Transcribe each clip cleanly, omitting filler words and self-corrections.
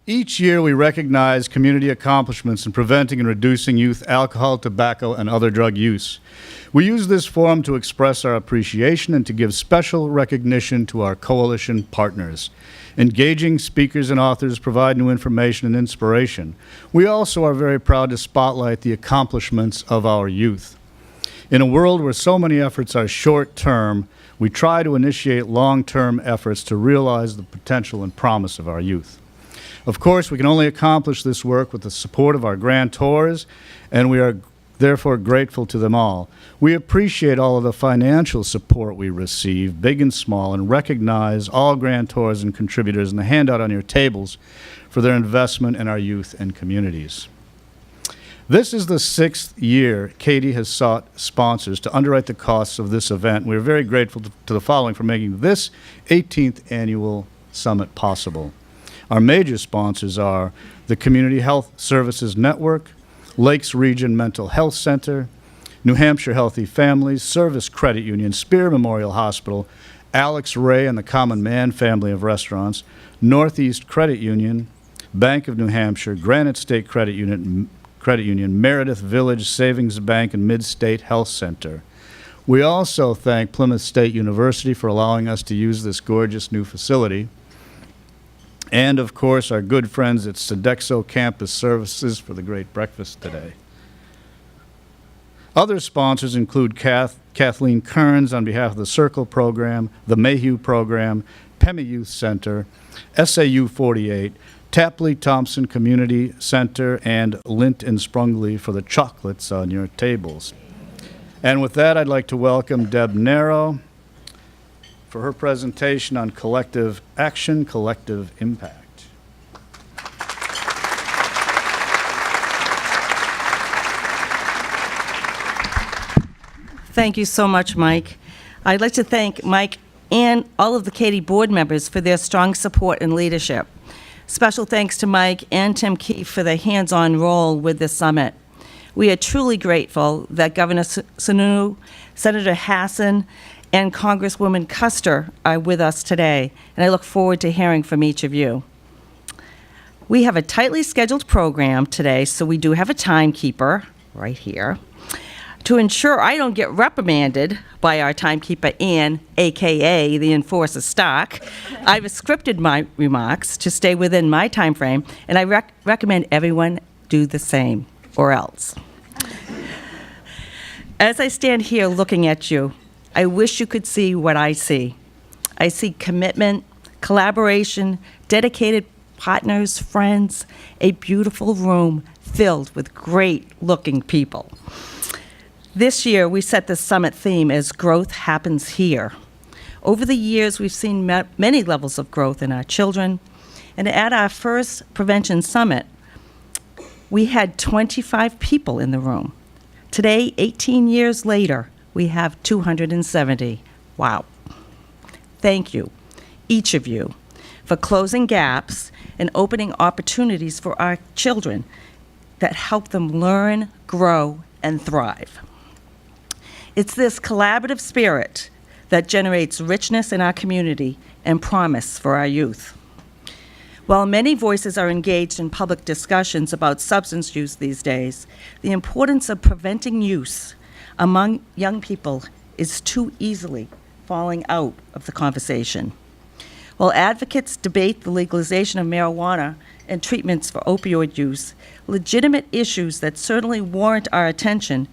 Each year, we recognize community accomplishments in preventing and reducing youth alcohol, tobacco, and other drug use. We use this forum to express our appreciation and to give special recognition to our coalition partners. Engaging speakers and authors provide new information and inspiration. We also are very proud to spotlight the accomplishments of our youth. In a world where so many efforts are short-term, we try to initiate long-term efforts to realize the potential and promise of our youth. Of course, we can only accomplish this work with the support of our grantors, and we are therefore grateful to them all. We appreciate all of the financial support we receive, big and small, and recognize all grantors and contributors in the handout on your tables for their investment in our youth and communities. This is the 6th year CADY has sought sponsors to underwrite the costs of this event. We are very grateful to the following for making this 18th annual summit possible. Our major sponsors are the Community Health Services Network, Lakes Region Mental Health Center, New Hampshire Healthy Families, Service Credit Union, Spear Memorial Hospital, Alex Ray and the Common Man family of restaurants, Northeast Credit Union, Bank of New Hampshire, Granite State Credit Union, Meredith Village Savings Bank, and Mid-State Health Center. We also thank Plymouth State University for allowing us to use this gorgeous new facility. And, of course, our good friends at Sodexo Campus Services for the great breakfast today. Other sponsors include Kathleen Kearns on behalf of the Circle Program, the Mayhew Program, PEMI Youth Center, SAU 48, Tapley Thompson Community Center, and Lint and Sprungly for the chocolates on your tables. And with that, I'd like to welcome Deb Naro for her presentation on collective action, collective impact. Thank you so much, Mike. I'd like to thank Mike and all of the CADY board members for their strong support and leadership. Special thanks to Mike and Tim Keefe for their hands-on role with this summit. We are truly grateful that Governor Sununu, Senator Hassan, and Congresswoman Kuster are with us today, and I look forward to hearing from each of you. We have a tightly scheduled program today, so we do have a timekeeper right here. To ensure I don't get reprimanded by our timekeeper, Ann, AKA the Enforcer Stock, I've scripted my remarks to stay within my time frame, and I recommend everyone do the same, or else. As I stand here looking at you, I wish you could see what I see. I see commitment, collaboration, dedicated partners, friends, a beautiful room filled with great-looking people. This year, we set the summit theme as Growth Happens Here. Over the years, we've seen many levels of growth in our children, and at our first prevention summit, we had 25 people in the room. Today, 18 years later, we have 270. Wow. Thank you, each of you, for closing gaps and opening opportunities for our children that help them learn, grow, and thrive. It's this collaborative spirit that generates richness in our community and promise for our youth. While many voices are engaged in public discussions about substance use these days, the importance of preventing use among young people is too easily falling out of the conversation. While advocates debate the legalization of marijuana and treatments for opioid use, legitimate issues that certainly warrant our attention,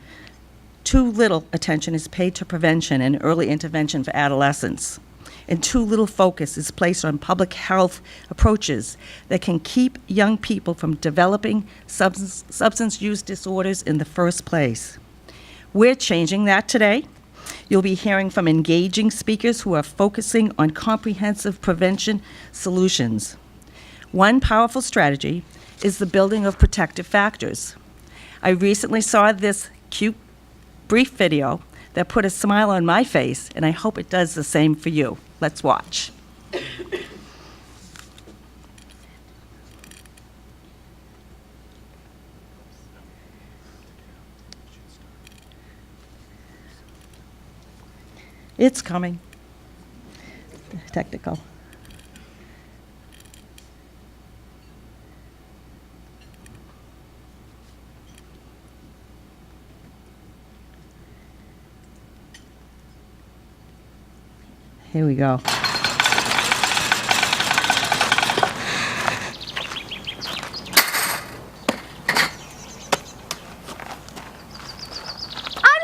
too little attention is paid to prevention and early intervention for adolescents, and too little focus is placed on public health approaches that can keep young people from developing substance use disorders in the first place. We're changing that today. You'll be hearing from engaging speakers who are focusing on comprehensive prevention solutions. One powerful strategy is the building of protective factors. I recently saw this cute, brief video that put a smile on my face, and I hope it does the same for you. Let's watch. It's coming. Technical. Here we go. I'm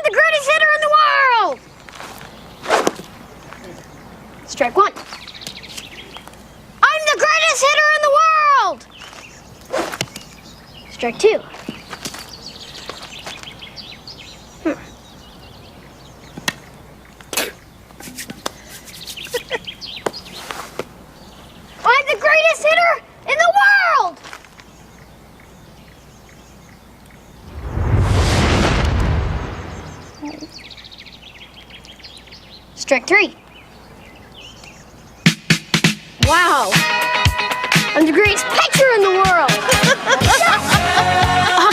the greatest hitter in the world! Strike one. I'm the greatest hitter in the world! Strike two. I'm the greatest hitter in the world! Strike three. Wow! I'm the greatest pitcher in the world!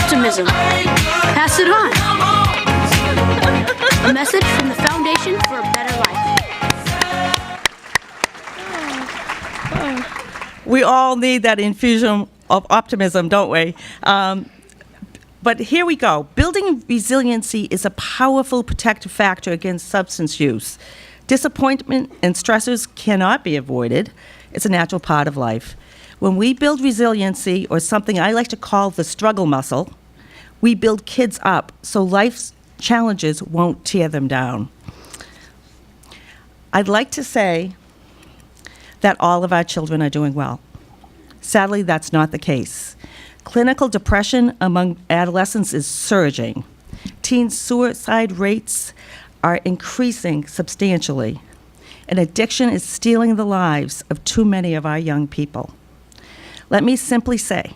Optimism. Pass it on. A message from the Foundation for a Better Life. We all need that infusion of optimism, don't we? But here we go. Building resiliency is a powerful protective factor against substance use. Disappointment and stressors cannot be avoided. It's a natural part of life. When we build resiliency, or something I like to call the struggle muscle, we build kids up so life's challenges won't tear them down. I'd like to say that all of our children are doing well. Sadly, that's not the case. Clinical depression among adolescents is surging. Teen suicide rates are increasing substantially, and addiction is stealing the lives of too many of our young people. Let me simply say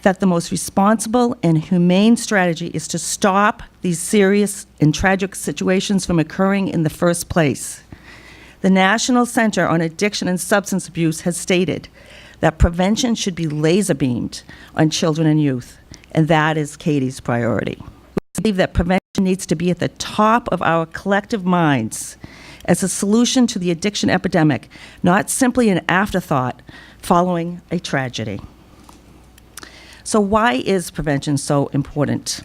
that the most responsible and humane strategy is to stop these serious and tragic situations from occurring in the first place. The National Center on Addiction and Substance Abuse has stated that prevention should be laser-beamed on children and youth, and that is CADY's priority. We believe that prevention needs to be at the top of our collective minds as a solution to the addiction epidemic, not simply an afterthought following a tragedy. So why is prevention so important?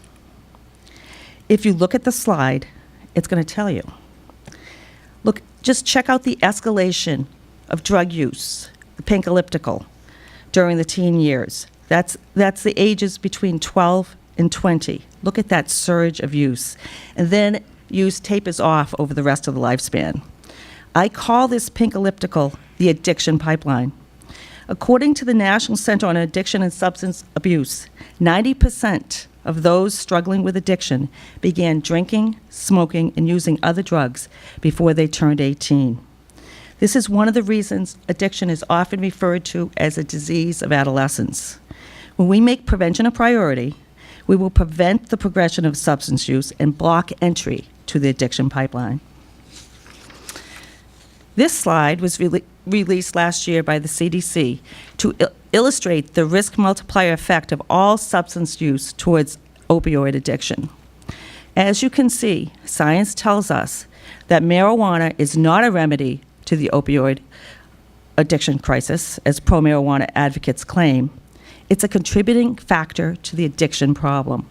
If you look at the slide, it's going to tell you. Look, just check out the escalation of drug use, the pink elliptical, during the teen years. That's the ages between 12 and 20. Look at that surge of use. And then use tapers off over the rest of the lifespan. I call this pink elliptical the addiction pipeline. According to the National Center on Addiction and Substance Abuse, 90% of those struggling with addiction began drinking, smoking, and using other drugs before they turned 18. This is one of the reasons addiction is often referred to as a disease of adolescence. When we make prevention a priority, we will prevent the progression of substance use and block entry to the addiction pipeline. This slide was released last year by the CDC to illustrate the risk multiplier effect of all substance use towards opioid addiction. As you can see, science tells us that marijuana is not a remedy to the opioid addiction crisis, as pro-marijuana advocates claim. It's a contributing factor to the addiction problem.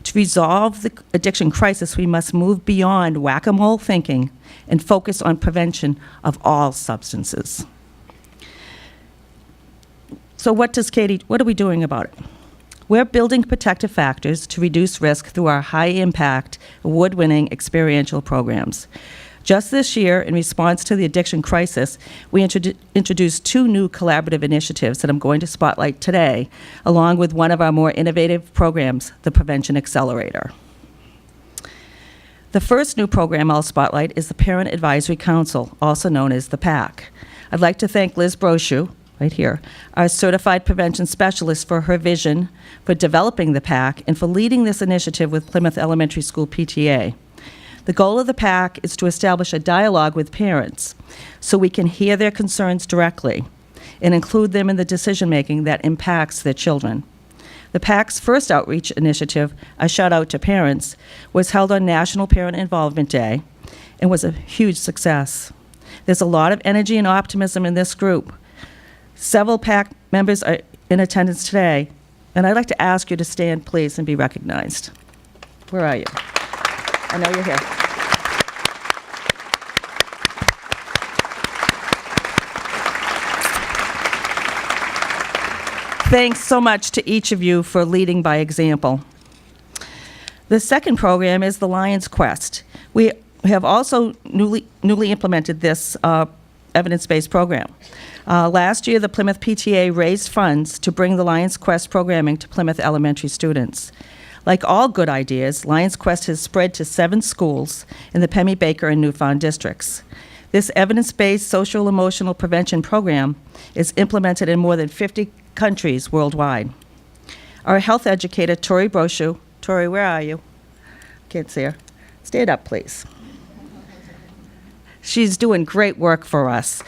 To resolve the addiction crisis, we must move beyond whack-a-mole thinking and focus on prevention of all substances. So what are we doing about it? We're building protective factors to reduce risk through our high-impact, award-winning experiential programs. Just this year, in response to the addiction crisis, we introduced 2 new collaborative initiatives that I'm going to spotlight today, along with one of our more innovative programs, the Prevention Accelerator. The first new program I'll spotlight is the Parent Advisory Council, also known as the PAC. I'd like to thank Liz Brochu, right here, our certified prevention specialist, for her vision for developing the PAC and for leading this initiative with Plymouth Elementary School PTA. The goal of the PAC is to establish a dialogue with parents so we can hear their concerns directly and include them in the decision-making that impacts their children. The PAC's first outreach initiative, A Shout Out to Parents, was held on National Parent Involvement Day and was a huge success. There's a lot of energy and optimism in this group. Several PAC members are in attendance today, and I'd like to ask you to stand, please, and be recognized. Where are you? I know you're here. Thanks so much to each of you for leading by example. The second program is the Lyons Quest. We have also newly implemented this evidence-based program. Last year, the Plymouth PTA raised funds to bring the Lyons Quest programming to Plymouth elementary students. Like all good ideas, Lyons Quest has spread to 7 schools in the Pemmy Baker and Newfound districts. This evidence-based social-emotional prevention program is implemented in more than 50 countries worldwide. Our health educator, Tori Brochu. Tori, where are you? Can't see her. Stand up, please. She's doing great work for us.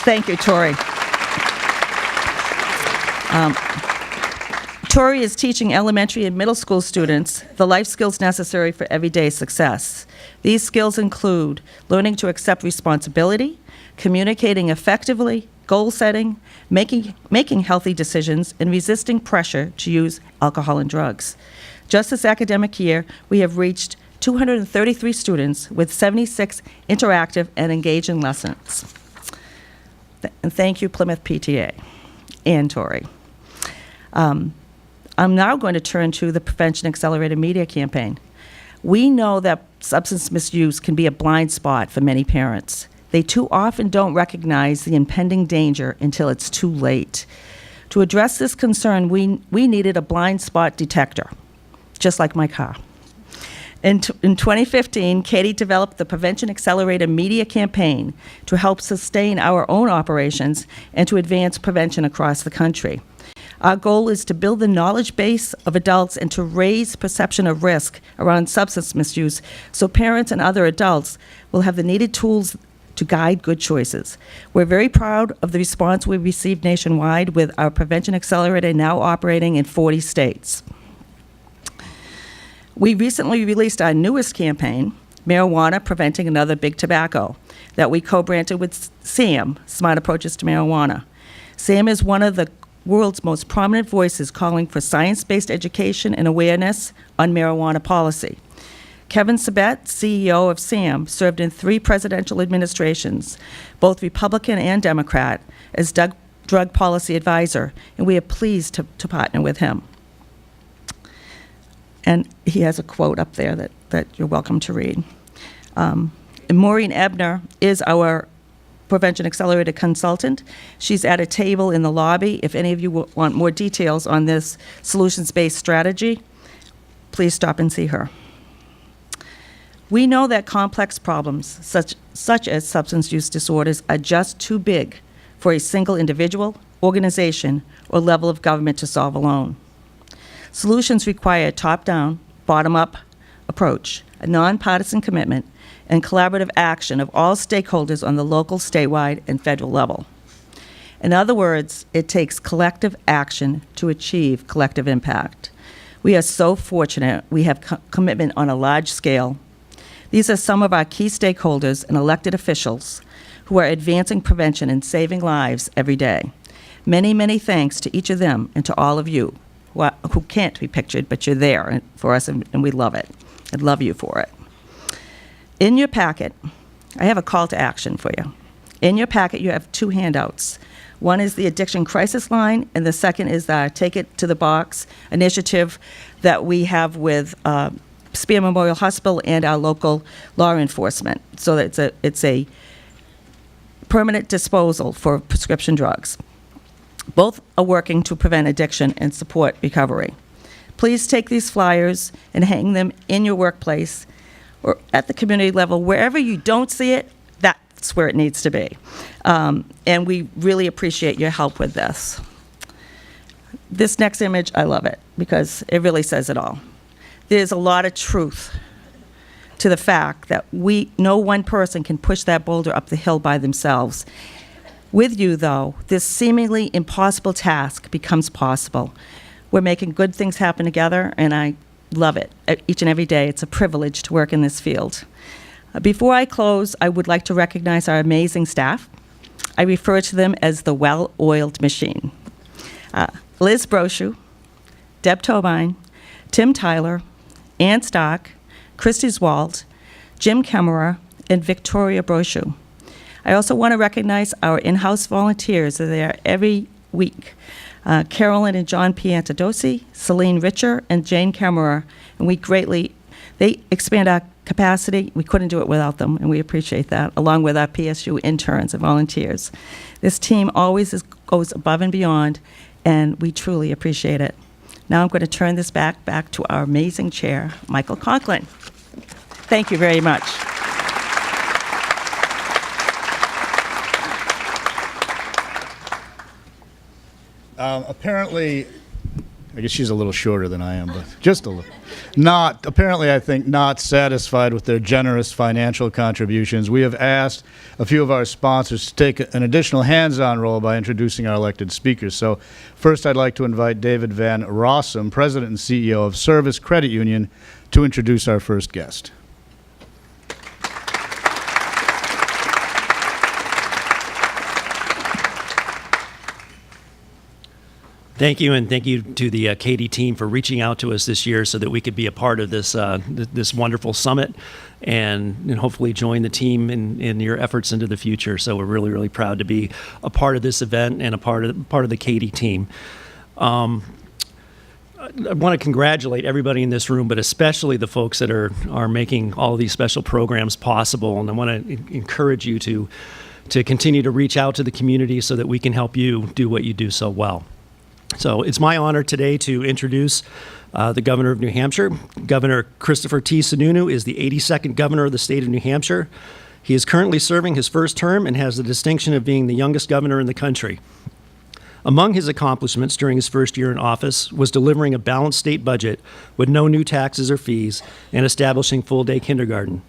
Thank you, Tori. Tori is teaching elementary and middle school students the life skills necessary for everyday success. These skills include learning to accept responsibility, communicating effectively, goal setting, making healthy decisions, and resisting pressure to use alcohol and drugs. Just this academic year, we have reached 233 students with 76 interactive and engaging lessons. And thank you, Plymouth PTA and Tori. I'm now going to turn to the Prevention Accelerated Media Campaign. We know that substance misuse can be a blind spot for many parents. They too often don't recognize the impending danger until it's too late. To address this concern, we needed a blind spot detector, just like my car. In 2015, CADY developed the Prevention Accelerated Media Campaign to help sustain our own operations and to advance prevention across the country. Our goal is to build the knowledge base of adults and to raise perception of risk around substance misuse so parents and other adults will have the needed tools to guide good choices. We're very proud of the response we received nationwide with our Prevention Accelerator now operating in 40 states. We recently released our newest campaign, Marijuana Preventing Another Big Tobacco, that we co-branded with SAM, Smart Approaches to Marijuana. SAM is one of the world's most prominent voices calling for science-based education and awareness on marijuana policy. Kevin Sabet, CEO of SAM, served in 3 presidential administrations, both Republican and Democrat, as drug policy advisor, and we are pleased to partner with him. And he has a quote up there that you're welcome to read. And Maureen Ebner is our Prevention Accelerator consultant. She's at a table in the lobby. If any of you want more details on this solutions-based strategy, please stop and see her. We know that complex problems, such as substance use disorders, are just too big for a single individual, organization, or level of government to solve alone. Solutions require a top-down, bottom-up approach, a nonpartisan commitment, and collaborative action of all stakeholders on the local, statewide, and federal level. In other words, it takes collective action to achieve collective impact. We are so fortunate we have commitment on a large scale. These are some of our key stakeholders and elected officials who are advancing prevention and saving lives every day. Many, many thanks to each of them and to all of you who can't be pictured, but you're there for us, and we love it. I'd love you for it. In your packet, I have a call to action for you. In your packet, you have 2 handouts. One is the Addiction Crisis Line, and the second is the Take It to the Box initiative that we have with Spear Memorial Hospital and our local law enforcement. So that it's a permanent disposal for prescription drugs. Both are working to prevent addiction and support recovery. Please take these flyers and hang them in your workplace or at the community level. Wherever you don't see it, that's where it needs to be. And we really appreciate your help with this. This next image, I love it because it really says it all. There's a lot of truth to the fact that no one person can push that boulder up the hill by themselves. With you, though, this seemingly impossible task becomes possible. We're making good things happen together, and I love it each and every day. It's a privilege to work in this field. Before I close, I would like to recognize our amazing staff. I refer to them as the well-oiled machine. Liz Brochu, Deb Tobine, Tim Tyler, Ann Stock, Christy Zwald, Jim Kemmerer, and Victoria Brochu. I also want to recognize our in-house volunteers. They're there every week. Carolyn and John Piantadosi, Celine Richer, and Jane Kammerer, and they expand our capacity. We couldn't do it without them, and we appreciate that, along with our PSU interns and volunteers. This team always goes above and beyond, and we truly appreciate it. Now I'm going to turn this back to our amazing chair, Michael Conklin. Thank you very much. Apparently, I guess she's a little shorter than I am, but just a little. I think, not satisfied with their generous financial contributions, we have asked a few of our sponsors to take an additional hands-on role by introducing our elected speakers. So first, I'd like to invite David Van Rossum, President and CEO of Service Credit Union, to introduce our first guest. Thank you, and thank you to the CADY team for reaching out to us this year so that we could be a part of this this wonderful summit and hopefully join the team in your efforts into the future. So we're really, really proud to be a part of this event and a part of the CADY team. I want to congratulate everybody in this room, but especially the folks that are making all of these special programs possible. And I want to encourage you to continue to reach out to the community so that we can help you do what you do so well. So it's my honor today to introduce the governor of New Hampshire. Governor Christopher T. Sununu is the 82nd governor of the state of New Hampshire. He is currently serving his first term and has the distinction of being the youngest governor in the country. Among his accomplishments during his first year in office was delivering a balanced state budget with no new taxes or fees and establishing full-day kindergarten.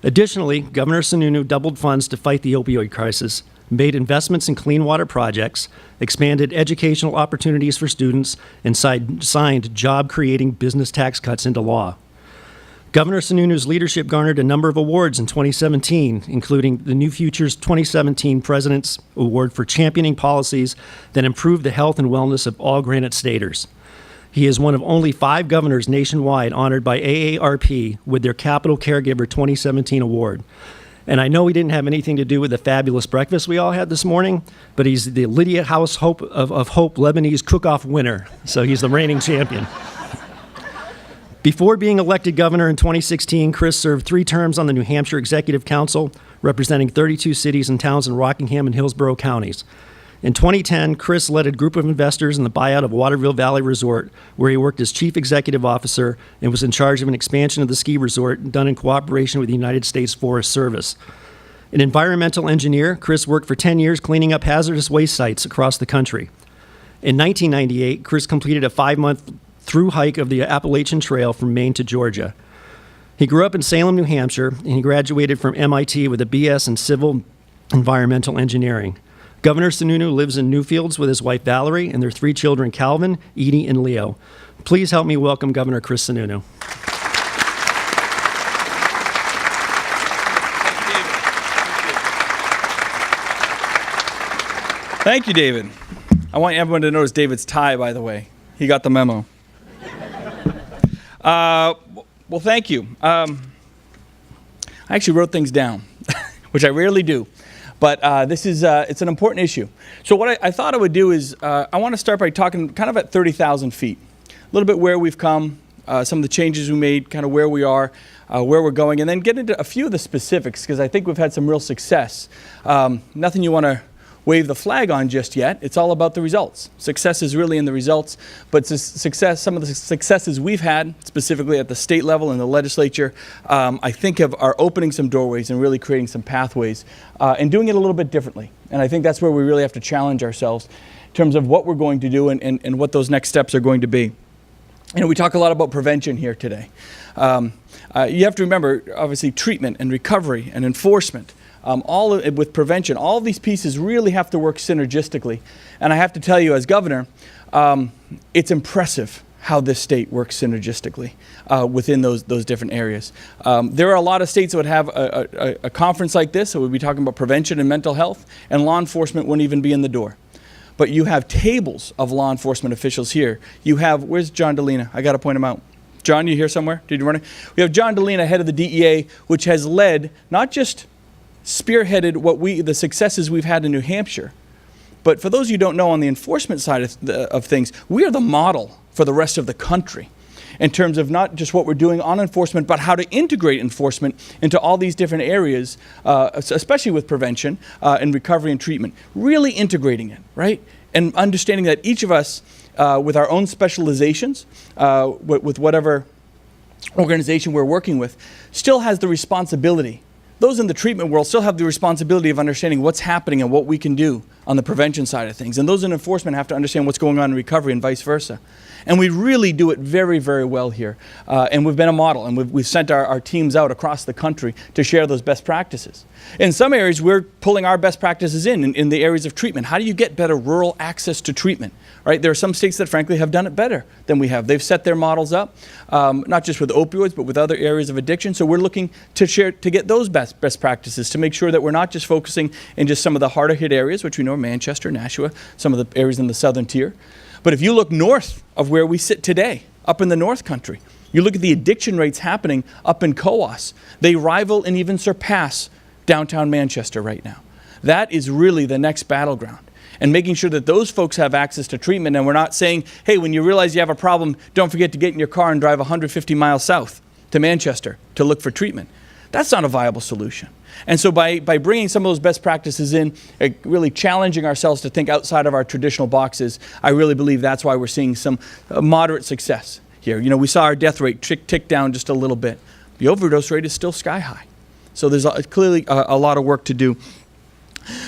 Additionally, Governor Sununu doubled funds to fight the opioid crisis, made investments in clean water projects, expanded educational opportunities for students, and signed job-creating business tax cuts into law. Governor Sununu's leadership garnered a number of awards in 2017, including the New Futures 2017 President's Award for championing policies that improve the health and wellness of all Granite Staters. He is one of only 5 governors nationwide honored by AARP with their Capital Caregiver 2017 award. And I know he didn't have anything to do with the fabulous breakfast we all had this morning, but he's the Lydia House of Hope Lebanese cook-off winner, so he's the reigning champion. Before being elected governor in 2016, Chris served 3 terms on the New Hampshire Executive Council, representing 32 cities and towns in Rockingham and Hillsborough counties. In 2010, Chris led a group of investors in the buyout of Waterville Valley Resort, where he worked as chief executive officer and was in charge of an expansion of the ski resort done in cooperation with the United States Forest Service. An environmental engineer, Chris worked for 10 years cleaning up hazardous waste sites across the country. In 1998, Chris completed a 5-month through hike of the Appalachian Trail from Maine to Georgia. He grew up in Salem, New Hampshire, and he graduated from MIT with a BS in civil environmental engineering. Governor Sununu lives in Newfields with his wife Valerie and their 3 children, Calvin, Edie, and Leo. Please help me welcome Governor Chris Sununu. Thank you, David. I want everyone to notice David's tie, by the way. He got the memo. Well, thank you. I actually wrote things down, which I rarely do. But it's an important issue. So what I thought I would do is I want to start by talking kind of at 30,000 feet. A little bit where we've come, some of the changes we made, kind of where we are, where we're going, and then get into a few of the specifics because I think we've had some real success. Nothing you want to wave the flag on just yet. It's all about the results. Success is really in the results, but some of the successes we've had, specifically at the state level and the legislature, I think are opening some doorways and really creating some pathways and doing it a little bit differently. And I think that's where we really have to challenge ourselves in terms of what we're going to do and what those next steps are going to be. You know, we talk a lot about prevention here today. You have to remember, obviously, treatment and recovery and enforcement. With prevention, all of these pieces really have to work synergistically. And I have to tell you, as governor, it's impressive how this state works synergistically within those different areas. There are a lot of states that would have a conference like this that would be talking about prevention and mental health, and law enforcement wouldn't even be in the door. But you have tables of law enforcement officials here. You have, where's John DeLina? I got to point him out. John, you here somewhere? Did you run it? We have John DeLina, head of the DEA, which has led, not just spearheaded the successes we've had in New Hampshire, But for those of you who don't know, on the enforcement side of things, we are the model for the rest of the country in terms of not just what we're doing on enforcement, but how to integrate enforcement into all these different areas, especially with prevention and recovery and treatment. Really integrating it, right? And understanding that each of us, with our own specializations, with whatever organization we're working with, still has the responsibility. Those in the treatment world still have the responsibility of understanding what's happening and what we can do on the prevention side of things. And those in enforcement have to understand what's going on in recovery and vice versa. And we really do it very, very well here. And we've been a model, and we've sent our teams out across the country to share those best practices. In some areas, we're pulling our best practices in the areas of treatment. How do you get better rural access to treatment? Right? There are some states that frankly have done it better than we have. They've set their models up, not just with opioids, but with other areas of addiction. So we're looking to get those best practices to make sure that we're not just focusing in just some of the harder hit areas, which we know Manchester, Nashua, some of the areas in the southern tier. But if you look north of where we sit today, up in the North Country, you look at the addiction rates happening up in Coas. They rival and even surpass downtown Manchester right now. That is really the next battleground. And making sure that those folks have access to treatment, and we're not saying, hey, when you realize you have a problem, don't forget to get in your car and drive 150 miles south to Manchester to look for treatment. That's not a viable solution. And so by bringing some of those best practices in, really challenging ourselves to think outside of our traditional boxes, I really believe that's why we're seeing some moderate success here. You know, we saw our death rate tick down just a little bit. The overdose rate is still sky high. So there's clearly a lot of work to do.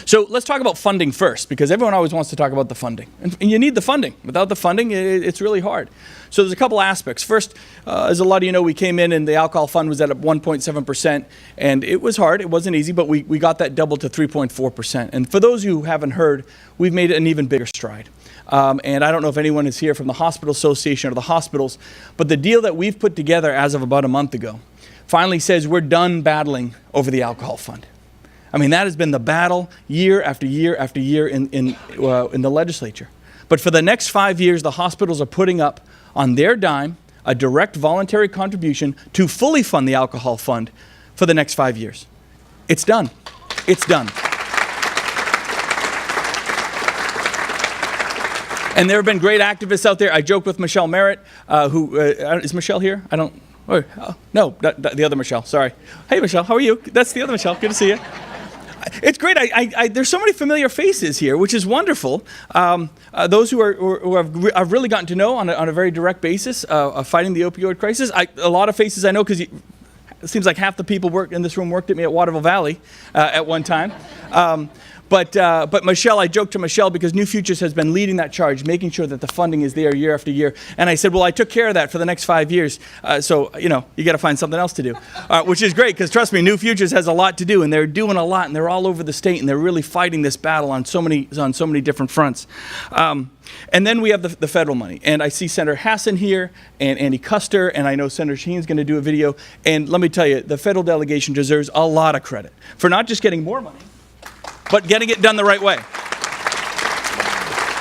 So let's talk about funding first, because everyone always wants to talk about the funding. And you need the funding. Without the funding, it's really hard. So there's a couple aspects. First, as a lot of you know, we came in and the alcohol fund was at 1.7%, and it was hard. It wasn't easy, but we got that doubled to 3.4%. And for those who haven't heard, we've made an even bigger stride. And I don't know if anyone is here from the Hospital Association or the hospitals, but the deal that we've put together as of about a month ago finally says we're done battling over the alcohol fund. I mean, that has been the battle year after year after year in the legislature. But for the next 5 years, the hospitals are putting up on their dime a direct voluntary contribution to fully fund the alcohol fund for the next 5 years. It's done. It's done. And there have been great activists out there. I joke with Michelle Merritt, who is Michelle here? I don't. No, the other Michelle. Sorry. Hey, Michelle. How are you? That's the other Michelle. Good to see you. It's great. There's so many familiar faces here, which is wonderful. Those who I've really gotten to know on a very direct basis, fighting the opioid crisis. A lot of faces I know, because it seems like half the people in this room worked at me at Waterville Valley at one time. But Michelle, I joked to Michelle, because New Futures has been leading that charge, making sure that the funding is there year after year. And I said, well, I took care of that for the next 5 years. So, you know, you got to find something else to do, which is great, because trust me, New Futures has a lot to do, and they're doing a lot, and they're all over the state, and they're really fighting this battle on so many different fronts. And then we have the federal money. And I see Senator Hassan here and Andy Kuster, and I know Senator Shaheen's going to do a video. And let me tell you, the federal delegation deserves a lot of credit for not just getting more money, but getting it done the right way.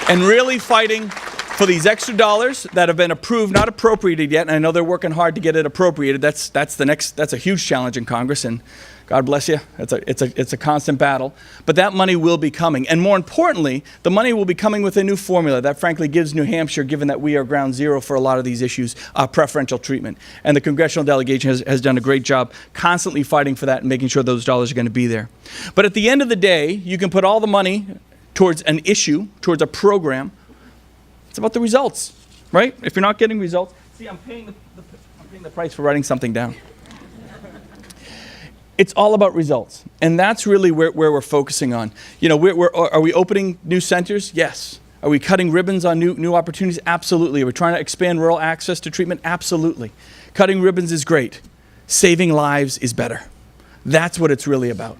And really fighting for these extra dollars that have been approved, not appropriated yet. And I know they're working hard to get it appropriated. That's a huge challenge in Congress, and God bless you. It's a constant battle. But that money will be coming. And more importantly, the money will be coming with a new formula that frankly gives New Hampshire, given that we are ground zero for a lot of these issues, preferential treatment. And the congressional delegation has done a great job constantly fighting for that and making sure those dollars are going to be there. But at the end of the day, you can put all the money towards an issue, towards a program. It's about the results, right? If you're not getting results, see, I'm paying the price for writing something down. It's all about results, and that's really where we're focusing on. You know, are we opening new centers? Yes. Are we cutting ribbons on new opportunities? Absolutely. Are we trying to expand rural access to treatment? Absolutely. Cutting ribbons is great. Saving lives is better. That's what it's really about.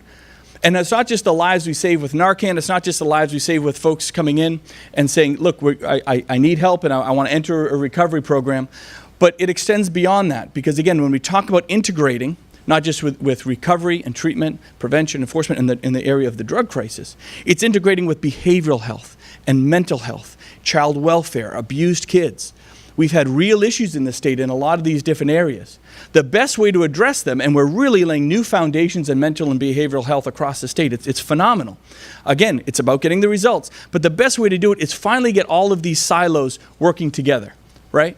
And it's not just the lives we save with Narcan. It's not just the lives we save with folks coming in and saying, look, I need help and I want to enter a recovery program. But it extends beyond that, because again, when we talk about integrating, not just with recovery and treatment, prevention, enforcement in the area of the drug crisis, it's integrating with behavioral health and mental health, child welfare, abused kids, We've had real issues in the state in a lot of these different areas. The best way to address them, and we're really laying new foundations in mental and behavioral health across the state. It's phenomenal. Again, it's about getting the results. But the best way to do it is finally get all of these silos working together, right?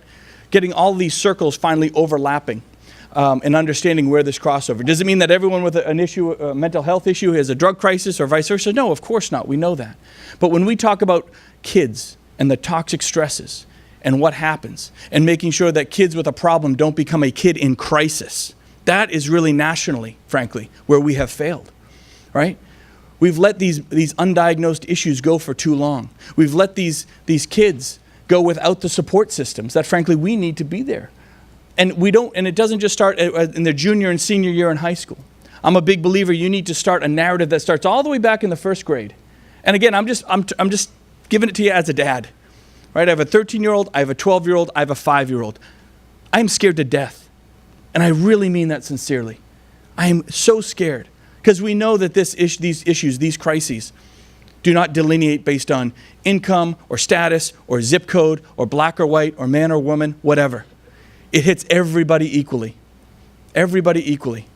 Getting all these circles finally overlapping and understanding where this crossover. Does it mean that everyone with an issue, a mental health issue, has a drug crisis or vice versa? No, of course not. We know that. But when we talk about kids and the toxic stresses, and what happens, and making sure that kids with a problem don't become a kid in crisis. That is really nationally, frankly, where we have failed, right? We've let these undiagnosed issues go for too long. We've let these kids go without the support systems that, frankly, we need to be there. And it doesn't just start in their junior and senior year in high school. I'm a big believer you need to start a narrative that starts all the way back in the first grade. And again, I'm just giving it to you as a dad. Right? I have a 13-year-old, I have a 12-year-old, I have a 5-year-old. I am scared to death. And I really mean that sincerely. I am so scared. Because we know that these issues, these crises, do not delineate based on income or status or zip code or black or white or man or woman, whatever. It hits everybody equally. Everybody equally.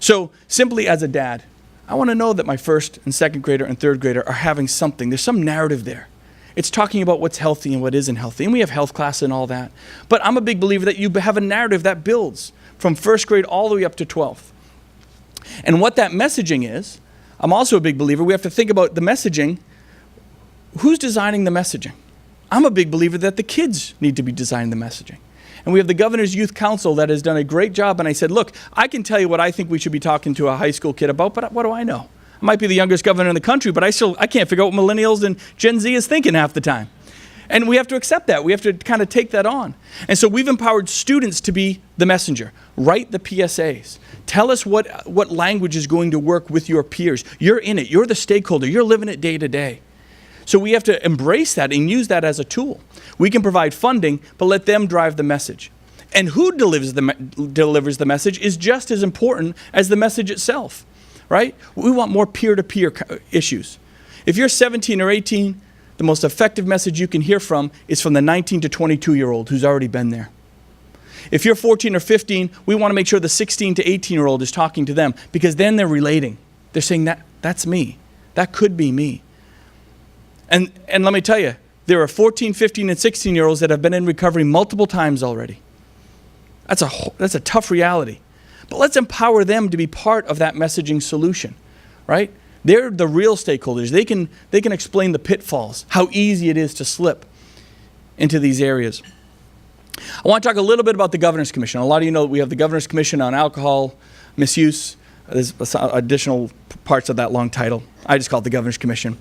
So simply as a dad, I want to know that my first and second grader and third grader are having something. There's some narrative there. It's talking about what's healthy and what isn't healthy. And we have health class and all that. But I'm a big believer that you have a narrative that builds from first grade all the way up to 12th. And what that messaging is, I'm also a big believer, we have to think about the messaging. Who's designing the messaging? I'm a big believer that the kids need to be designing the messaging. And we have the Governor's Youth Council that has done a great job. And I said, look, I can tell you what I think we should be talking to a high school kid about, but what do I know? I might be the youngest governor in the country, but I can't figure out what millennials and Gen Z is thinking half the time. And we have to accept that. We have to kind of take that on. And so we've empowered students to be the messenger. Write the PSAs. Tell us what language is going to work with your peers. You're in it. You're the stakeholder. You're living it day to day. So we have to embrace that and use that as a tool. We can provide funding, but let them drive the message. And who delivers the message is just as important as the message itself. Right? We want more peer-to-peer issues. If you're 17 or 18, the most effective message you can hear from is from the 19 to 22-year-old who's already been there. If you're 14 or 15, we want to make sure the 16 to 18-year-old is talking to them because then they're relating. They're saying, that's me. That could be me. And let me tell you, there are 14, 15, and 16-year-olds that have been in recovery multiple times already. That's a tough reality. But let's empower them to be part of that messaging solution, right? They're the real stakeholders. They can explain the pitfalls, how easy it is to slip into these areas. I want to talk a little bit about the Governor's Commission. A lot of you know we have the Governor's Commission on alcohol misuse. There's additional parts of that long title. I just call it the Governor's Commission.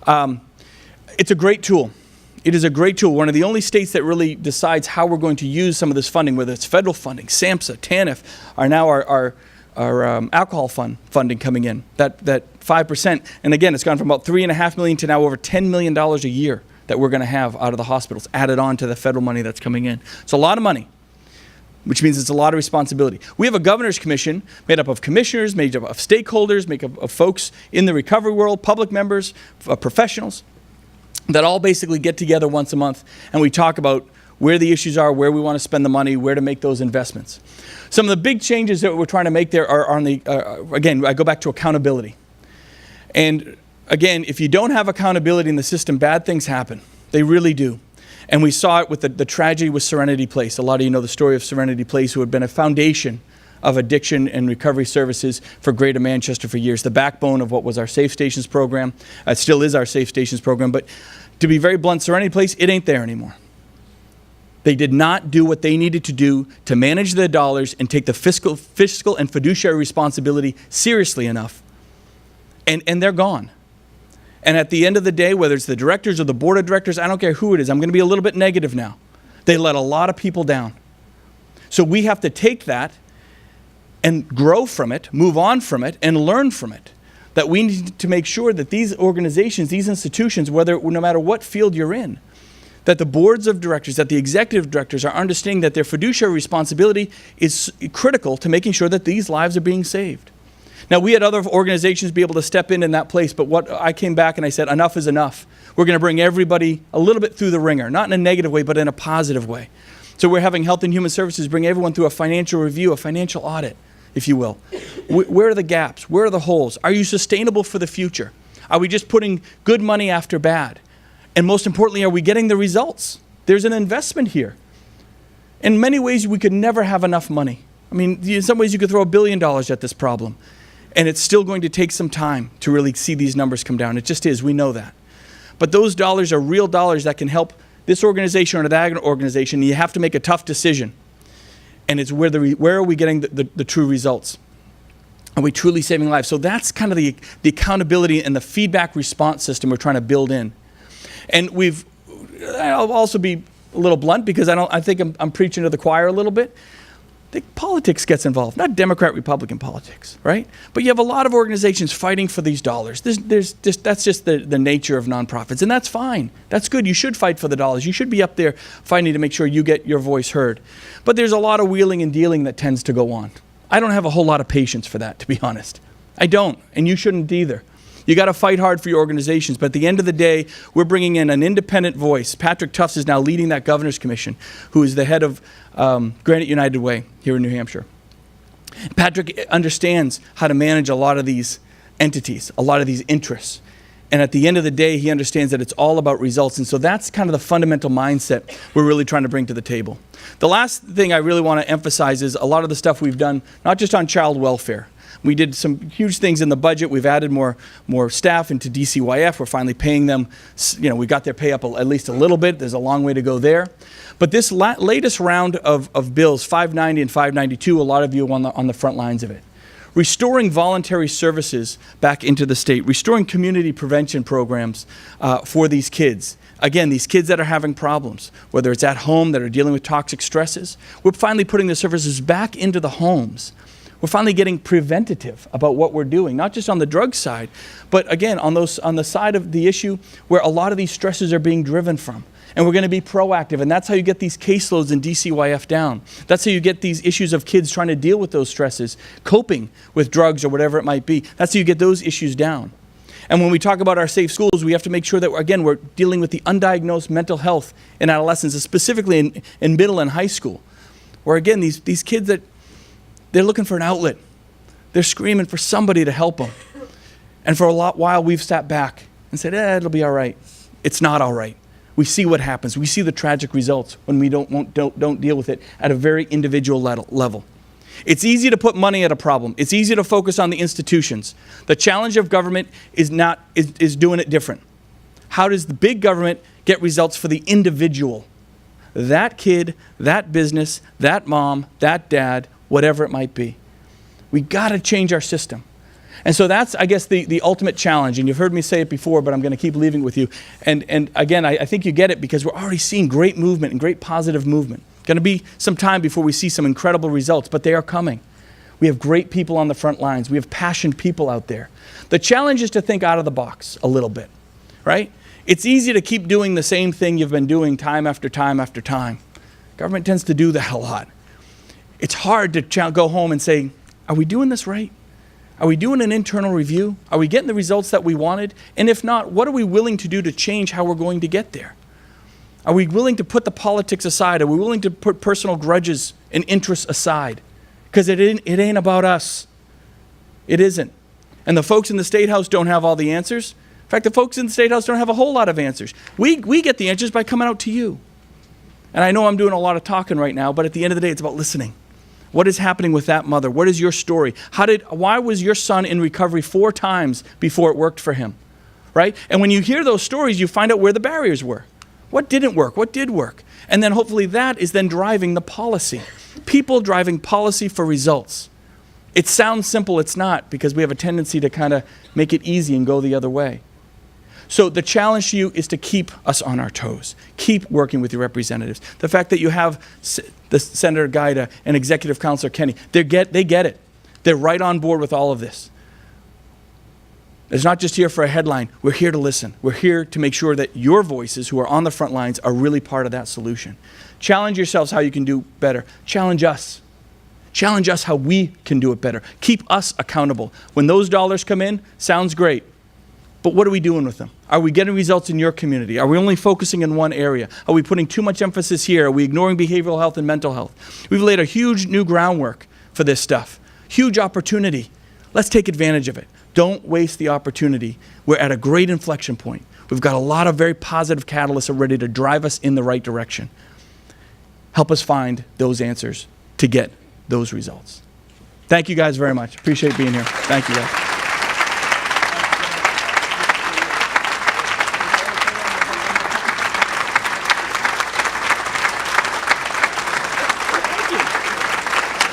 It's a great tool. It is a great tool. One of the only states that really decides how we're going to use some of this funding, whether it's federal funding, SAMHSA, TANF, are now our alcohol funding coming in, that 5%. And again, it's gone from about $3.5 million to now over $10 million a year that we're going to have out of the hospitals, added on to the federal money that's coming in. It's a lot of money, which means it's a lot of responsibility. We have a Governor's Commission made up of commissioners, made up of stakeholders, made up of folks in the recovery world, public members, professionals, that all basically get together once a month and we talk about where the issues are, where we want to spend the money, where to make those investments. Some of the big changes that we're trying to make there are on the, again, I go back to accountability. And again, if you don't have accountability in the system, bad things happen. They really do. And we saw it with the tragedy with Serenity Place. A lot of you know the story of Serenity Place, who had been a foundation of addiction and recovery services for Greater Manchester for years. The backbone of what was our Safe Stations program. It still is our Safe Stations program, but to be very blunt, Serenity Place, it ain't there anymore. They did not do what they needed to do to manage their dollars and take the fiscal and fiduciary responsibility seriously enough. And they're gone. And at the end of the day, whether it's the directors or the board of directors, I don't care who it is, I'm going to be a little bit negative now. They let a lot of people down. So we have to take that and grow from it, move on from it, and learn from it. That we need to make sure that these organizations, these institutions, no matter what field you're in, that the boards of directors, that the executive directors are understanding that their fiduciary responsibility is critical to making sure that these lives are being saved. Now, we had other organizations be able to step in that place, but what I came back and I said, enough is enough. We're going to bring everybody a little bit through the ringer, not in a negative way, but in a positive way. So we're having Health and Human Services bring everyone through a financial review, a financial audit, if you will. Where are the gaps? Where are the holes? Are you sustainable for the future? Are we just putting good money after bad? And most importantly, are we getting the results? There's an investment here. In many ways, we could never have enough money. I mean, in some ways, you could throw $1 billion at this problem, and it's still going to take some time to really see these numbers come down. It just is. We know that. But those dollars are real dollars that can help this organization or that organization. You have to make a tough decision. And it's where are we getting the true results? Are we truly saving lives? So that's kind of the accountability and the feedback response system we're trying to build in. And I'll also be a little blunt because I think I'm preaching to the choir a little bit. I think politics gets involved, not Democrat-Republican politics, right? But you have a lot of organizations fighting for these dollars. That's just the nature of nonprofits, and that's fine. That's good. You should fight for the dollars. You should be up there fighting to make sure you get your voice heard. But there's a lot of wheeling and dealing that tends to go on. I don't have a whole lot of patience for that, to be honest. I don't, and you shouldn't either. You got to fight hard for your organizations, but at the end of the day, we're bringing in an independent voice. Patrick Tufts is now leading that governor's commission, who is the head of Granite United Way here in New Hampshire. Patrick understands how to manage a lot of these entities, a lot of these interests. And at the end of the day, he understands that it's all about results. And so that's kind of the fundamental mindset we're really trying to bring to the table. The last thing I really want to emphasize is a lot of the stuff we've done, not just on child welfare. We did some huge things in the budget. We've added more staff into DCYF. We're finally paying them. We got their pay up at least a little bit. There's a long way to go there. But this latest round of bills, 590 and 592, a lot of you are on the front lines of it. Restoring voluntary services back into the state, restoring community prevention programs for these kids. Again, these kids that are having problems, whether it's at home, that are dealing with toxic stresses, we're finally putting the services back into the homes. We're finally getting preventative about what we're doing, not just on the drug side, but again, on the side of the issue where a lot of these stresses are being driven from. And we're going to be proactive, and that's how you get these caseloads in DCYF down. That's how you get these issues of kids trying to deal with those stresses, coping with drugs or whatever it might be. That's how you get those issues down. And when we talk about our safe schools, we have to make sure that, again, we're dealing with the undiagnosed mental health in adolescence, specifically in middle and high school, where, again, these kids that they're looking for an outlet. They're screaming for somebody to help them. And for a while, we've sat back and said, it'll be all right. It's not all right. We see what happens. We see the tragic results when we don't deal with it at a very individual level. It's easy to put money at a problem. It's easy to focus on the institutions. The challenge of government is doing it different. How does the big government get results for the individual? That kid, that business, that mom, that dad, whatever it might be. We got to change our system. And so that's, I guess, the ultimate challenge. And you've heard me say it before, but I'm going to keep leaving it with you. And again, I think you get it because we're already seeing great movement and great positive movement. Going to be some time before we see some incredible results, but they are coming. We have great people on the front lines. We have passionate people out there. The challenge is to think out of the box a little bit, right? It's easy to keep doing the same thing you've been doing time after time after time. Government tends to do that a lot. It's hard to go home and say, are we doing this right? Are we doing an internal review? Are we getting the results that we wanted? And if not, what are we willing to do to change how we're going to get there? Are we willing to put the politics aside? Are we willing to put personal grudges and interests aside? Because it ain't about us. It isn't. And the folks in the State House don't have all the answers. In fact, the folks in the State House don't have a whole lot of answers. We get the answers by coming out to you. And I know I'm doing a lot of talking right now, but at the end of the day, it's about listening. What is happening with that mother? What is your story? Why was your son in recovery 4 times before it worked for him? Right? And when you hear those stories, you find out where the barriers were. What didn't work? What did work? And then hopefully that is then driving the policy. People driving policy for results. It sounds simple, it's not, because we have a tendency to kind of make it easy and go the other way. So the challenge to you is to keep us on our toes. Keep working with your representatives. The fact that you have the Senator Gaida and Executive Counselor Kenny, they get it. They're right on board with all of this. It's not just here for a headline. We're here to listen. We're here to make sure that your voices who are on the front lines are really part of that solution. Challenge yourselves how you can do better. Challenge us. Challenge us how we can do it better. Keep us accountable. When those dollars come in, sounds great. But what are we doing with them? Are we getting results in your community? Are we only focusing in one area? Are we putting too much emphasis here? Are we ignoring behavioral health and mental health? We've laid a huge new groundwork for this stuff. Huge opportunity. Let's take advantage of it. Don't waste the opportunity. We're at a great inflection point. We've got a lot of very positive catalysts ready to drive us in the right direction. Help us find those answers to get those results. Thank you guys very much. Appreciate being here. Thank you guys.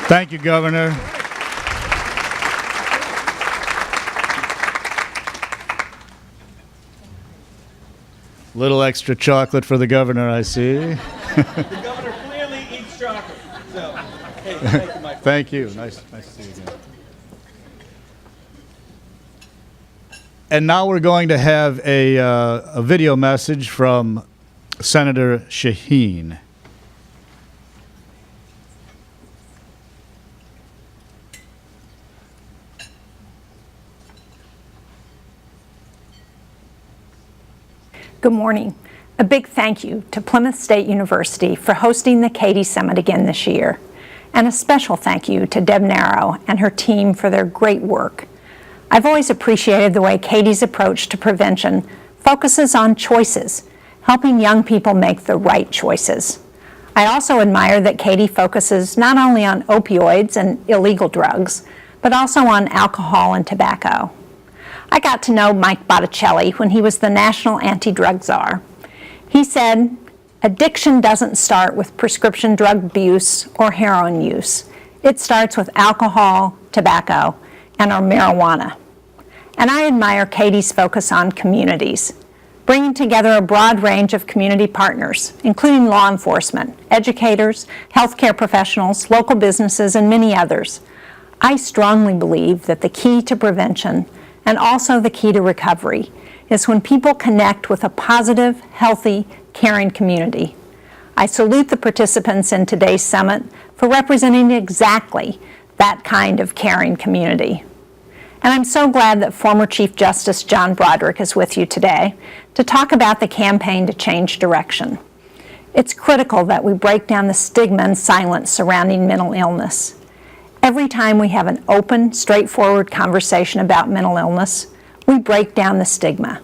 Thank you, Governor. Little extra chocolate for the governor, I see. The governor clearly eats chocolate. So, hey, thank you, Mike. Thank you. Nice to see you again. And now we're going to have a video message from Senator Shaheen. Good morning. A big thank you to Plymouth State University for hosting the CADY Summit again this year. And a special thank you to Deb Naro and her team for their great work. I've always appreciated the way CADY's approach to prevention focuses on choices, helping young people make the right choices. I also admire that CADY focuses not only on opioids and illegal drugs, but also on alcohol and tobacco. I got to know Mike Botticelli when he was the National Anti-Drug Czar. He said, "Addiction doesn't start with prescription drug abuse or heroin use. It starts with alcohol, tobacco, and our marijuana." And I admire CADY's focus on communities, bringing together a broad range of community partners, including law enforcement, educators, healthcare professionals, local businesses, and many others. I strongly believe that the key to prevention and also the key to recovery is when people connect with a positive, healthy, caring community. I salute the participants in today's summit for representing exactly that kind of caring community. And I'm so glad that former Chief Justice John Broderick is with you today to talk about the campaign to change direction. It's critical that we break down the stigma and silence surrounding mental illness. Every time we have an open, straightforward conversation about mental illness, we break down the stigma.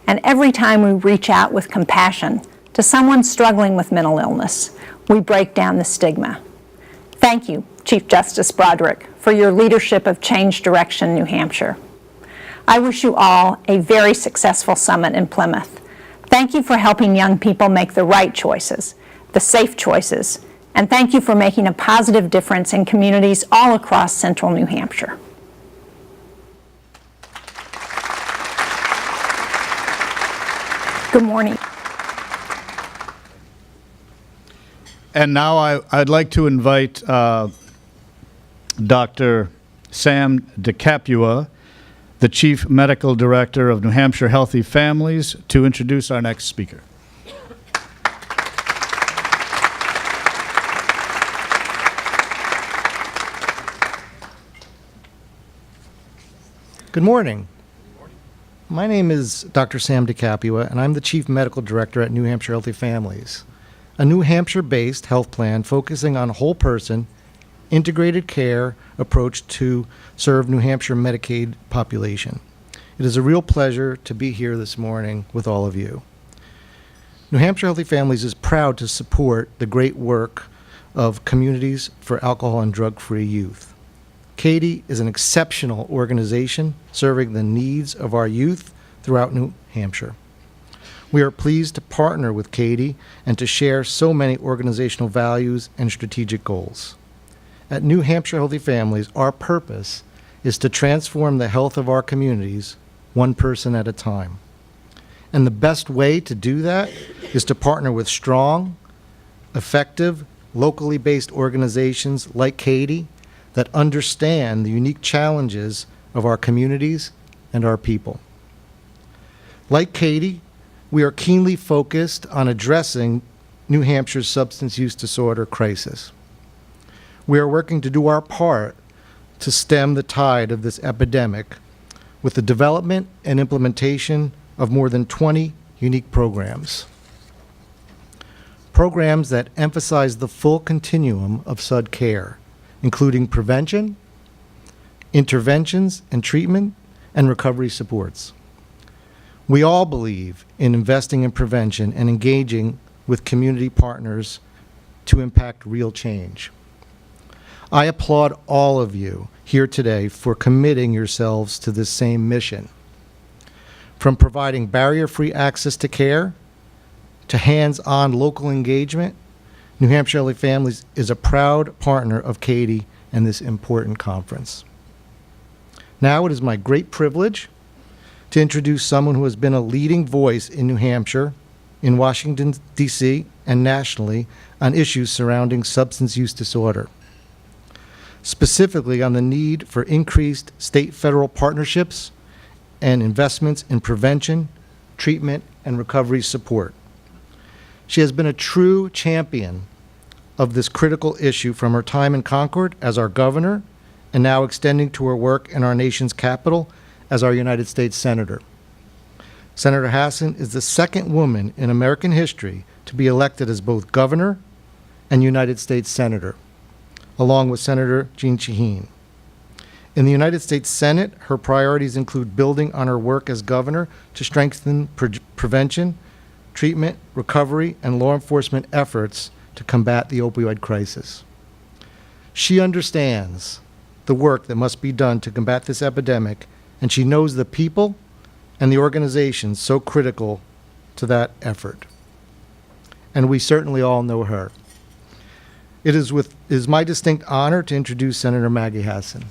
And every time we reach out with compassion to someone struggling with mental illness, we break down the stigma. Thank you, Chief Justice Broderick, for your leadership of Change Direction, New Hampshire. I wish you all a very successful summit in Plymouth. Thank you for helping young people make the right choices, the safe choices, and thank you for making a positive difference in communities all across central New Hampshire. Good morning. And now I'd like to invite Dr. Sam DeCapua, the Chief Medical Director of New Hampshire Healthy Families, to introduce our next speaker. Good morning. My name is Dr. Sam DeCapua, and I'm the Chief Medical Director at New Hampshire Healthy Families, a New Hampshire-based health plan focusing on whole person, integrated care approach to serve New Hampshire Medicaid population. It is a real pleasure to be here this morning with all of you. New Hampshire Healthy Families is proud to support the great work of Communities for Alcohol and Drug-Free Youth. CADY is an exceptional organization serving the needs of our youth throughout New Hampshire. We are pleased to partner with CADY and to share so many organizational values and strategic goals. At New Hampshire Healthy Families, our purpose is to transform the health of our communities one person at a time. And the best way to do that is to partner with strong, effective, locally based organizations like CADY that understand the unique challenges of our communities and our people. Like CADY, we are keenly focused on addressing New Hampshire's substance use disorder crisis. We are working to do our part to stem the tide of this epidemic with the development and implementation of more than 20 unique programs. Programs that emphasize the full continuum of SUD care, including prevention, interventions and treatment, and recovery supports. We all believe in investing in prevention and engaging with community partners to impact real change. I applaud all of you here today for committing yourselves to this same mission. From providing barrier-free access to care to hands-on local engagement, New Hampshire Healthy Families is a proud partner of CADY and this important conference. Now it is my great privilege to introduce someone who has been a leading voice in New Hampshire, in Washington, D.C., and nationally on issues surrounding substance use disorder, specifically on the need for increased state-federal partnerships and investments in prevention, treatment, and recovery support. She has been a true champion of this critical issue from her time in Concord as our governor and now extending to her work in our nation's capital as our United States Senator. Senator Hassan is the second woman in American history to be elected as both governor and United States Senator, along with Senator Jeanne Shaheen. In the United States Senate, her priorities include building on her work as governor to strengthen prevention, treatment, recovery, and law enforcement efforts to combat the opioid crisis. She understands the work that must be done to combat this epidemic, and she knows the people and the organizations so critical to that effort. And we certainly all know her. It is my distinct honor to introduce Senator Maggie Hassan.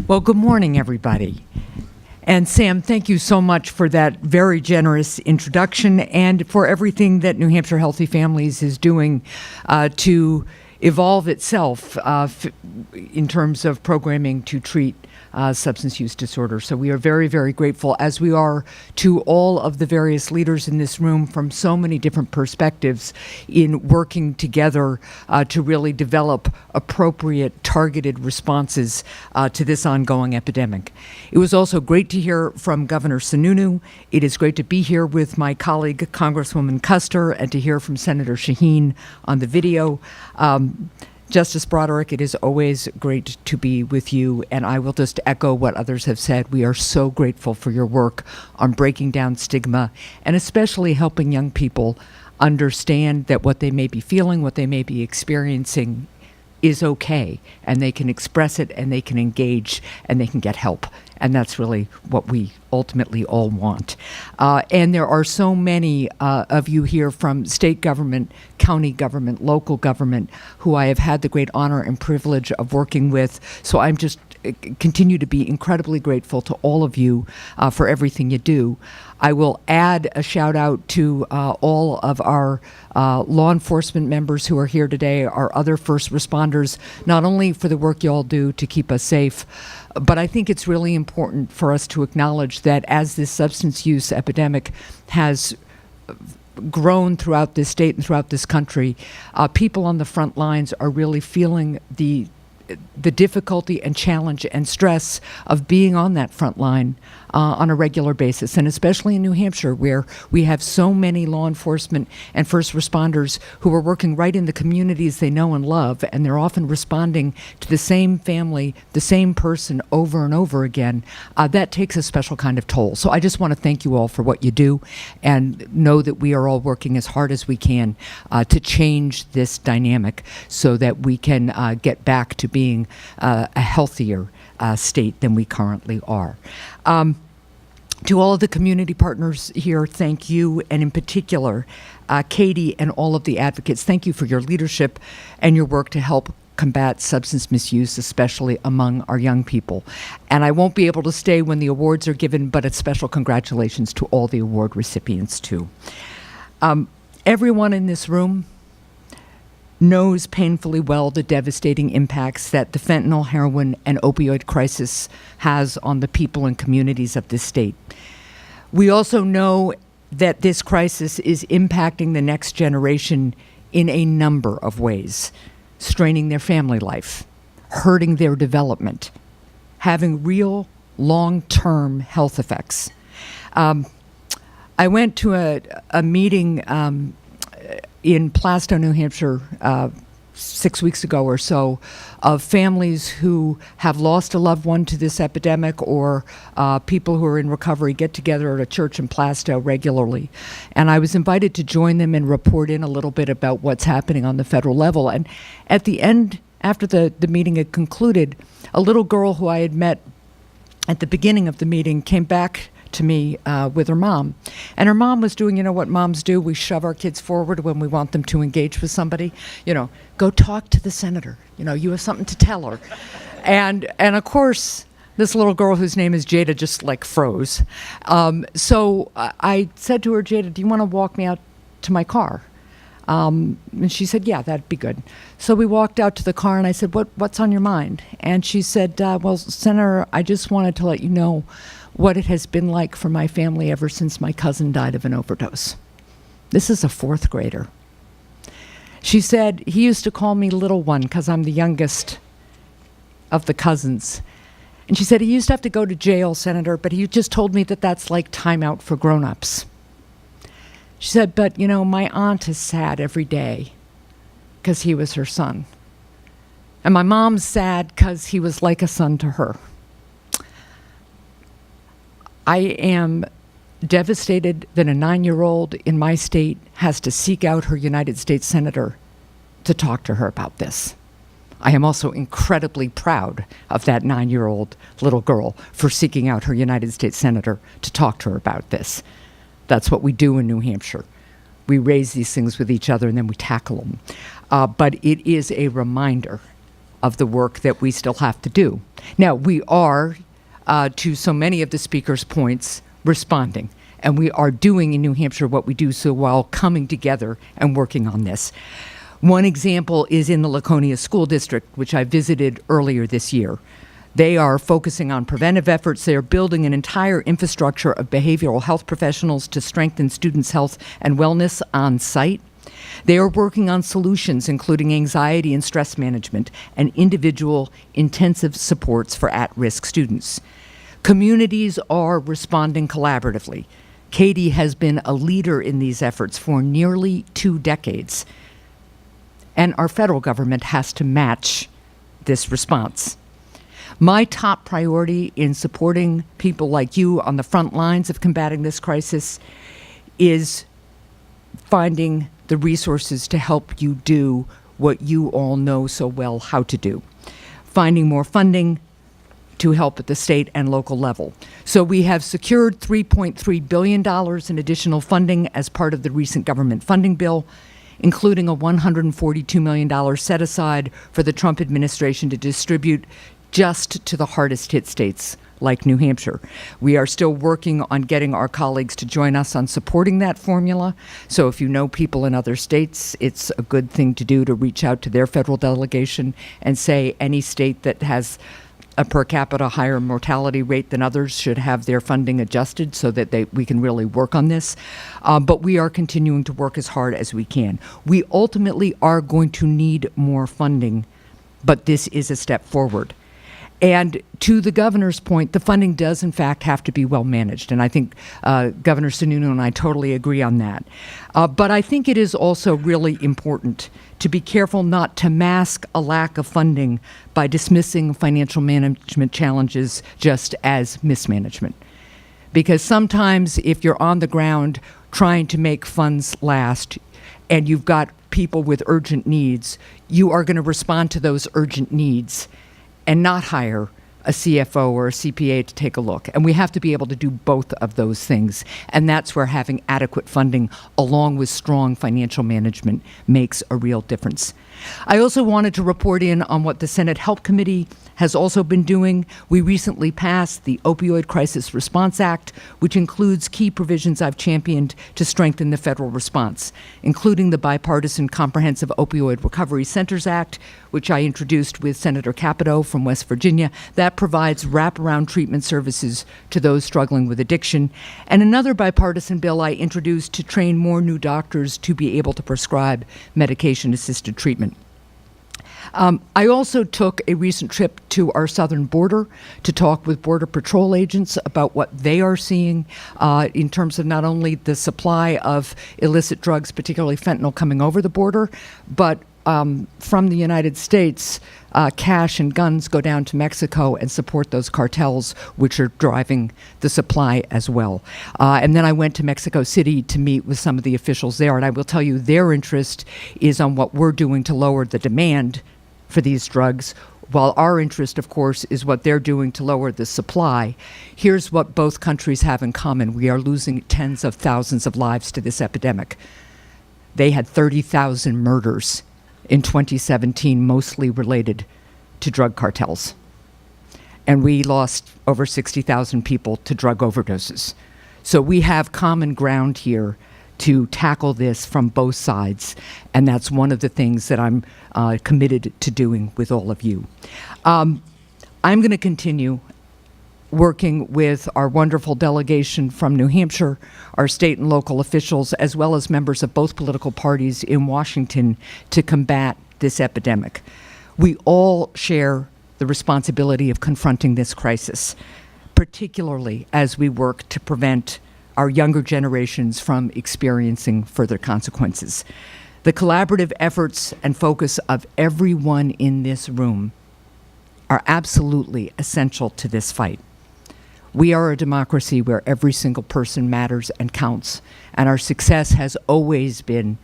Well, good morning, everybody. And Sam, thank you so much for that very generous introduction and for everything that New Hampshire Healthy Families is doing to evolve itself in terms of programming to treat substance use disorder. So we are very, very grateful, as we are to all of the various leaders in this room from so many different perspectives in working together to really develop appropriate targeted responses to this ongoing epidemic. It was also great to hear from Governor Sununu. It is great to be here with my colleague, Congresswoman Kuster, and to hear from Senator Shaheen on the video. Justice Broderick, it is always great to be with you, and I will just echo what others have said. We are so grateful for your work on breaking down stigma and especially helping young people understand that what they may be feeling, what they may be experiencing is okay, and they can express it, and they can engage, and they can get help. And that's really what we ultimately all want. And there are so many of you here from state government, county government, local government, who I have had the great honor and privilege of working with. So I'm just continue to be incredibly grateful to all of you for everything you do. I will add a shout out to all of our law enforcement members who are here today, our other first responders, not only for the work you all do to keep us safe, but I think it's really important for us to acknowledge that as this substance use epidemic has grown throughout this state and throughout this country, people on the front lines are really feeling the difficulty and challenge and stress of being on that front line on a regular basis, and especially in New Hampshire, where we have so many law enforcement and first responders who are working right in the communities they know and love, and they're often responding to the same family, the same person over and over again. That takes a special kind of toll. So I just want to thank you all for what you do, and know that we are all working as hard as we can to change this dynamic so that we can get back to being a healthier state than we currently are. To all of the community partners here, thank you, and in particular, CADY and all of the advocates, thank you for your leadership and your work to help combat substance misuse, especially among our young people. And I won't be able to stay when the awards are given, but a special congratulations to all the award recipients too. Everyone in this room knows painfully well the devastating impacts that the fentanyl, heroin, and opioid crisis has on the people and communities of this state. We also know that this crisis is impacting the next generation in a number of ways, straining their family life, hurting their development, having real long-term health effects. I went to a meeting in Plastow, New Hampshire, 6 weeks ago or so, of families who have lost a loved one to this epidemic, or people who are in recovery get together at a church in Plastow regularly. And I was invited to join them and report in a little bit about what's happening on the federal level. And at the end, after the meeting had concluded, a little girl who I had met at the beginning of the meeting came back to me with her mom. And her mom was doing, what moms do. We shove our kids forward when we want them to engage with somebody. Go talk to the senator. You have something to tell her. And of course, this little girl whose name is Jada just froze. So I said to her, Jada, do you want to walk me out to my car? And she said, yeah, that'd be good. So we walked out to the car and I said, what's on your mind? And she said, well, Senator, I just wanted to let you know what it has been like for my family ever since my cousin died of an overdose. This is a 4th grader. She said, he used to call me little one because I'm the youngest of the cousins. And she said, he used to have to go to jail, Senator, but he just told me that that's like time out for grown-ups. She said, but, my aunt is sad every day because he was her son. And my mom's sad because he was like a son to her. I am devastated that a 9-year-old in my state has to seek out her United States Senator to talk to her about this. I am also incredibly proud of that 9-year-old little girl for seeking out her United States Senator to talk to her about this. That's what we do in New Hampshire. We raise these things with each other and then we tackle them. But it is a reminder of the work that we still have to do. Now, we are, to so many of the speakers' points, responding. And we are doing in New Hampshire what we do so while coming together and working on this. One example is in the Laconia School District, which I visited earlier this year. They are focusing on preventive efforts. They are building an entire infrastructure of behavioral health professionals to strengthen students' health and wellness on site. They are working on solutions including anxiety and stress management and individual intensive supports for at-risk students. Communities are responding collaboratively. CADY has been a leader in these efforts for nearly 2 decades. And our federal government has to match this response. My top priority in supporting people like you on the front lines of combating this crisis is finding the resources to help you do what you all know so well how to do. Finding more funding to help at the state and local level. So we have secured $3.3 billion in additional funding as part of the recent government funding bill, including a $142 million set aside for the Trump administration to distribute just to the hardest hit states like New Hampshire. We are still working on getting our colleagues to join us on supporting that formula. So if you know people in other states, it's a good thing to do to reach out to their federal delegation and say any state that has a per capita higher mortality rate than others should have their funding adjusted so that we can really work on this. But we are continuing to work as hard as we can. We ultimately are going to need more funding, but this is a step forward. And to the governor's point, the funding does, in fact, have to be well managed. And I think Governor Sununu and I totally agree on that. But I think it is also really important to be careful not to mask a lack of funding by dismissing financial management challenges just as mismanagement. Because sometimes if you're on the ground trying to make funds last and you've got people with urgent needs, you are going to respond to those urgent needs and not hire a CFO or a CPA to take a look. And we have to be able to do both of those things. And that's where having adequate funding along with strong financial management makes a real difference. I also wanted to report in on what the Senate Help Committee has also been doing. We recently passed the Opioid Crisis Response Act, which includes key provisions I've championed to strengthen the federal response, including the Bipartisan Comprehensive Opioid Recovery Centers Act, which I introduced with Senator Capito from West Virginia. That provides wraparound treatment services to those struggling with addiction. And another bipartisan bill I introduced to train more new doctors to be able to prescribe medication-assisted treatment. I also took a recent trip to our southern border to talk with Border Patrol agents about what they are seeing in terms of not only the supply of illicit drugs, particularly fentanyl, coming over the border, but from the United States, cash and guns go down to Mexico and support those cartels, which are driving the supply as well. And then I went to Mexico City to meet with some of the officials there, and I will tell you their interest is on what we're doing to lower the demand for these drugs, while our interest, of course, is what they're doing to lower the supply. Here's what both countries have in common. We are losing tens of thousands of lives to this epidemic. They had 30,000 murders in 2017, mostly related to drug cartels. And we lost over 60,000 people to drug overdoses. So we have common ground here to tackle this from both sides, and that's one of the things that I'm committed to doing with all of you. I'm going to continue working with our wonderful delegation from New Hampshire, our state and local officials, as well as members of both political parties in Washington to combat this epidemic. We all share the responsibility of confronting this crisis, particularly as we work to prevent our younger generations from experiencing further consequences. The collaborative efforts and focus of everyone in this room are absolutely essential to this fight. We are a democracy where every single person matters and counts, and our success has always been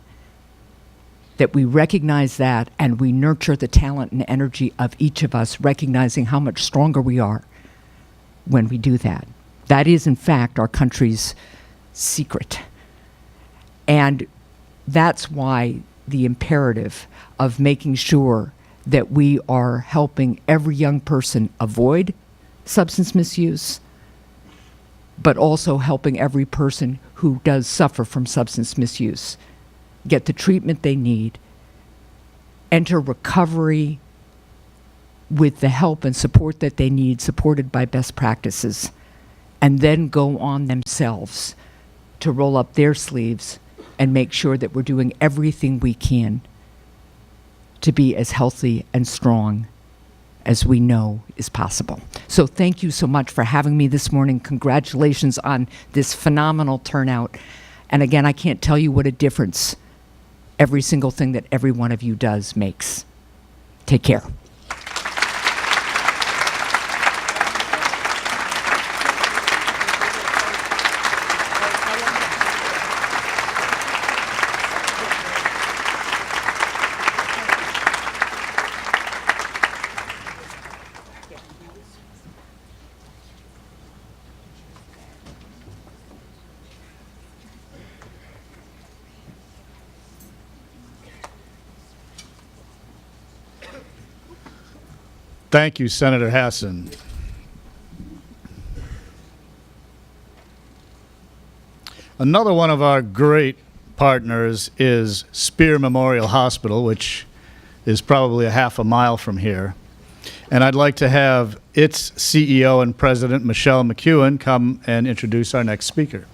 that we recognize that and we nurture the talent and energy of each of us, recognizing how much stronger we are when we do that. That is, in fact, our country's secret. And that's why the imperative of making sure that we are helping every young person avoid substance misuse, but also helping every person who does suffer from substance misuse get the treatment they need, enter recovery with the help and support that they need, supported by best practices, and then go on themselves to roll up their sleeves and make sure that we're doing everything we can to be as healthy and strong as we know is possible. So thank you so much for having me this morning. Congratulations on this phenomenal turnout. And again, I can't tell you what a difference every single thing that every one of you does makes. Take care. Thank you, Senator Hassan. Another one of our great partners is Spear Memorial Hospital, which is probably a half a mile from here. And I'd like to have its CEO and President, Michelle McEwen, come and introduce our next speaker.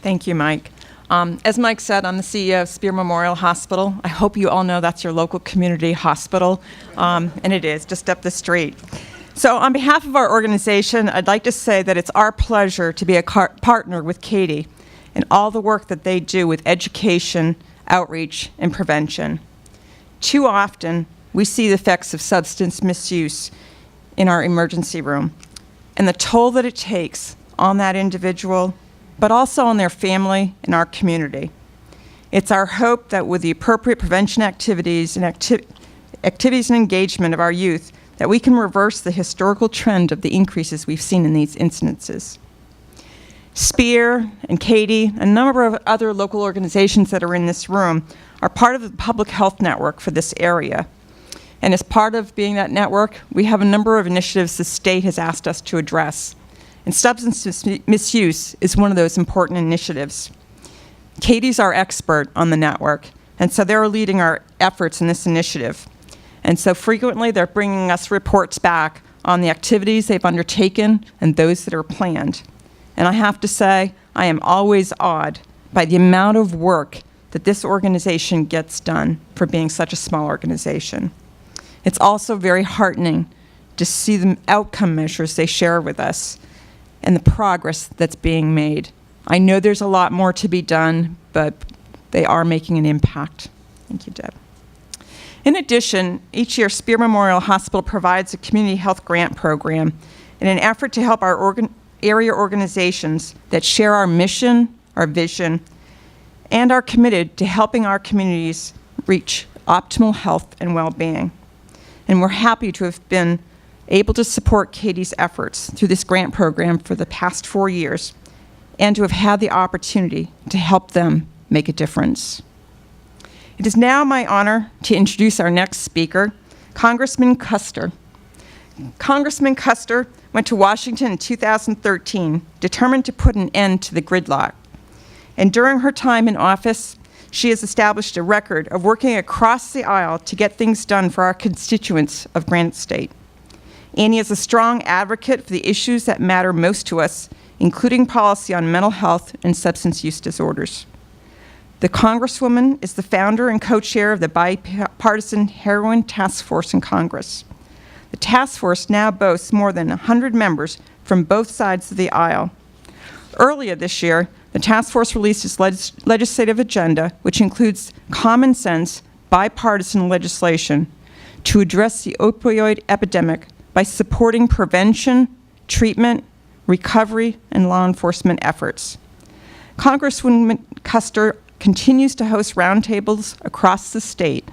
Thank you, Mike. As Mike said, I'm the CEO of Spear Memorial Hospital. I hope you all know that's your local community hospital, and it is, just up the street. So on behalf of our organization, I'd like to say that it's our pleasure to be a partner with CADY in all the work that they do with education, outreach, and prevention. Too often, we see the effects of substance misuse in our emergency room and the toll that it takes on that individual, but also on their family and our community. It's our hope that with the appropriate prevention activities and activities and engagement of our youth, that we can reverse the historical trend of the increases we've seen in these incidences. Spear and CADY, a number of other local organizations that are in this room, are part of the public health network for this area. And as part of being that network, we have a number of initiatives the state has asked us to address. and substance misuse is one of those important initiatives. CADY's our expert on the network, and so they're leading our efforts in this initiative. And so frequently they're bringing us reports back on the activities they've undertaken and those that are planned. And I have to say, I am always awed by the amount of work that this organization gets done for being such a small organization. It's also very heartening to see the outcome measures they share with us and the progress that's being made. I know there's a lot more to be done, but they are making an impact. Thank you, Deb. In addition, each year Spear Memorial Hospital provides a community health grant program in an effort to help our area organizations that share our mission, our vision, and are committed to helping our communities reach optimal health and well-being. And we're happy to have been able to support CADY's efforts through this grant program for the past 4 years and to have had the opportunity to help them make a difference. It is now my honor to introduce our next speaker, Congressman Kuster. Congressman Kuster went to Washington in 2013, determined to put an end to the gridlock. And during her time in office, she has established a record of working across the aisle to get things done for our constituents of Granite State. Annie is a strong advocate for the issues that matter most to us, including policy on mental health and substance use disorders. The Congresswoman is the founder and co-chair of the bipartisan Heroin Task Force in Congress. The task force now boasts more than 100 members from both sides of the aisle. Earlier this year, the task force released its legislative agenda, which includes common sense, bipartisan legislation to address the opioid epidemic by supporting prevention, treatment, recovery, and law enforcement efforts. Congresswoman Kuster continues to host roundtables across the state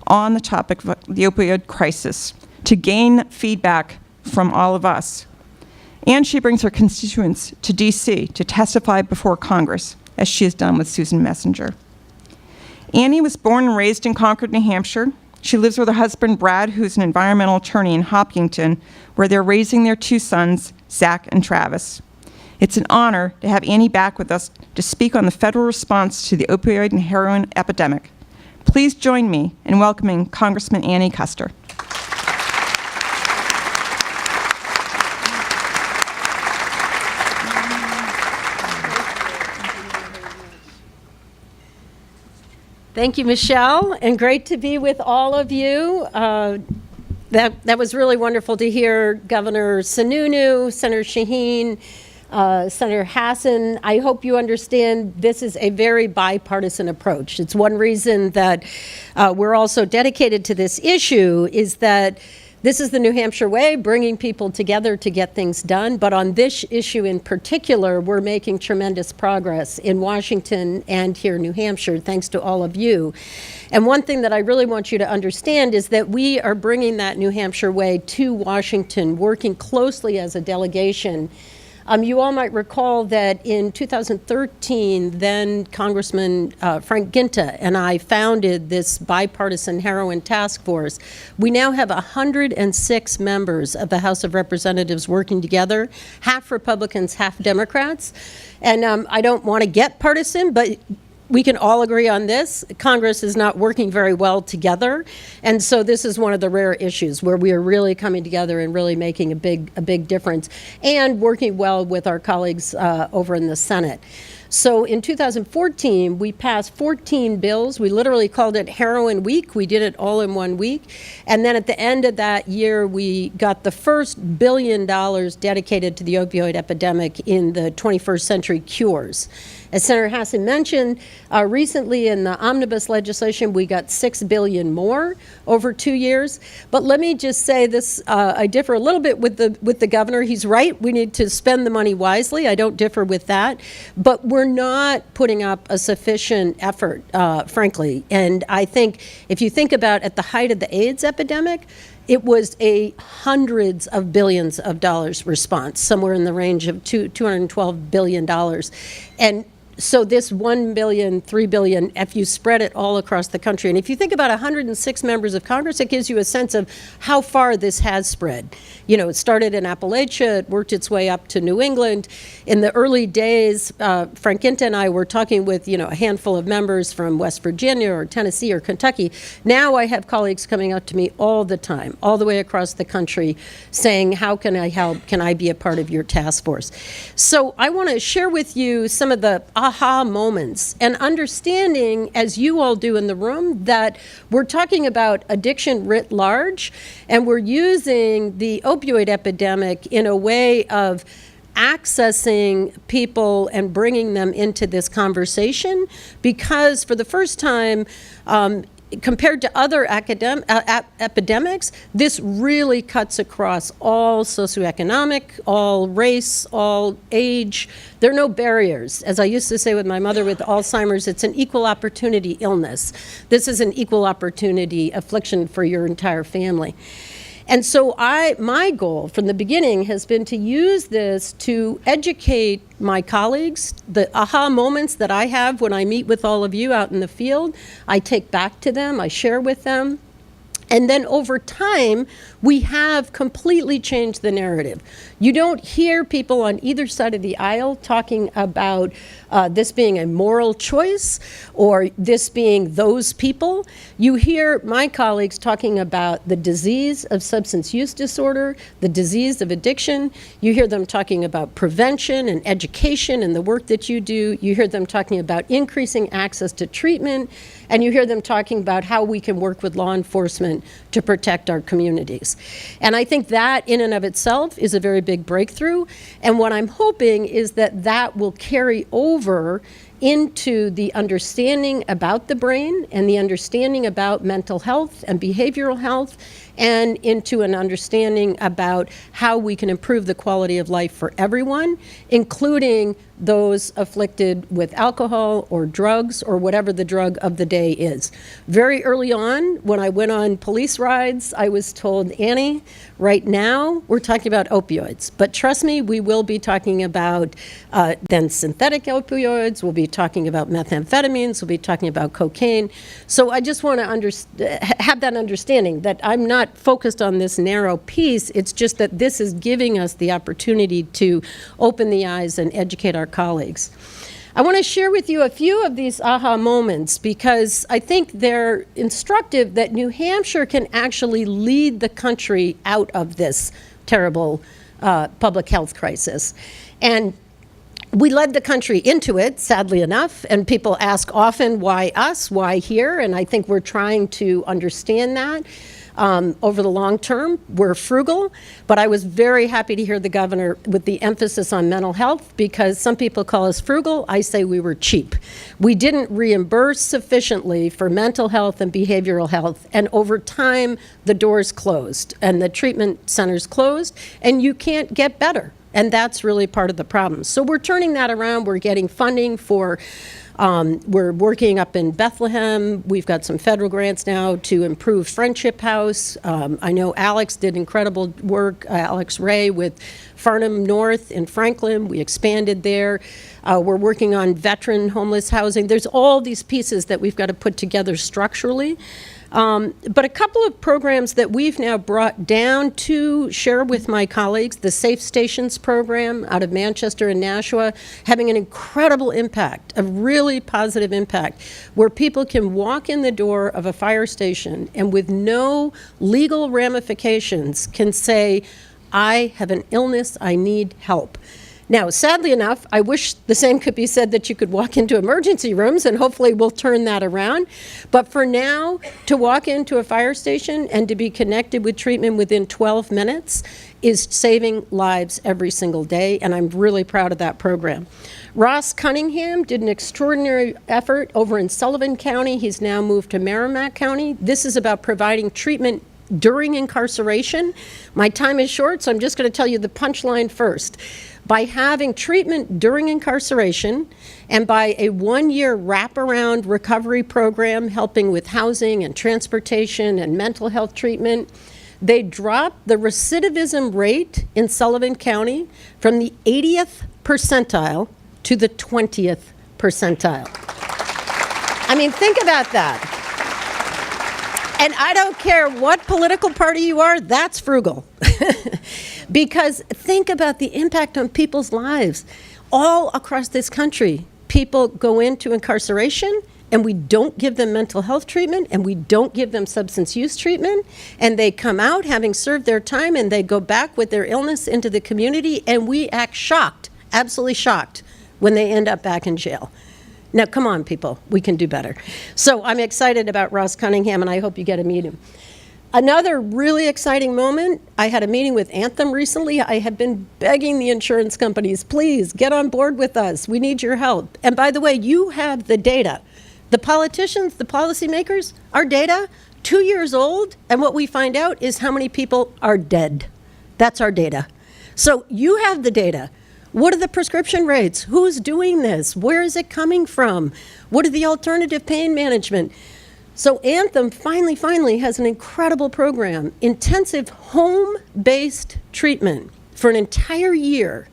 on the topic of the opioid crisis to gain feedback from all of us. And she brings her constituents to D.C. to testify before Congress, as she has done with Susan Messenger. Annie was born and raised in Concord, New Hampshire. She lives with her husband, Brad, who's an environmental attorney in Hopkinton, where they're raising their 2 sons, Zach and Travis. It's an honor to have Annie back with us to speak on the federal response to the opioid and heroin epidemic. Please join me in welcoming Congressman Annie Kuster. Thank you, Michelle, and great to be with all of you. That was really wonderful to hear Governor Sununu, Senator Shaheen, Senator Hassan. I hope you understand this is a very bipartisan approach. It's one reason that we're also dedicated to this issue is that this is the New Hampshire way, bringing people together to get things done. But on this issue in particular, we're making tremendous progress in Washington and here in New Hampshire, thanks to all of you. And one thing that I really want you to understand is that we are bringing that New Hampshire way to Washington, working closely as a delegation. You all might recall that in 2013, then Congressman Frank Ginta and I founded this bipartisan heroin task force. We now have 106 members of the House of Representatives working together, half Republicans, half Democrats. And I don't want to get partisan, but we can all agree on this. Congress is not working very well together. And so this is one of the rare issues where we are really coming together and really making a big difference and working well with our colleagues over in the Senate. So in 2014, we passed 14 bills. We literally called it Heroin Week. We did it all in 1 week. And then at the end of that year, we got the first $1 billion dedicated to the opioid epidemic in the 21st Century Cures. As Senator Hassan mentioned, recently in the omnibus legislation, we got $6 billion more over 2 years. But let me just say this, I differ a little bit with the governor. He's right, we need to spend the money wisely. I don't differ with that. But we're not putting up a sufficient effort, frankly. And I think if you think about at the height of the AIDS epidemic, it was a hundreds of billions of dollars response, somewhere in the range of $212 billion. And So this 1 billion, 3 billion, if you spread it all across the country, and if you think about 106 members of Congress, it gives you a sense of how far this has spread. You know, it started in Appalachia, it worked its way up to New England. In the early days, Frank Ginta and I were talking with, you know, a handful of members from West Virginia or Tennessee or Kentucky. Now I have colleagues coming up to me all the time, all the way across the country, saying, how can I help? Can I be a part of your task force? So I want to share with you some of the aha moments and understanding, as you all do in the room, that we're talking about addiction writ large, and we're using the opioid epidemic in a way of accessing people and bringing them into this conversation, because for the first time, compared to other epidemics, this really cuts across all socioeconomic, all race, all age. There are no barriers. As I used to say with my mother with Alzheimer's, it's an equal opportunity illness. This is an equal opportunity affliction for your entire family. And so my goal from the beginning has been to use this to educate my colleagues. The aha moments that I have when I meet with all of you out in the field, I take back to them, I share with them. And then over time, we have completely changed the narrative. You don't hear people on either side of the aisle talking about this being a moral choice or this being those people. You hear my colleagues talking about the disease of substance use disorder, the disease of addiction. You hear them talking about prevention and education and the work that you do. You hear them talking about increasing access to treatment. And you hear them talking about how we can work with law enforcement to protect our communities. And I think that in and of itself is a very big breakthrough. And what I'm hoping is that that will carry over into the understanding about the brain and the understanding about mental health and behavioral health, and into an understanding about how we can improve the quality of life for everyone, including those afflicted with alcohol or drugs or whatever the drug of the day is. Very early on, when I went on police rides, I was told, Annie, right now we're talking about opioids, but trust me, we will be talking about then synthetic opioids, we'll be talking about methamphetamines, we'll be talking about cocaine. So I just want to have that understanding that I'm not focused on this narrow piece. It's just that this is giving us the opportunity to open the eyes and educate our colleagues. I want to share with you a few of these aha moments because I think they're instructive that New Hampshire can actually lead the country out of this terrible public health crisis. And we led the country into it, sadly enough, and people ask often, why us, why here? And I think we're trying to understand that. Over the long term, we're frugal, but I was very happy to hear the governor with the emphasis on mental health, because some people call us frugal. I say we were cheap. We didn't reimburse sufficiently for mental health and behavioral health, and over time, the doors closed and the treatment centers closed, and you can't get better. And that's really part of the problem. So we're turning that around. We're getting funding for we're working up in Bethlehem. We've got some federal grants now to improve Friendship House. I know Alex did incredible work, Alex Ray, with Farnham North in Franklin. We expanded there. We're working on veteran homeless housing. There's all these pieces that we've got to put together structurally. But a couple of programs that we've now brought down to share with my colleagues, the Safe Stations program out of Manchester and Nashua, having an incredible impact, a really positive impact, where people can walk in the door of a fire station and with no legal ramifications can say, I have an illness, I need help. Now, sadly enough, I wish the same could be said that you could walk into emergency rooms, and hopefully we'll turn that around. But for now, to walk into a fire station and to be connected with treatment within 12 minutes is saving lives every single day, and I'm really proud of that program. Ross Cunningham did an extraordinary effort over in Sullivan County. He's now moved to Merrimack County. This is about providing treatment during incarceration. My time is short, so I'm just going to tell you the punchline first. By having treatment during incarceration and by a 1-year wraparound recovery program helping with housing and transportation and mental health treatment, they dropped the recidivism rate in Sullivan County from the 80th percentile to the 20th percentile. I mean, think about that. And I don't care what political party you are, that's frugal. Because think about the impact on people's lives. All across this country, people go into incarceration and we don't give them mental health treatment and we don't give them substance use treatment, and they come out having served their time and they go back with their illness into the community, and we act shocked, absolutely shocked, when they end up back in jail. Now, come on, people, we can do better. So I'm excited about Ross Cunningham, and I hope you get to meet him. Another really exciting moment, I had a meeting with Anthem recently. I have been begging the insurance companies, please get on board with us. We need your help. And by the way, you have the data. The politicians, the policymakers, our data, 2 years old, and what we find out is how many people are dead. That's our data. So you have the data. What are the prescription rates? Who's doing this? Where is it coming from? What are the alternative pain management? So Anthem finally has an incredible program, intensive home-based treatment for an entire year.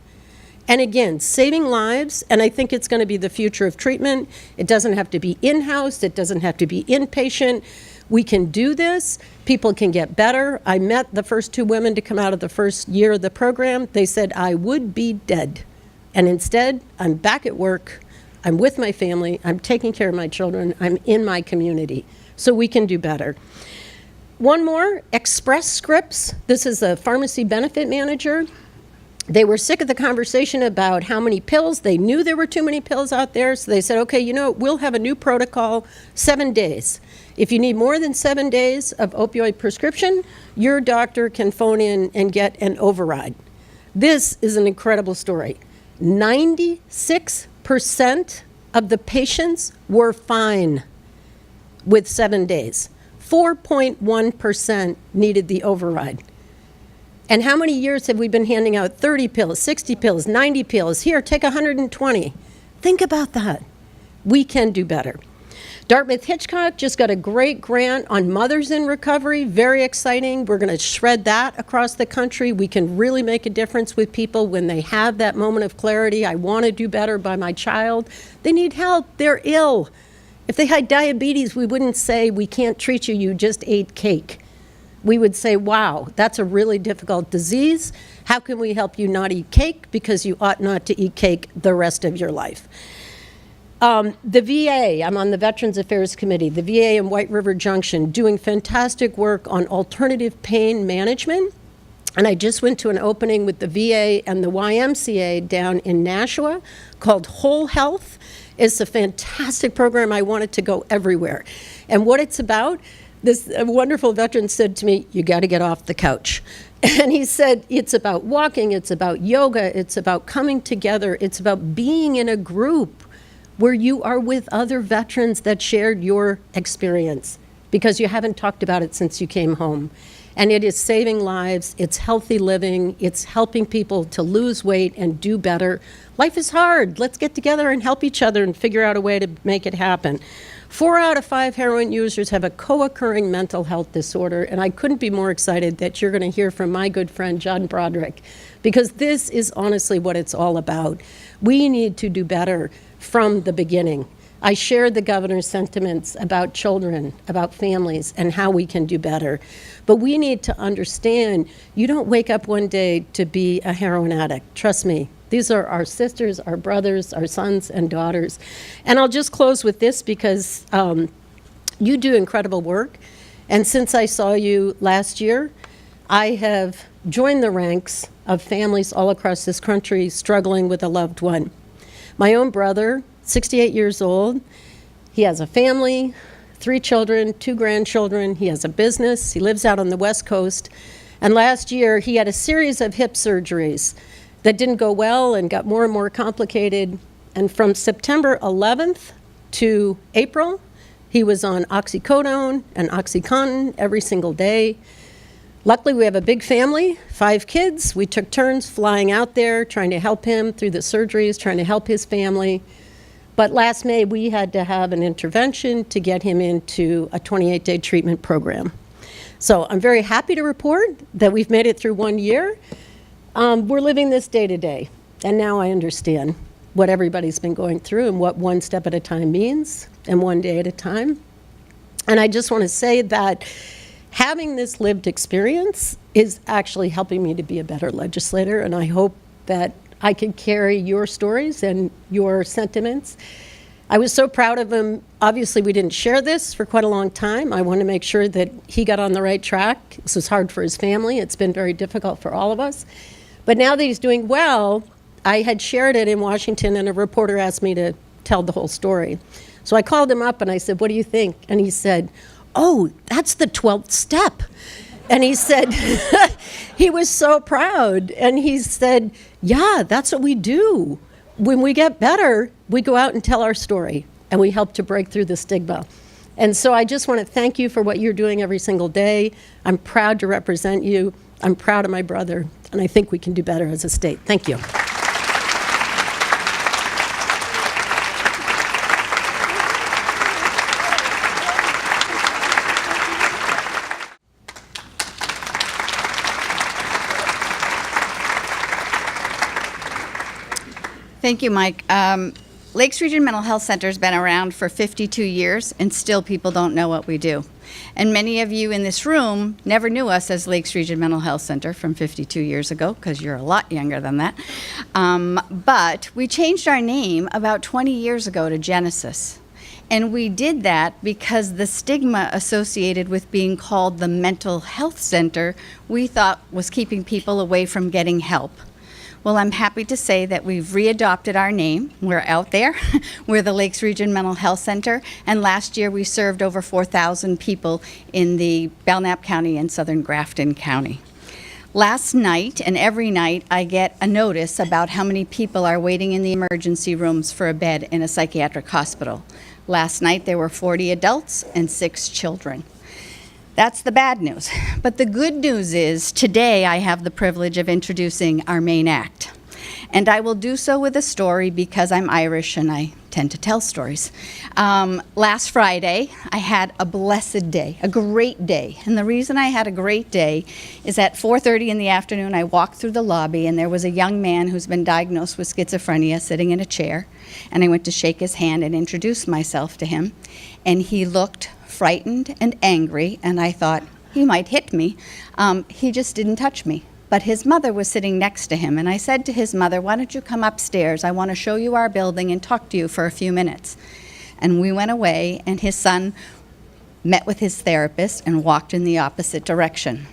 And again, saving lives, and I think it's going to be the future of treatment. It doesn't have to be in-house. It doesn't have to be inpatient. We can do this. People can get better. I met the first 2 women to come out of the first year of the program. They said, I would be dead. And instead, I'm back at work. I'm with my family. I'm taking care of my children. I'm in my community. So we can do better. One more, Express Scripts. This is a pharmacy benefit manager. They were sick of the conversation about how many pills. They knew there were too many pills out there. So they said, okay, you know, we'll have a new protocol, 7 days. If you need more than 7 days of opioid prescription, your doctor can phone in and get an override. This is an incredible story. 96% of the patients were fine with 7 days. 4.1% needed the override. And how many years have we been handing out 30 pills, 60 pills, 90 pills? Here, take 120. Think about that. We can do better. Dartmouth-Hitchcock just got a great grant on mothers in recovery. Very exciting. We're going to shred that across the country. We can really make a difference with people when they have that moment of clarity. I want to do better by my child. They need help. They're ill. If they had diabetes, we wouldn't say, we can't treat you, you just ate cake. We would say, wow, that's a really difficult disease. How can we help you not eat cake? Because you ought not to eat cake the rest of your life. The VA, I'm on the Veterans Affairs Committee, the VA in White River Junction, doing fantastic work on alternative pain management. And I just went to an opening with the VA and the YMCA down in Nashua called Whole Health. It's a fantastic program. I want it to go everywhere. And what it's about, this wonderful veteran said to me, you got to get off the couch. And he said, it's about walking, it's about yoga, it's about coming together, it's about being in a group where you are with other veterans that shared your experience, because you haven't talked about it since you came home. And it is saving lives, it's healthy living, it's helping people to lose weight and do better. Life is hard. Let's get together and help each other and figure out a way to make it happen. 4 out of 5 heroin users have a co-occurring mental health disorder, and I couldn't be more excited that you're going to hear from my good friend, John Broderick, because this is honestly what it's all about. We need to do better from the beginning. I shared the governor's sentiments about children, about families, and how we can do better. But we need to understand, you don't wake up one day to be a heroin addict. Trust me. These are our sisters, our brothers, our sons and daughters. And I'll just close with this because you do incredible work. And since I saw you last year, I have joined the ranks of families all across this country struggling with a loved one. My own brother, 68 years old, he has a family, 3 children, 2 grandchildren. He has a business. He lives out on the West Coast. And last year, he had a series of hip surgeries that didn't go well and got more and more complicated. And from September 11th to April, he was on oxycodone and OxyContin every single day. Luckily, we have a big family, 5 kids. We took turns flying out there, trying to help him through the surgeries, trying to help his family. But last May, we had to have an intervention to get him into a 28-day treatment program. So I'm very happy to report that we've made it through 1 year. We're living this day to day, and now I understand. what everybody's been going through and what one step at a time means and one day at a time. And I just want to say that having this lived experience is actually helping me to be a better legislator, and I hope that I can carry your stories and your sentiments. I was so proud of him. Obviously, we didn't share this for quite a long time. I want to make sure that he got on the right track. This was hard for his family. It's been very difficult for all of us. But now that he's doing well, I had shared it in Washington, and a reporter asked me to tell the whole story. So I called him up and I said, "What do you think?" And he said, "Oh, that's the 12th step." And he said, he was so proud. And he said, "Yeah, that's what we do. When we get better, we go out and tell our story and we help to break through the stigma." And so I just want to thank you for what you're doing every single day. I'm proud to represent you. I'm proud of my brother. And I think we can do better as a state. Thank you. Thank you, Mike. Lakes Region Mental Health Center has been around for 52 years, and still people don't know what we do. And many of you in this room never knew us as Lakes Region Mental Health Center from 52 years ago, because you're a lot younger than that. But we changed our name about 20 years ago to Genesis. And we did that because the stigma associated with being called the mental health center, we thought was keeping people away from getting help. Well, I'm happy to say that we've readopted our name. We're out there. We're the Lakes Region Mental Health Center, and last year we served over 4,000 people in the Belknap County and Southern Grafton County. Last night and every night I get a notice about how many people are waiting in the emergency rooms for a bed in a psychiatric hospital. Last night there were 40 adults and 6 children. That's the bad news. But the good news is today I have the privilege of introducing our main act. And I will do so with a story because I'm Irish and I tend to tell stories. Last Friday, I had a blessed day, a great day. And the reason I had a great day is at 4:30 in the afternoon, I walked through the lobby and there was a young man who's been diagnosed with schizophrenia sitting in a chair. And I went to shake his hand and introduce myself to him. And he looked frightened and angry, and I thought, he might hit me. He just didn't touch me. But his mother was sitting next to him, and I said to his mother, "Why don't you come upstairs? I want to show you our building and talk to you for a few minutes." And we went away, and his son met with his therapist and walked in the opposite direction.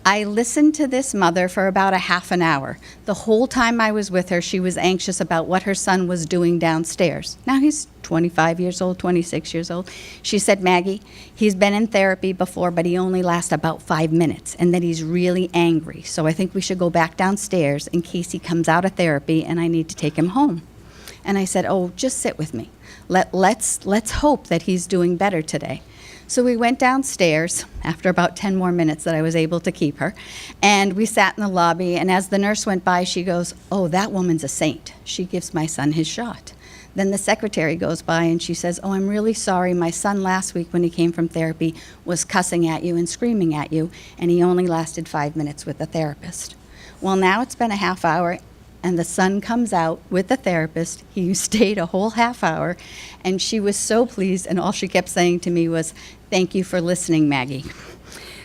I listened to this mother for about a half an hour. The whole time I was with her, she was anxious about what her son was doing downstairs. Now he's 25 years old, 26 years old. She said, "Maggie, he's been in therapy before, but he only lasts about 5 minutes, and then he's really angry. So I think we should go back downstairs in case he comes out of therapy and I need to take him home." And I said, "Oh, just sit with me. Let's hope that he's doing better today." So we went downstairs after about 10 more minutes that I was able to keep her, and we sat in the lobby, and as the nurse went by, she goes, "Oh, that woman's a saint. She gives my son his shot." Then the secretary goes by and she says, "Oh, I'm really sorry. My son last week when he came from therapy was cussing at you and screaming at you, and he only lasted 5 minutes with the therapist." Well, now it's been a half hour, and the son comes out with the therapist. He stayed a whole half hour, and she was so pleased, and all she kept saying to me was, "Thank you for listening, Maggie."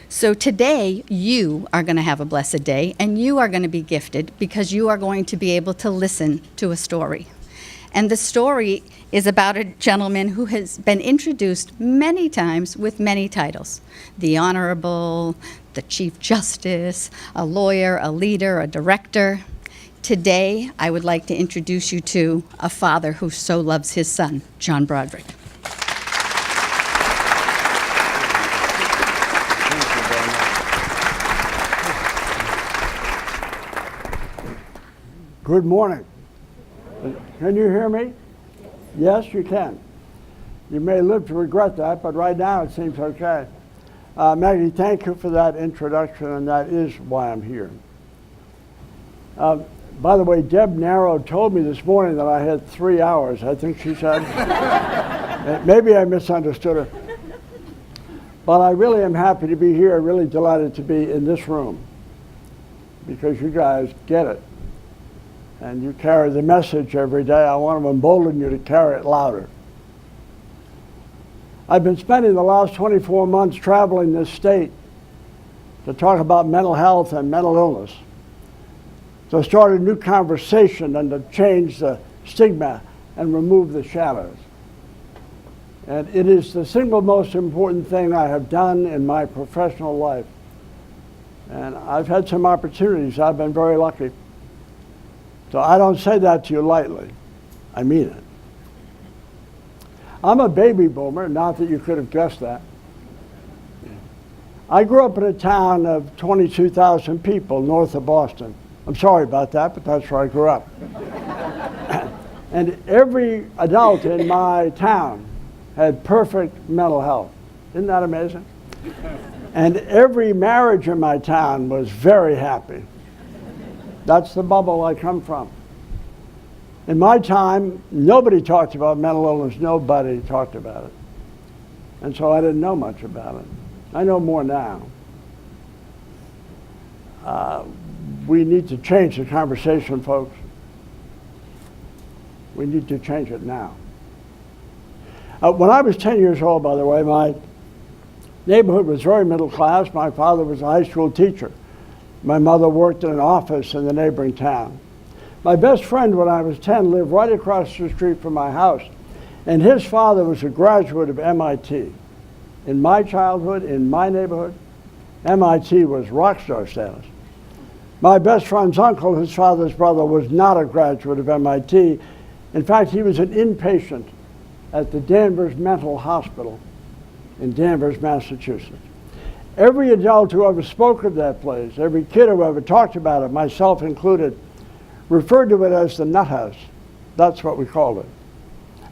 So today, you are going to have a blessed day, and you are going to be gifted because you are going to be able to listen to a story. And the story is about a gentleman who has been introduced many times with many titles: the Honorable, the Chief Justice, a lawyer, a leader, a director. Today, I would like to introduce you to a father who so loves his son, John Broderick. Good morning. Can you hear me? Yes, you can. You may live to regret that, but right now it seems okay. Maggie, thank you for that introduction, and that is why I'm here. By the way, Deb Naro told me this morning that I had 3 hours, I think she said. Maybe I misunderstood her. But I really am happy to be here, really delighted to be in this room, because you guys get it. and you carry the message every day. I want to embolden you to carry it louder. I've been spending the last 24 months traveling this state to talk about mental health and mental illness, to start a new conversation and to change the stigma and remove the shadows. And it is the single most important thing I have done in my professional life. And I've had some opportunities. I've been very lucky. So I don't say that to you lightly. I mean it. I'm a baby boomer, not that you could have guessed that. I grew up in a town of 22,000 people north of Boston. I'm sorry about that, but that's where I grew up. And every adult in my town had perfect mental health. Isn't that amazing? And every marriage in my town was very happy. That's the bubble I come from. In my time, nobody talked about mental illness. Nobody talked about it. And so I didn't know much about it. I know more now. We need to change the conversation, folks. We need to change it now. When I was 10 years old, by the way, my neighborhood was very middle class. My father was a high school teacher. My mother worked in an office in the neighboring town. My best friend when I was 10 lived right across the street from my house, and his father was a graduate of MIT. In my childhood, in my neighborhood, MIT was rock star status. My best friend's uncle, his father's brother, was not a graduate of MIT. In fact, he was an inpatient at the Danvers Mental Hospital in Danvers, Massachusetts. Every adult who ever spoke of that place, every kid who ever talked about it, myself included, referred to it as the nut house. That's what we called it.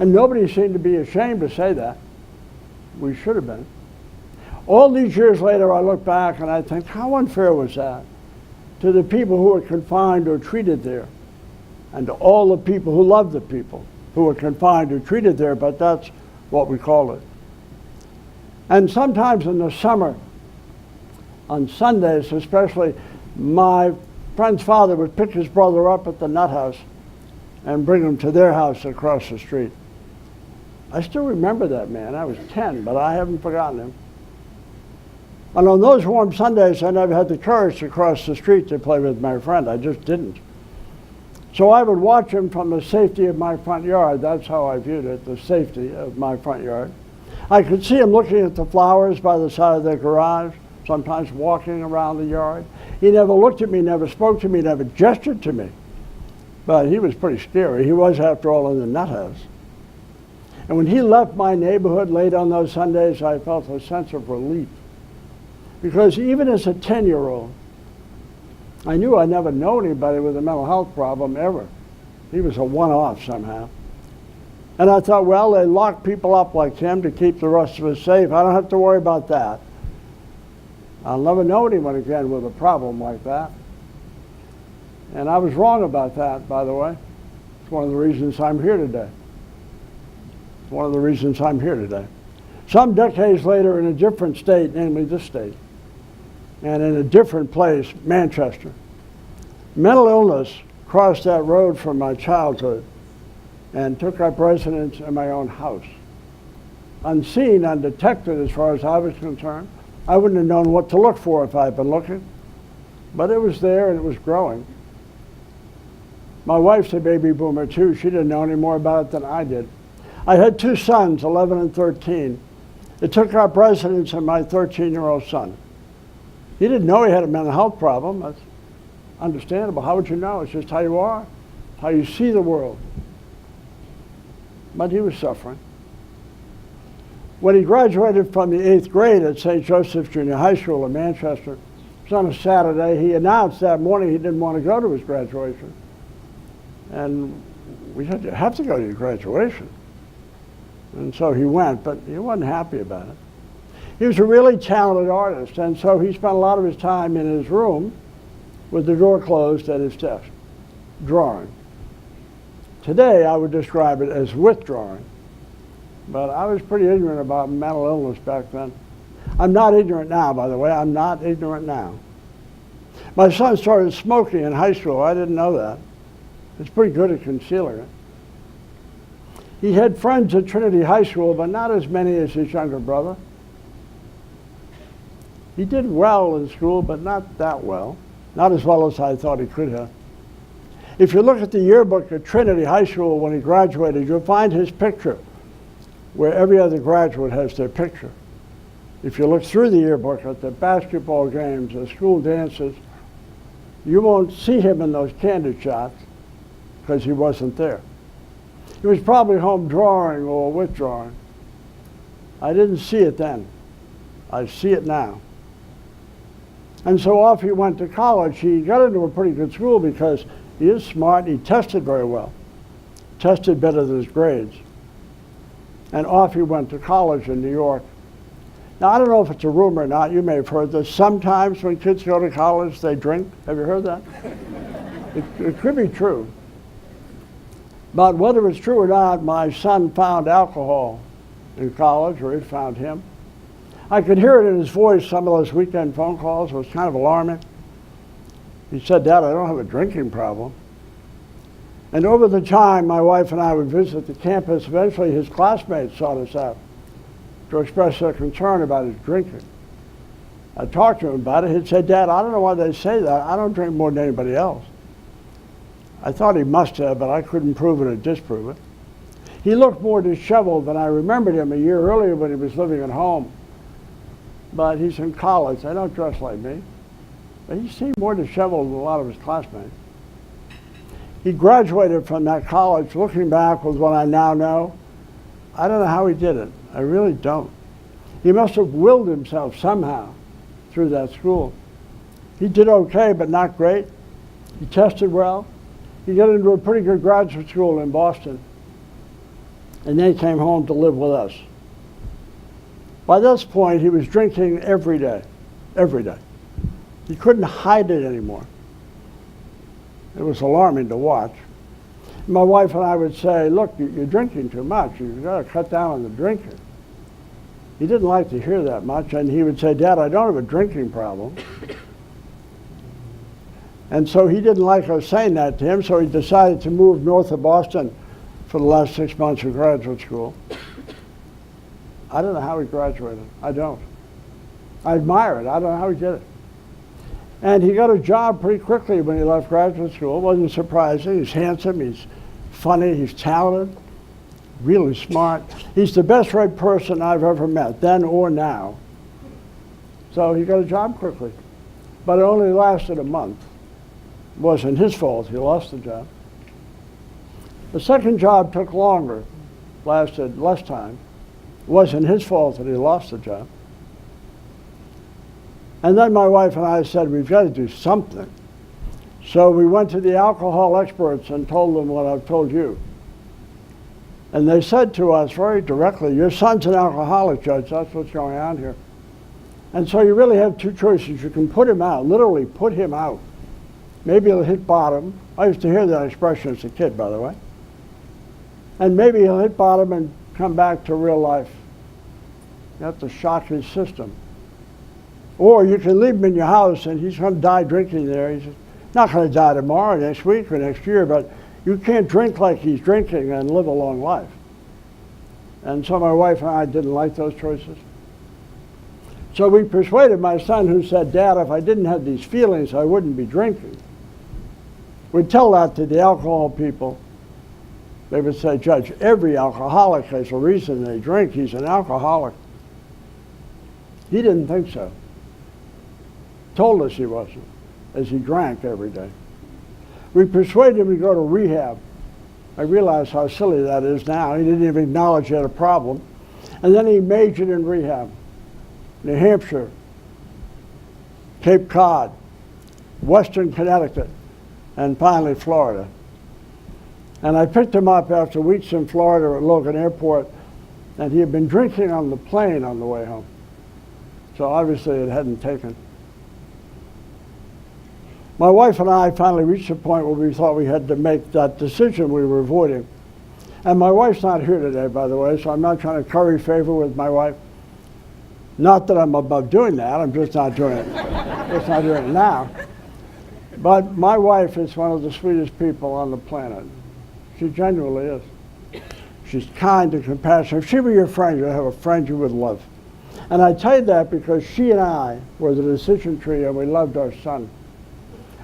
And nobody seemed to be ashamed to say that. We should have been. All these years later, I look back and I think, how unfair was that to the people who were confined or treated there, and to all the people who loved the people who were confined or treated there, but that's what we call it. And sometimes in the summer, on Sundays especially, my friend's father would pick his brother up at the nut house and bring him to their house across the street. I still remember that man. I was 10, but I haven't forgotten him. And on those warm Sundays, I never had the courage to cross the street to play with my friend. I just didn't. So I would watch him from the safety of my front yard. That's how I viewed it, the safety of my front yard. I could see him looking at the flowers by the side of their garage, sometimes walking around the yard. He never looked at me, never spoke to me, never gestured to me. But he was pretty scary. He was, after all, in the nut house. And when he left my neighborhood late on those Sundays, I felt a sense of relief. Because even as a 10-year-old, I knew I'd never known anybody with a mental health problem ever. He was a one-off somehow. And I thought, well, they lock people up like him to keep the rest of us safe. I don't have to worry about that. I'll never know anyone again with a problem like that. And I was wrong about that, by the way. It's one of the reasons I'm here today. It's one of the reasons I'm here today. Some decades later, in a different state, namely this state, and in a different place, Manchester, mental illness crossed that road from my childhood and took up residence in my own house. Unseen, undetected as far as I was concerned. I wouldn't have known what to look for if I'd been looking, but it was there and it was growing. My wife's a baby boomer too. She didn't know any more about it than I did. I had two sons, 11 and 13. It took up residence in my 13-year-old son. He didn't know he had a mental health problem. That's understandable. How would you know? It's just how you are, how you see the world. But he was suffering. When he graduated from the 8th grade at St. Joseph's Junior High School in Manchester, it was on a Saturday, he announced that morning he didn't want to go to his graduation. And we said, you have to go to your graduation. And so he went, but he wasn't happy about it. He was a really talented artist, and so he spent a lot of his time in his room with the door closed at his desk, drawing. Today, I would describe it as withdrawing, but I was pretty ignorant about mental illness back then. I'm not ignorant now, by the way. I'm not ignorant now. My son started smoking in high school. I didn't know that. It's pretty good at concealing it. He had friends at Trinity High School, but not as many as his younger brother. He did well in school, but not that well. Not as well as I thought he could have. If you look at the yearbook at Trinity High School when he graduated, you'll find his picture, where every other graduate has their picture. If you look through the yearbook at the basketball games, the school dances, you won't see him in those candid shots because he wasn't there. He was probably home drawing or withdrawing. I didn't see it then. I see it now. And so off he went to college. He got into a pretty good school because he is smart. He tested very well. Tested better than his grades. And off he went to college in New York. Now, I don't know if it's a rumor or not. You may have heard this. Sometimes when kids go to college, they drink. Have you heard that? It could be true. But whether it's true or not, my son found alcohol in college, or it found him. I could hear it in his voice, some of those weekend phone calls. It was kind of alarming. He said, "Dad, I don't have a drinking problem." And over the time, my wife and I would visit the campus. Eventually, his classmates sought us out to express their concern about his drinking. I talked to him about it. He'd say, "Dad, I don't know why they say that. I don't drink more than anybody else." I thought he must have, but I couldn't prove it or disprove it. He looked more disheveled than I remembered him a year earlier when he was living at home. But he's in college. They don't dress like me. But he seemed more disheveled than a lot of his classmates. He graduated from that college. Looking back with what I now know, I don't know how he did it. I really don't. He must have willed himself somehow through that school. He did okay, but not great. He tested well. He got into a pretty good graduate school in Boston. And then he came home to live with us. By this point, he was drinking every day, every day. He couldn't hide it anymore. It was alarming to watch. My wife and I would say, "Look, you're drinking too much. You've got to cut down on the drinking." He didn't like to hear that much, and he would say, "Dad, I don't have a drinking problem." And so he didn't like us saying that to him, so he decided to move north of Boston for the last 6 months of graduate school. I don't know how he graduated. I don't. I admire it. I don't know how he did it. And he got a job pretty quickly when he left graduate school. It wasn't surprising. He's handsome, he's funny, he's talented, really smart. He's the best read person I've ever met, then or now. So he got a job quickly. But it only lasted a month. It wasn't his fault. He lost the job. The second job took longer, lasted less time. It wasn't his fault that he lost the job. And then my wife and I said, "We've got to do something." So we went to the alcohol experts and told them what I've told you. And they said to us very directly, "Your son's an alcoholic, Judge. That's what's going on here." And so you really have two choices. You can put him out, literally put him out. Maybe he'll hit bottom. I used to hear that expression as a kid, by the way. And maybe he'll hit bottom and come back to real life. You have to shock his system. Or you can leave him in your house and he's going to die drinking there. He's not going to die tomorrow, next week, or next year, but you can't drink like he's drinking and live a long life. And so my wife and I didn't like those choices. So we persuaded my son, who said, "Dad, if I didn't have these feelings, I wouldn't be drinking." We'd tell that to the alcohol people. They would say, "Judge, every alcoholic has a reason they drink. He's an alcoholic." He didn't think so. Told us he wasn't, as he drank every day. We persuaded him to go to rehab. I realize how silly that is now. He didn't even acknowledge he had a problem. And then he majored in rehab. New Hampshire, Cape Cod, Western Connecticut, and finally Florida. And I picked him up after weeks in Florida at Logan Airport, and he had been drinking on the plane on the way home. So obviously it hadn't taken. My wife and I finally reached a point where we thought we had to make that decision we were avoiding. And my wife's not here today, by the way, so I'm not trying to curry favor with my wife. Not that I'm above doing that, I'm just not doing it. Just not doing it now. But my wife is one of the sweetest people on the planet. She genuinely is. She's kind and compassionate. If she were your friend, you'd have a friend you would love. And I tell you that because she and I were the decision tree and we loved our son.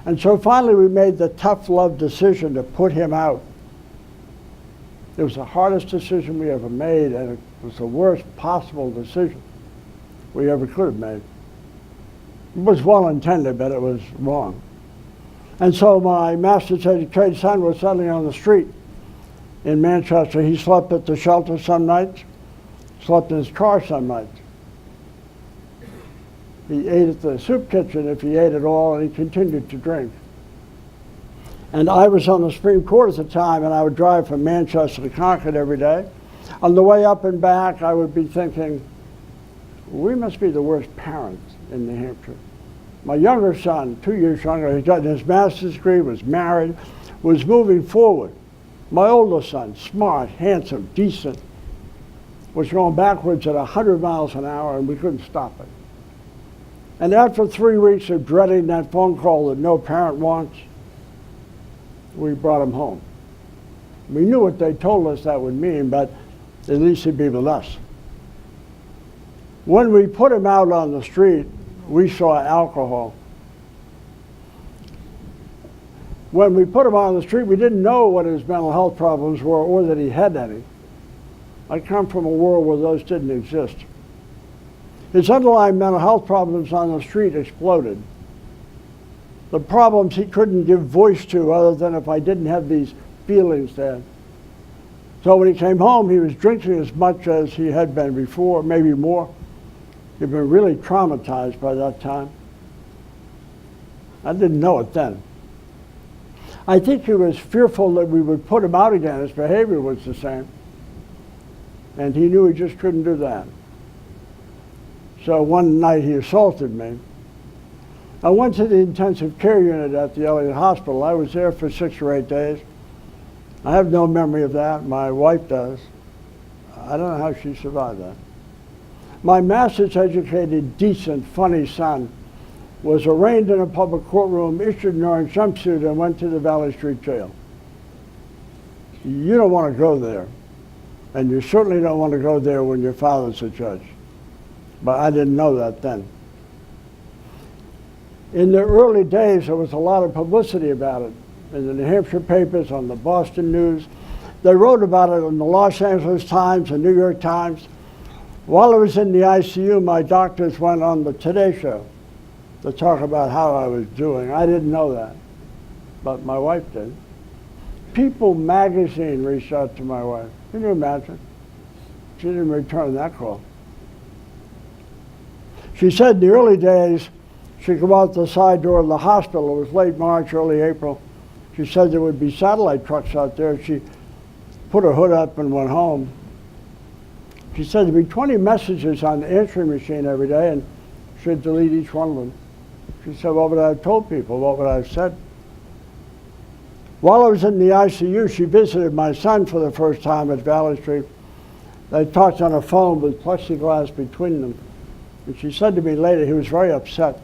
And so finally we made the tough love decision to put him out. It was the hardest decision we ever made, and it was the worst possible decision we ever could have made. It was well intended, but it was wrong. And so my master's educated son was suddenly on the street in Manchester. He slept at the shelter some nights, slept in his car some nights. He ate at the soup kitchen if he ate at all, and he continued to drink. And I was on the Supreme Court at the time, and I would drive from Manchester to Concord every day. On the way up and back, I would be thinking, we must be the worst parents in New Hampshire. My younger son, 2 years younger, he'd gotten his master's degree, was married, was moving forward. My older son, smart, handsome, decent, was going backwards at 100 miles an hour, and we couldn't stop it. And after 3 weeks of dreading that phone call that no parent wants, we brought him home. We knew what they told us that would mean, but at least he'd be with us. When we put him out on the street, we saw alcohol. When we put him on the street, we didn't know what his mental health problems were or that he had any. I come from a world where those didn't exist. His underlying mental health problems on the street exploded. The problems he couldn't give voice to other than if I didn't have these feelings, Dad. So when he came home, he was drinking as much as he had been before, maybe more. He'd been really traumatized by that time. I didn't know it then. I think he was fearful that we would put him out again. His behavior was the same. And he knew he just couldn't do that. So one night he assaulted me. I went to the intensive care unit at the Elliott Hospital. I was there for 6 or 8 days. I have no memory of that. My wife does. I don't know how she survived that. My master's educated, decent, funny son was arraigned in a public courtroom, issued an orange jumpsuit, and went to the Valley Street Jail. You don't want to go there. And you certainly don't want to go there when your father's a judge. But I didn't know that then. In the early days, there was a lot of publicity about it. In the New Hampshire papers, on the Boston News. They wrote about it in the Los Angeles Times and New York Times. While I was in the ICU, my doctors went on the Today Show to talk about how I was doing. I didn't know that, but my wife did. People magazine reached out to my wife. Can you imagine? She didn't return that call. She said in the early days, she'd come out the side door of the hospital. It was late March, early April. She said there would be satellite trucks out there. She put her hood up and went home. She said there'd be 20 messages on the answering machine every day, and she'd delete each one of them. She said, what would I have told people? What would I have said? While I was in the ICU, she visited my son for the first time at Valley Street. They talked on a phone with plexiglass between them. And she said to me later, he was very upset.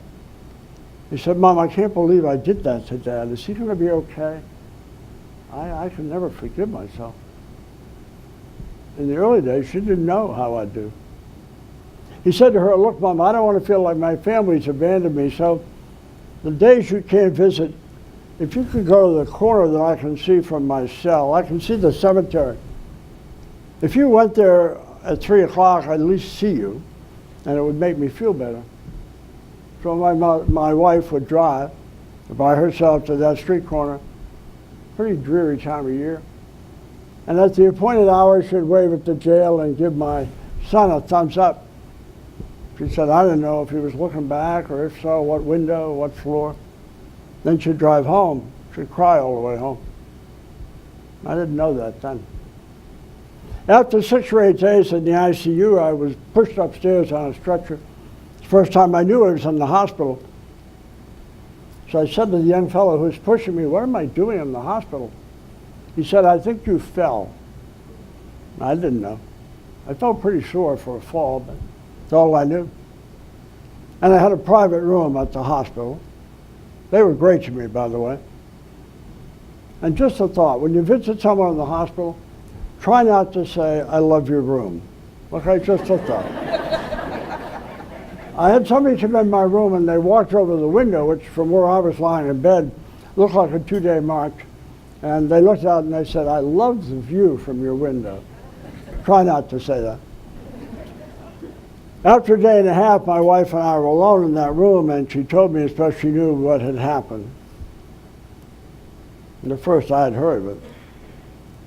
He said, Mom, I can't believe I did that to Dad. Is he going to be okay? I can never forgive myself. In the early days, she didn't know how I'd do. He said to her, look, Mom, I don't want to feel like my family's abandoned me, so the days you can't visit, if you could go to the corner that I can see from my cell, I can see the cemetery. If you went there at 3 o'clock, I'd at least see you, and it would make me feel better. So my wife would drive by herself to that street corner, pretty dreary time of year. And at the appointed hour, she'd wave at the jail and give my son a thumbs up. She said, I didn't know if he was looking back, or if so, what window, what floor. Then she'd drive home. She'd cry all the way home. I didn't know that then. After 6 or 8 days in the ICU, I was pushed upstairs on a stretcher. It's the first time I knew I was in the hospital. So I said to the young fellow who was pushing me, what am I doing in the hospital? He said, I think you fell. I didn't know. I felt pretty sore for a fall, but that's all I knew. And I had a private room at the hospital. They were great to me, by the way. And just a thought, when you visit someone in the hospital, try not to say, I love your room. Okay, just a thought. I had somebody come in my room and they walked over the window, which from where I was lying in bed, looked like a 2-day march. And they looked out and they said, I love the view from your window. Try not to say that. After a day and a half, my wife and I were alone in that room, and she told me as best she knew what had happened. And at first I had heard of it.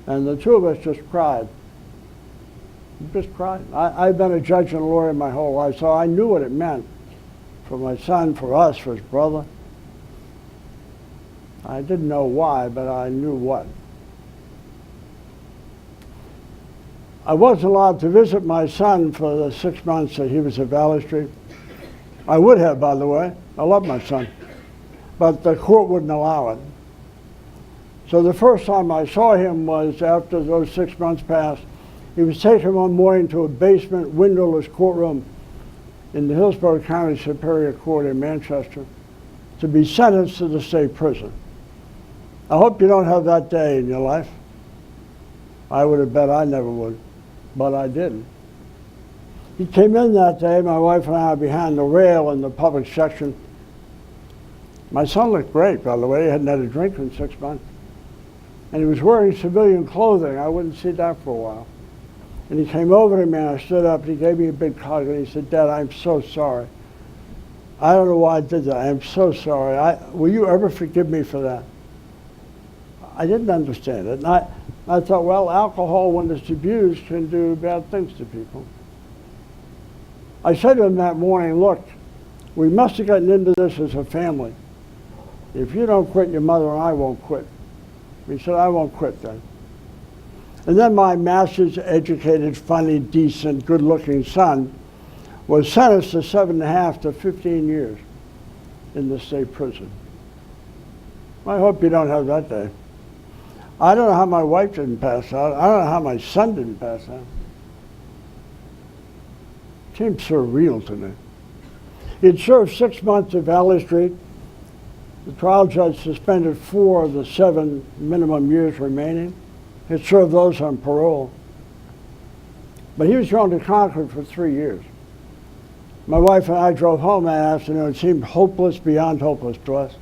And the two of us just cried. Just cried. I've been a judge and a lawyer my whole life, so I knew what it meant for my son, for us, for his brother. I didn't know why, but I knew what. I wasn't allowed to visit my son for the 6 months that he was at Valley Street. I would have, by the way. I love my son. But the court wouldn't allow it. So the first time I saw him was after those 6 months passed. He was taken one morning to a basement, windowless courtroom in the Hillsborough County Superior Court in Manchester to be sentenced to the state prison. I hope you don't have that day in your life. I would have bet I never would, but I didn't. He came in that day, my wife and I were behind the rail in the public section. My son looked great, by the way. He hadn't had a drink in 6 months. And he was wearing civilian clothing. I wouldn't see that for a while. And he came over to me and I stood up and he gave me a big hug and he said, Dad, I'm so sorry. I don't know why I did that. I'm so sorry. Will you ever forgive me for that? I didn't understand it. And I thought, well, alcohol, when it's abused, can do bad things to people. I said to him that morning, look, we must have gotten into this as a family. If you don't quit, your mother and I won't quit. He said, I won't quit then. And then my master's educated, funny, decent, good-looking son was sentenced to 7.5 to 15 years in the state prison. I hope you don't have that day. I don't know how my wife didn't pass out. I don't know how my son didn't pass out. It seemed surreal to me. He'd served 6 months at Valley Street. The trial judge suspended 4 of the 7 minimum years remaining. He'd served those on parole. But he was thrown to Concord for 3 years. My wife and I drove home that afternoon. It seemed hopeless, beyond hopeless to us.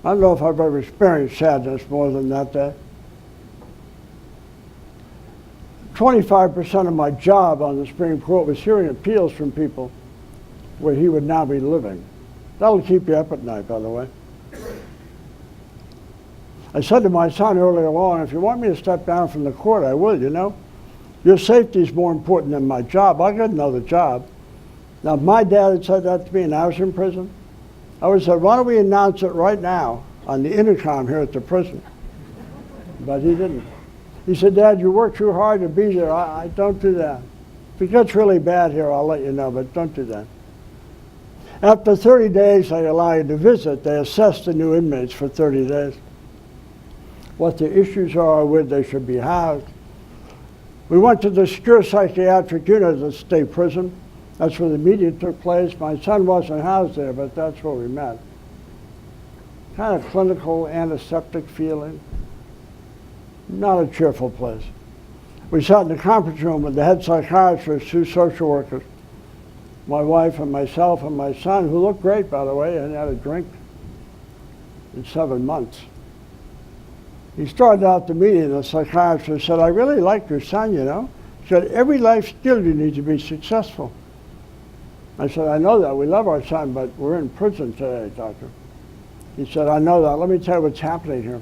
I don't know if I've ever experienced sadness more than that day. 25% of my job on the Supreme Court was hearing appeals from people where he would now be living. That'll keep you up at night, by the way. I said to my son earlier on, if you want me to step down from the court, I will, you know. Your safety is more important than my job. I got another job. Now, if my dad had said that to me and I was in prison, I would have said, why don't we announce it right now on the intercom here at the prison? But he didn't. He said, Dad, you work too hard to be there. I don't do that. If it gets really bad here, I'll let you know, but don't do that. After 30 days, they allow you to visit. They assess the new inmates for 30 days. What the issues are, where they should be housed. We went to the secure psychiatric unit of the state prison. That's where the meeting took place. My son wasn't housed there, but that's where we met. Kind of clinical, antiseptic feeling. Not a cheerful place. We sat in the conference room with the head psychiatrist, 2 social workers, my wife and myself and my son, who looked great, by the way, and had a drink in 7 months. He started out the meeting, the psychiatrist said, I really like your son, you know. He said, every life skill you need to be successful. I said, I know that. We love our son, but we're in prison today, doctor. He said, I know that. Let me tell you what's happening here.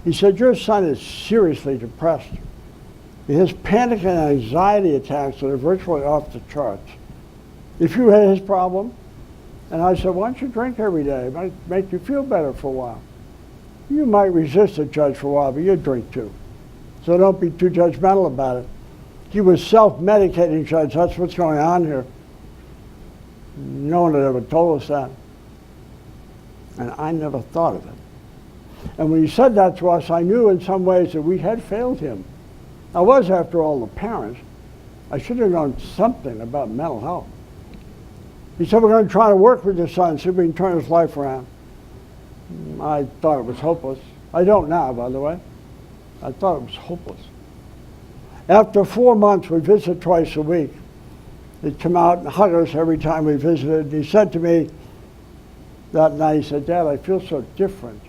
He said, your son is seriously depressed. He has panic and anxiety attacks that are virtually off the charts. If you had his problem, and I said, why don't you drink every day? It might make you feel better for a while. You might resist a judge for a while, but you drink too. So don't be too judgmental about it. He was self-medicating, Judge. That's what's going on here. No one had ever told us that. And I never thought of it. And when he said that to us, I knew in some ways that we had failed him. I was, after all, the parents. I should have known something about mental health. He said, we're going to try to work with your son, see if we can turn his life around. I thought it was hopeless. I don't now, by the way. I thought it was hopeless. After 4 months, we visit twice a week. He'd come out and hug us every time we visited. He said to me that night, he said, Dad, I feel so different.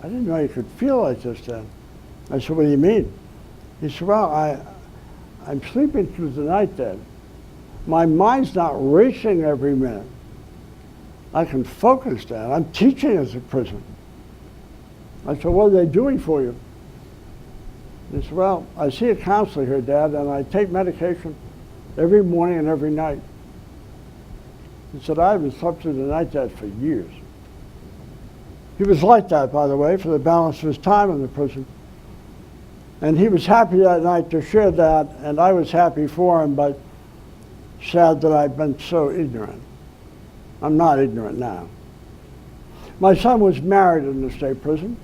I didn't know you could feel like this then. I said, what do you mean? He said, well, I'm sleeping through the night, Dad. My mind's not racing every minute. I can focus, Dad. I'm teaching as a prison. I said, what are they doing for you? He said, well, I see a counselor here, Dad, and I take medication every morning and every night. He said, I haven't slept through the night, Dad, for years. He was like that, by the way, for the balance of his time in the prison. And he was happy that night to share that, and I was happy for him, but sad that I've been so ignorant. I'm not ignorant now. My son was married in the state prison,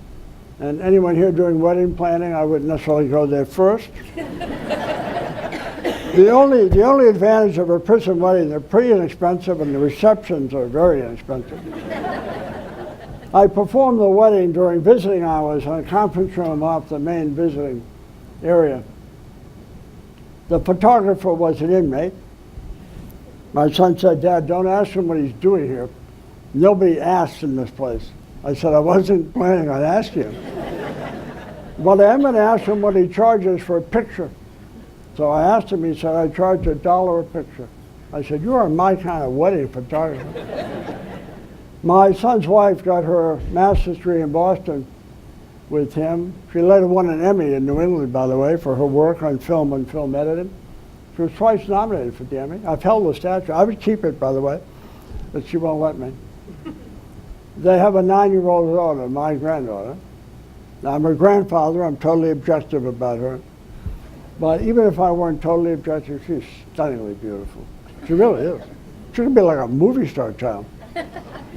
and anyone here doing wedding planning, I wouldn't necessarily go there first. The only advantage of a prison wedding, they're pretty inexpensive, and the receptions are very inexpensive. I performed the wedding during visiting hours in a conference room off the main visiting area. The photographer was an inmate. My son said, Dad, don't ask him what he's doing here. Nobody asks in this place. I said, I wasn't planning on asking him. But I am going to ask him what he charges for a picture. So I asked him, he said, I charge $1 a picture. I said, you are my kind of wedding photographer. My son's wife got her master's degree in Boston with him. She later won an Emmy in New England, by the way, for her work on film and film editing. She was twice nominated for the Emmy. I've held the statue. I would keep it, by the way, but she won't let me. They have a 9-year-old daughter, my granddaughter. Now, I'm her grandfather. I'm totally objective about her. But even if I weren't totally objective, she's stunningly beautiful. She really is. She could be like a movie star child.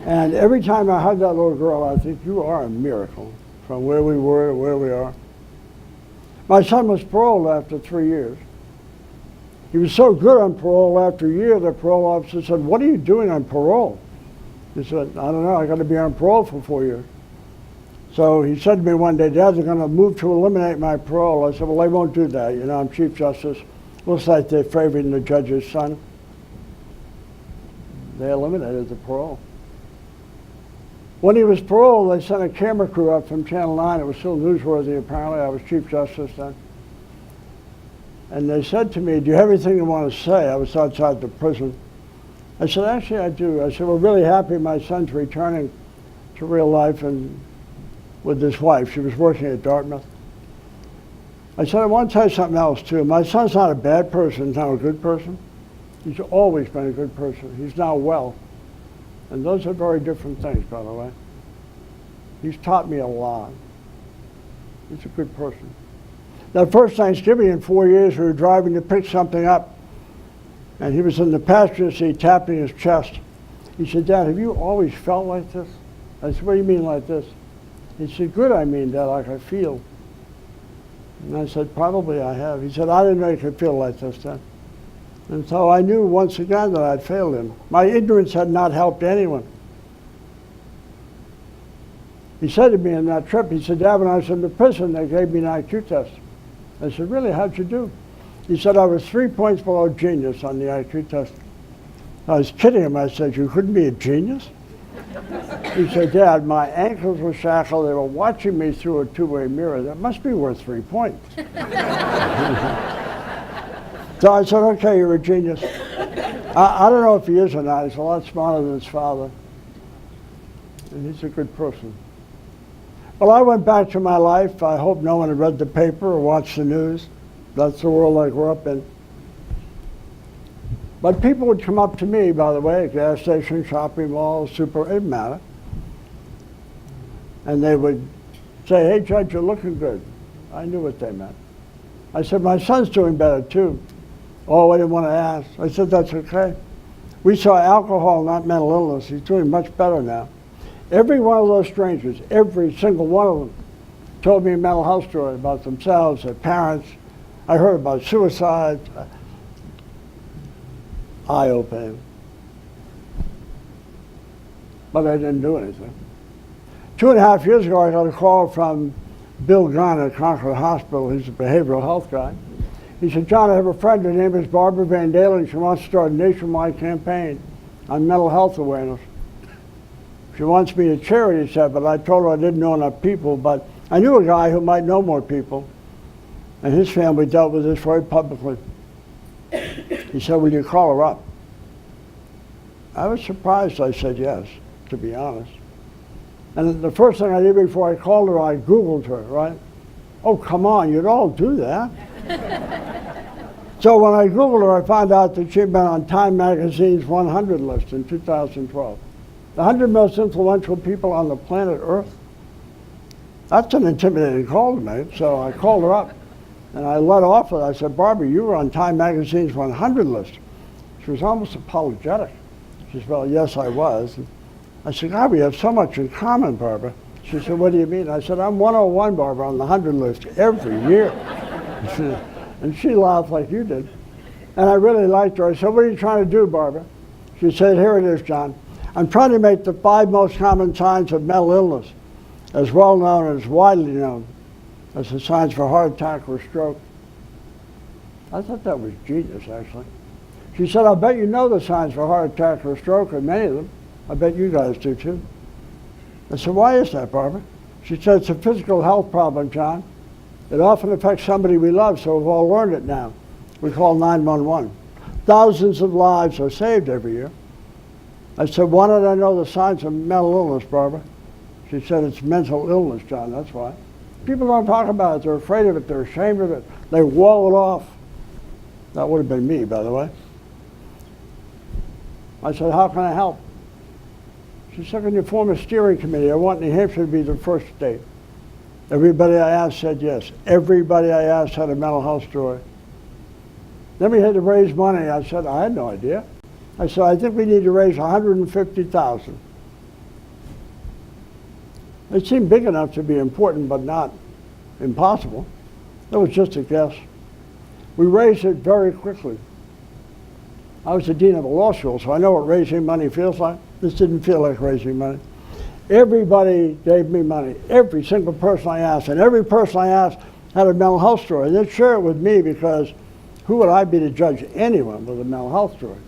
And every time I hug that little girl, I think, you are a miracle from where we were to where we are. My son was paroled after 3 years. He was so good on parole after a year, the parole officer said, what are you doing on parole? He said, I don't know, I got to be on parole for 4 years. So he said to me one day, Dad, they're going to move to eliminate my parole. I said, well, they won't do that. You know, I'm Chief Justice. Looks like they're favoring the judge's son. They eliminated the parole. When he was paroled, they sent a camera crew up from Channel 9. It was still newsworthy, apparently. I was Chief Justice then. And they said to me, do you have anything you want to say? I was outside the prison. I said, actually, I do. I said, we're really happy my son's returning to real life and with his wife. She was working at Dartmouth. I said, I want to tell you something else, too. My son's not a bad person. He's not a good person. He's always been a good person. He's now well. And those are very different things, by the way. He's taught me a lot. He's a good person. That first Thanksgiving in 4 years, we were driving to pick something up, and he was in the passenger seat tapping his chest. He said, Dad, have you always felt like this? I said, what do you mean like this? He said, good, I mean, Dad, like I feel. And I said, probably I have. He said, I didn't know you could feel like this, Dad. And so I knew once again that I'd failed him. My ignorance had not helped anyone. He said to me on that trip, he said, Dad, when I was in the prison, they gave me an IQ test. I said, really, how'd you do? He said, I was 3 points below genius on the IQ test. I was kidding him. I said, you couldn't be a genius? He said, Dad, my ankles were shackled. They were watching me through a two-way mirror. That must be worth 3 points. So I said, okay, you're a genius. I don't know if he is or not. He's a lot smarter than his father. And he's a good person. Well, I went back to my life. I hope no one had read the paper or watched the news. That's the world I grew up in. But people would come up to me, by the way, at gas stations, shopping malls, it didn't matter. And they would say, hey, Judge, you're looking good. I knew what they meant. I said, my son's doing better, too. Oh, I didn't want to ask. I said, that's okay. We saw alcohol, not mental illness. He's doing much better now. Every one of those strangers, every single one of them, told me a mental health story about themselves, their parents. I heard about suicide. Eye-opening. but I didn't do anything. 2.5 years ago, I got a call from Bill Gunn at Concord Hospital. He's a behavioral health guy. He said, John, I have a friend, her name is Barbara Van Dalen. She wants to start a nationwide campaign on mental health awareness. She wants me to chair it, he said, but I told her I didn't know enough people, but I knew a guy who might know more people, and his family dealt with this very publicly. He said, will you call her up? I was surprised I said yes, to be honest. And the first thing I did before I called her, I Googled her, right? Oh, come on, you'd all do that. So when I Googled her, I found out that she'd been on Time Magazine's 100 list in 2012. The 100 most influential people on the planet Earth. That's an intimidating call to make, so I called her up. And I let off with it. I said, Barbara, you were on Time Magazine's 100 list. She was almost apologetic. She said, well, yes, I was. And I said, God, we have so much in common, Barbara. She said, what do you mean? I said, I'm 101, Barbara, on the 100 list every year. And she laughed like you did. And I really liked her. I said, what are you trying to do, Barbara? She said, here it is, John. I'm trying to make the 5 most common signs of mental illness as well known as widely known as the signs for heart attack or stroke. I thought that was genius, actually. She said, I bet you know the signs for heart attack or stroke, or many of them. I bet you guys do, too. I said, why is that, Barbara? She said, it's a physical health problem, John. It often affects somebody we love, so we've all learned it now. We call 911. Thousands of lives are saved every year. I said, why don't I know the signs of mental illness, Barbara? She said, it's mental illness, John, that's why. People don't talk about it. They're afraid of it. They're ashamed of it. They wall it off. That would have been me, by the way. I said, how can I help? She said, can you form a steering committee? I want New Hampshire to be the first state. Everybody I asked said yes. Everybody I asked had a mental health story. Then we had to raise money. I said, I had no idea. I said, I think we need to raise $150,000. It seemed big enough to be important, but not impossible. That was just a guess. We raised it very quickly. I was the dean of a law school, so I know what raising money feels like. This didn't feel like raising money. Everybody gave me money, every single person I asked, and every person I asked had a mental health story. They'd share it with me because who would I be to judge anyone with a mental health story?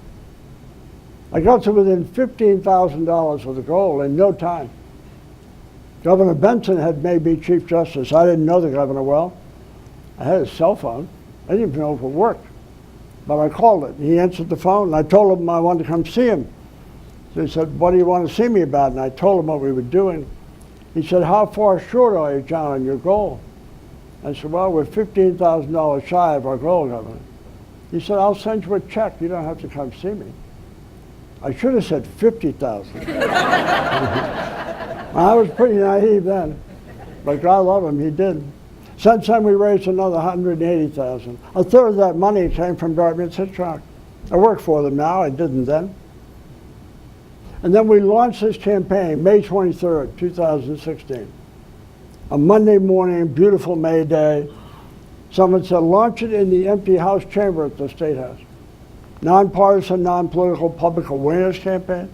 I got to within $15,000 of the goal in no time. Governor Benson had made me Chief Justice. I didn't know the governor well. I had his cell phone. I didn't even know if it worked. But I called it. He answered the phone, and I told him I wanted to come see him. So he said, what do you want to see me about? And I told him what we were doing. He said, how far short are you, John, on your goal? I said, well, we're $15,000 shy of our goal, Governor. He said, I'll send you a check. You don't have to come see me. I should have said $50,000. I was pretty naive then, but God love him, he did. Since then, we raised another $180,000. A third of that money came from Dartmouth-Hitchcock. I work for them now, I didn't then. And then we launched this campaign, May 23rd, 2016. A Monday morning, beautiful May day. Someone said, launch it in the empty House chamber at the State House. Nonpartisan, non-political public awareness campaign.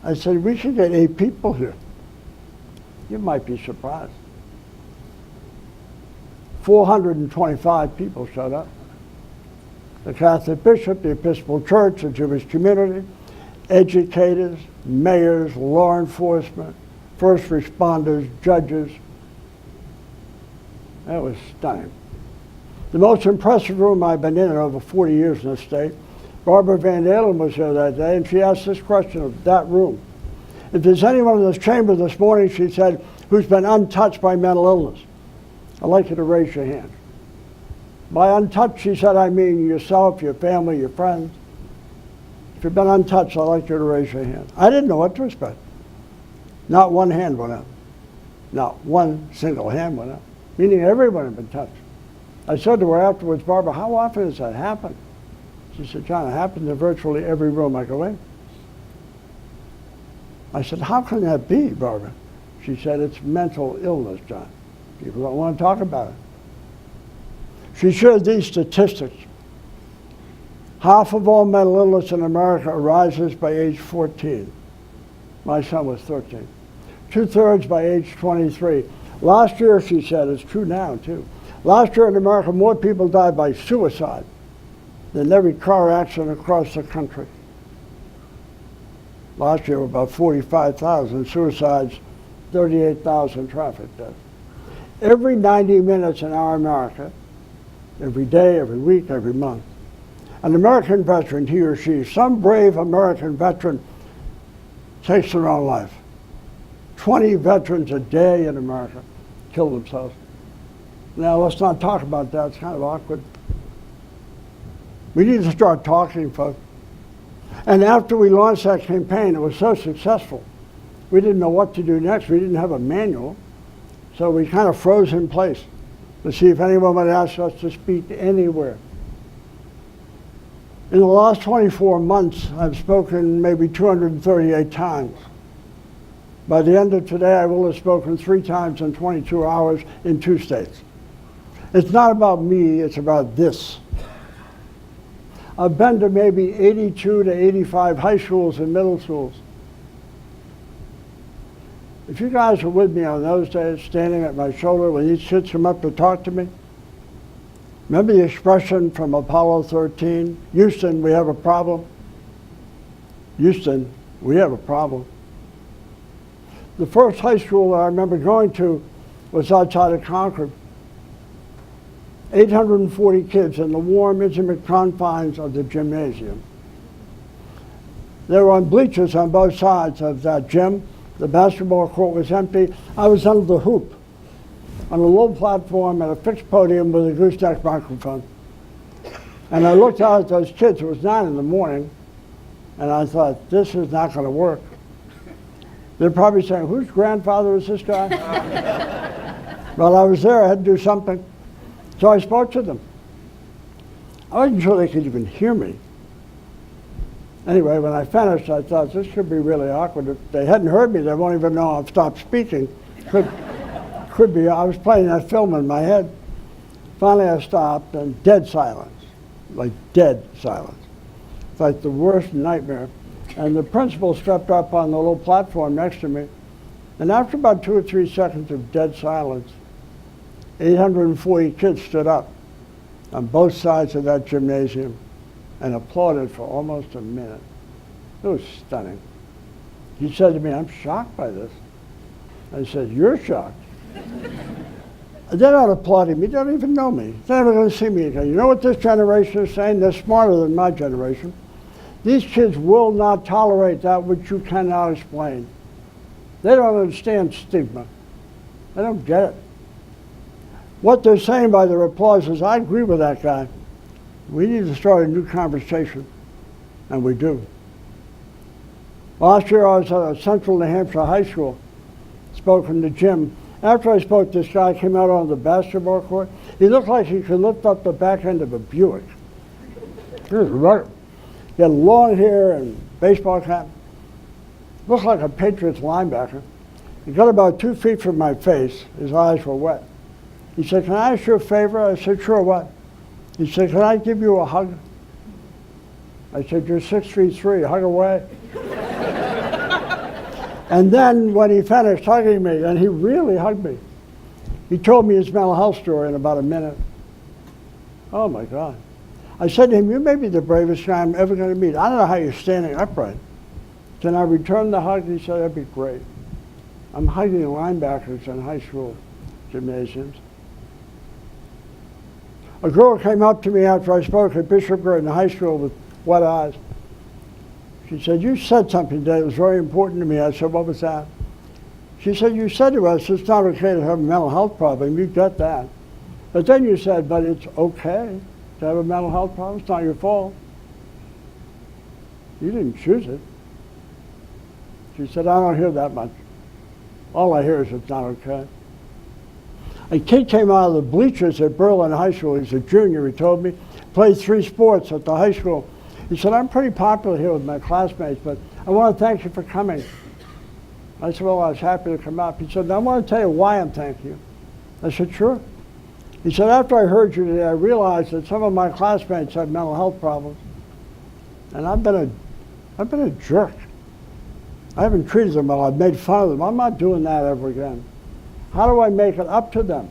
I said, we should get 8 people here. You might be surprised. 425 people showed up. The Catholic bishop, the Episcopal Church, the Jewish community, educators, mayors, law enforcement, first responders, judges. That was stunning. The most impressive room I've been in over 40 years in the state. Barbara Van Dalen was here that day, and she asked this question of that room. If there's anyone in this chamber this morning, she said, who's been untouched by mental illness, I'd like you to raise your hand. By untouched, she said, I mean yourself, your family, your friends. If you've been untouched, I'd like you to raise your hand. I didn't know what to expect. Not one hand went up. Not one single hand went up, meaning everyone had been touched. I said to her afterwards, Barbara, how often does that happen? She said, John, it happens in virtually every room I go in. I said, how can that be, Barbara? She said, it's mental illness, John. People don't want to talk about it. She shared these statistics. Half of all mental illness in America arises by age 14. My son was 13. 2/3 by age 23. Last year, she said, it's true now too. Last year in America, more people died by suicide than every car accident across the country. Last year, about 45,000 suicides, 38,000 traffic deaths. Every 90 minutes in our America, every day, every week, every month, an American veteran, he or she, some brave American veteran, takes their own life. 20 veterans a day in America kill themselves. Now, let's not talk about that. It's kind of awkward. We need to start talking, folks. And after we launched that campaign, it was so successful, we didn't know what to do next. We didn't have a manual, so we kind of froze in place to see if anyone would ask us to speak anywhere. In the last 24 months, I've spoken maybe 238 times. By the end of today, I will have spoken 3 times in 22 hours in 2 states. It's not about me, it's about this. I've been to maybe 82 to 85 high schools and middle schools. If you guys were with me on those days, standing at my shoulder when these kids come up to talk to me, remember the expression from Apollo 13, Houston, we have a problem? Houston, we have a problem. The first high school that I remember going to was outside of Concord. 840 kids in the warm, intimate confines of the gymnasium. They were on bleachers on both sides of that gym. The basketball court was empty. I was under the hoop on a low platform at a fixed podium with a gooseneck microphone. And I looked out at those kids. It was 9 in the morning, and I thought, this is not going to work. They're probably saying, whose grandfather is this guy? Well, I was there. I had to do something. So I spoke to them. I wasn't sure they could even hear me. Anyway, when I finished, I thought, this could be really awkward. If they hadn't heard me, they won't even know I've stopped speaking. Could be, I was playing that film in my head. Finally, I stopped, and dead silence, like dead silence. It's like the worst nightmare. And the principal stepped up on the little platform next to me, and after about 2 or 3 seconds of dead silence, 840 kids stood up on both sides of that gymnasium and applauded for almost a minute. It was stunning. He said to me, I'm shocked by this. I said, you're shocked. They're not applauding me. They don't even know me. They're never going to see me again. You know what this generation is saying? They're smarter than my generation. These kids will not tolerate that which you cannot explain. They don't understand stigma. They don't get it. What they're saying by their applause is, I agree with that guy. We need to start a new conversation, and we do. Last year I was at a Central New Hampshire high school, spoke in the gym. After I spoke, this guy came out on the basketball court. He looked like he could lift up the back end of a Buick. He was rugged. He had long hair and baseball cap. Looked like a Patriots linebacker. He got about 2 feet from my face. His eyes were wet. He said, can I ask you a favor? I said, sure, what? He said, can I give you a hug? I said, you're 6'3", hug away. And then when he finished hugging me, and he really hugged me, he told me his mental health story in about a minute. Oh my God. I said to him, you may be the bravest guy I'm ever going to meet. I don't know how you're standing upright. Can I return the hug? He said, that'd be great. I'm hugging linebackers in high school gymnasiums. A girl came up to me after I spoke at Bishop Girton High School with wet eyes. She said, you said something today that was very important to me. I said, what was that? She said, you said to us, it's not okay to have a mental health problem. You get that. But then you said, but it's okay to have a mental health problem. It's not your fault. You didn't choose it. She said, I don't hear that much. All I hear is it's not okay. A kid came out of the bleachers at Berlin High School. He's a junior, he told me. Played 3 sports at the high school. He said, I'm pretty popular here with my classmates, but I want to thank you for coming. I said, well, I was happy to come up. He said, I want to tell you why I'm thanking you. I said, sure. He said, after I heard you today, I realized that some of my classmates have mental health problems. And I've been a jerk. I haven't treated them well. I've made fun of them. I'm not doing that ever again. How do I make it up to them?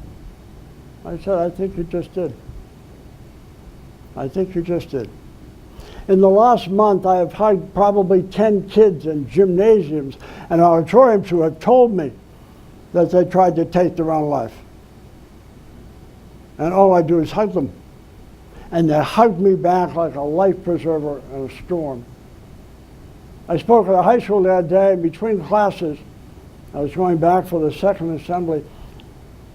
I said, I think you just did. I think you just did. In the last month, I have hugged probably 10 kids in gymnasiums and auditoriums who have told me that they tried to take their own life. And all I do is hug them. And they hug me back like a life preserver in a storm. I spoke at a high school that day, and between classes, I was going back for the second assembly.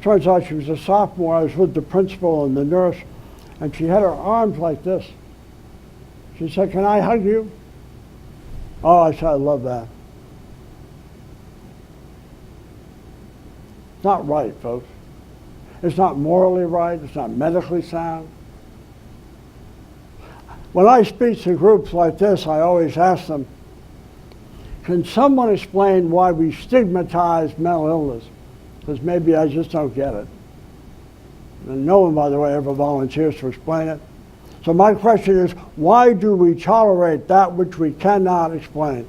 Turns out she was a sophomore. I was with the principal and the nurse, and she had her arms like this. She said, "Can I hug you?" Oh, I said, "I love that." It's not right, folks. It's not morally right. It's not medically sound. When I speak to groups like this, I always ask them, can someone explain why we stigmatize mental illness? Because maybe I just don't get it. And no one, by the way, ever volunteers to explain it. So my question is, why do we tolerate that which we cannot explain?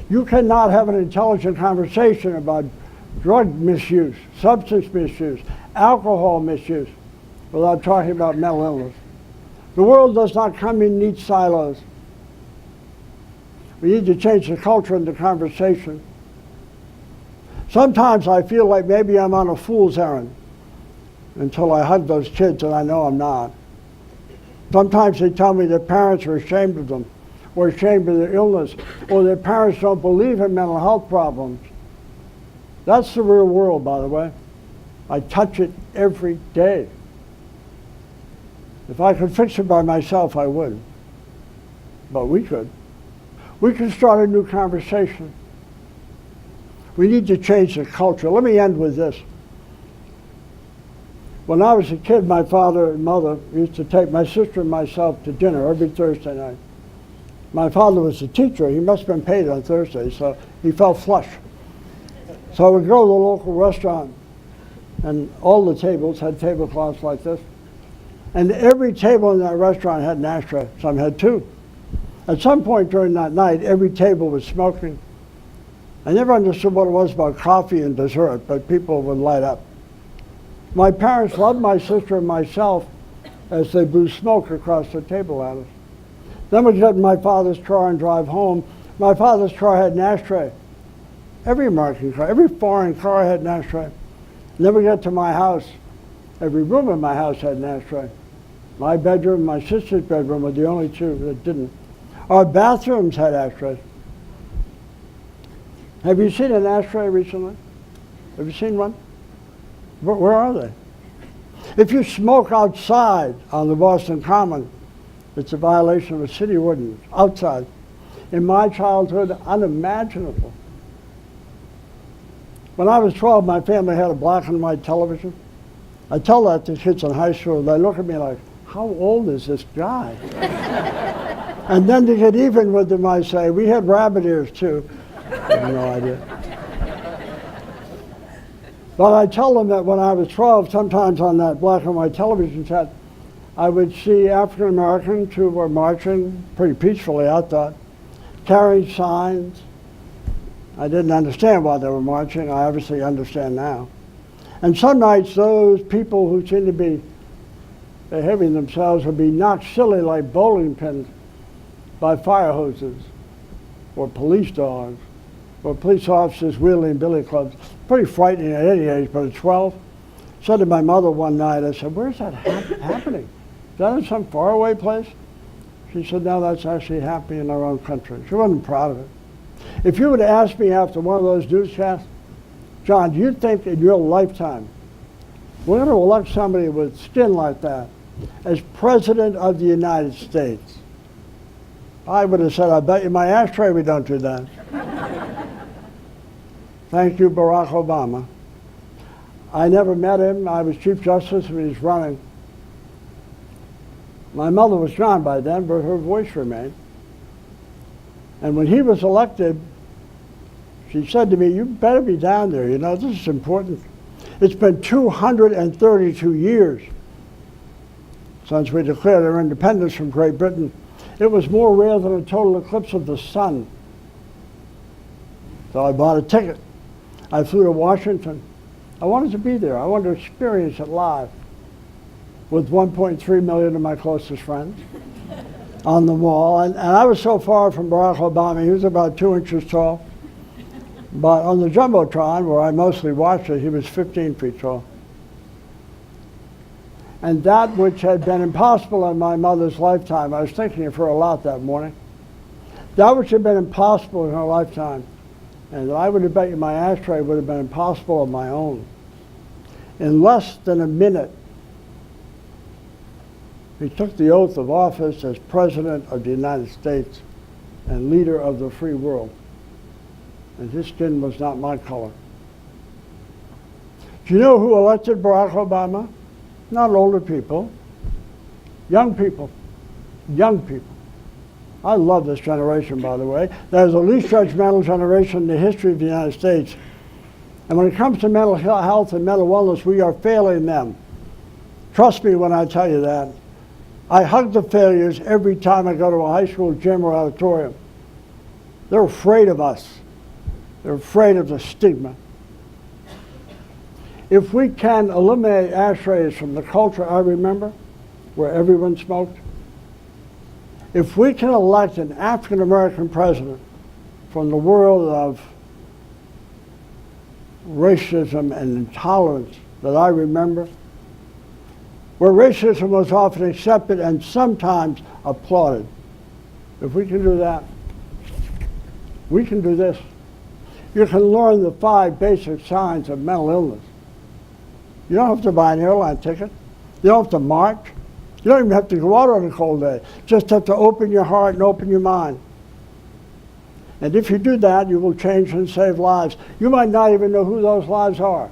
You cannot have an intelligent conversation about drug misuse, substance misuse, alcohol misuse, without talking about mental illness. The world does not come in neat silos. We need to change the culture and the conversation. Sometimes I feel like maybe I'm on a fool's errand until I hug those kids, and I know I'm not. Sometimes they tell me their parents are ashamed of them, or ashamed of their illness, or their parents don't believe in mental health problems. That's the real world, by the way. I touch it every day. If I could fix it by myself, I would. But we could. We can start a new conversation. We need to change the culture. Let me end with this. When I was a kid, my father and mother used to take my sister and myself to dinner every Thursday night. My father was a teacher. He must have been paid on Thursday, so he felt flush. So I would go to the local restaurant, and all the tables had tablecloths like this. And every table in that restaurant had an ashtray. Some had two. At some point during that night, every table was smoking. I never understood what it was about coffee and dessert, but people would light up. My parents loved my sister and myself as they blew smoke across the table at us. Then we'd get in my father's car and drive home. My father's car had an ashtray. Every American car, every foreign car had an ashtray. Then we get to my house. Every room in my house had an ashtray. My bedroom and my sister's bedroom were the only two that didn't. Our bathrooms had ashtrays. Have you seen an ashtray recently? Have you seen one? Where are they? If you smoke outside on the Boston Common, it's a violation of a city ordinance, outside. In my childhood, unimaginable. When I was 12, my family had a black and white television. I tell that to kids in high school. They look at me like, how old is this guy? And then to get even with them, I say, we had rabbit ears too. I have no idea. But I tell them that when I was 12, sometimes on that black and white television set, I would see African Americans who were marching pretty peacefully, I thought, carrying signs. I didn't understand why they were marching. I obviously understand now. And some nights, those people who seem to be behaving themselves would be knocked silly like bowling pins by fire hoses, or police dogs, or police officers wielding billy clubs. Pretty frightening at any age, but at 12. I said to my mother one night, I said, where's that happening? Is that in some faraway place? She said, no, that's actually happening in our own country. She wasn't proud of it. If you would ask me after one of those newscasts, John, do you think in your lifetime we're going to elect somebody with skin like that as President of the United States? I would have said, I bet you my ashtray we don't do that. Thank you, Barack Obama. I never met him. I was Chief Justice when he was running. My mother was gone by then, but her voice remained. And when he was elected, she said to me, you better be down there, you know, this is important. It's been 232 years since we declared our independence from Great Britain. It was more rare than a total eclipse of the sun. So I bought a ticket. I flew to Washington. I wanted to be there. I wanted to experience it live with 1.3 million of my closest friends on the wall. And I was so far from Barack Obama, he was about 2 inches tall. But on the Jumbotron, where I mostly watched it, he was 15 feet tall. And that which had been impossible in my mother's lifetime, I was thinking of her a lot that morning, that which had been impossible in her lifetime, and I would have bet you my ashtray would have been impossible of my own. In less than a minute, he took the oath of office as President of the United States and leader of the free world. And his skin was not my color. Do you know who elected Barack Obama? Not older people, young people, young people. I love this generation, by the way. They're the least judgmental generation in the history of the United States. And when it comes to mental health and mental wellness, we are failing them. Trust me when I tell you that. I hug the failures every time I go to a high school gym or auditorium. They're afraid of us. They're afraid of the stigma. If we can eliminate ashtrays from the culture I remember, where everyone smoked, if we can elect an African-American president from the world of racism and intolerance that I remember, where racism was often accepted and sometimes applauded, if we can do that, we can do this. You can learn the 5 basic signs of mental illness. You don't have to buy an airline ticket. You don't have to march. You don't even have to go out on a cold day. Just have to open your heart and open your mind. And if you do that, you will change and save lives. You might not even know who those lives are.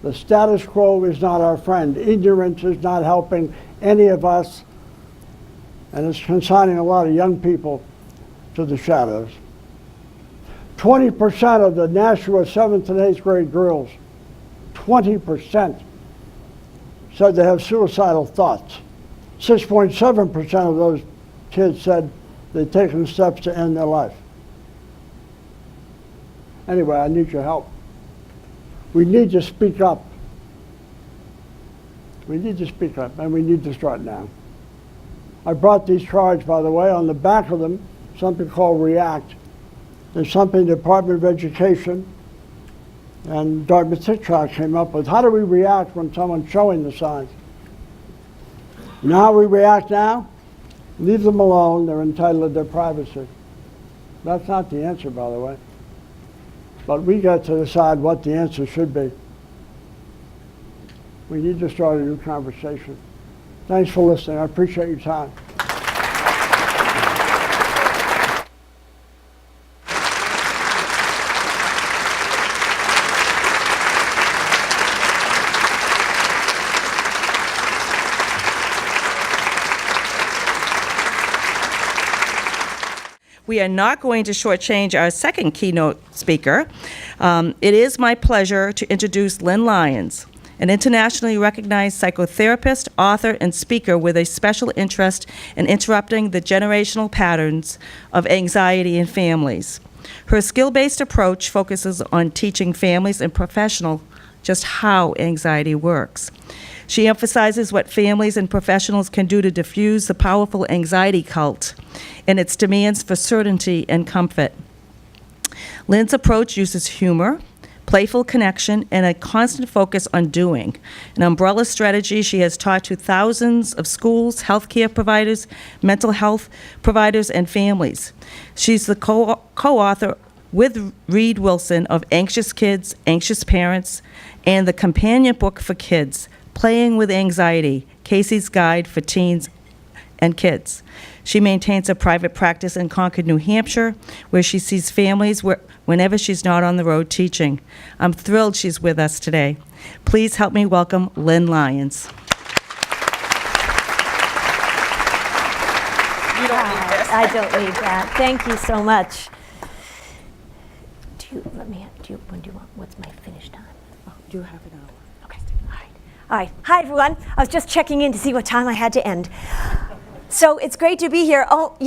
The status quo is not our friend. Ignorance is not helping any of us. And it's consigning a lot of young people to the shadows. 20% of the Nashua 7th and 8th grade girls, 20% said they have suicidal thoughts. 6.7% of those kids said they'd taken steps to end their life. Anyway, I need your help. We need to speak up. We need to speak up, and we need to start now. I brought these cards, by the way. On the back of them, something called REACT. There's something the Department of Education and Dartmouth TikTok came up with. How do we react when someone's showing the signs? You know how we react now? Leave them alone. They're entitled to their privacy. That's not the answer, by the way. But we get to decide what the answer should be. We need to start a new conversation. Thanks for listening. I appreciate your time. We are not going to shortchange our second keynote speaker. It is my pleasure to introduce Lynn Lyons, an internationally recognized psychotherapist, author, and speaker with a special interest in interrupting the generational patterns of anxiety in families. Her skill-based approach focuses on teaching families and professionals just how anxiety works. She emphasizes what families and professionals can do to diffuse the powerful anxiety cult and its demands for certainty and comfort. Lynn's approach uses humor, playful connection, and a constant focus on doing, an umbrella strategy she has taught to thousands of schools, healthcare providers, mental health providers, and families. She's the co-author with Reed Wilson of Anxious Kids, Anxious Parents, and the companion book for kids, Playing with Anxiety, Casey's Guide for Teens and Kids. She maintains a private practice in Concord, New Hampshire, where she sees families whenever she's not on the road teaching. I'm thrilled she's with us today. Please help me welcome Lynn Lyons. You don't need this. I don't need that. Thank you so much. When do you want, what's my finish time? Oh, do you have an hour? Okay, all right. All right, hi everyone. I was just checking in to see what time I had to end. So it's great to be here. Oh,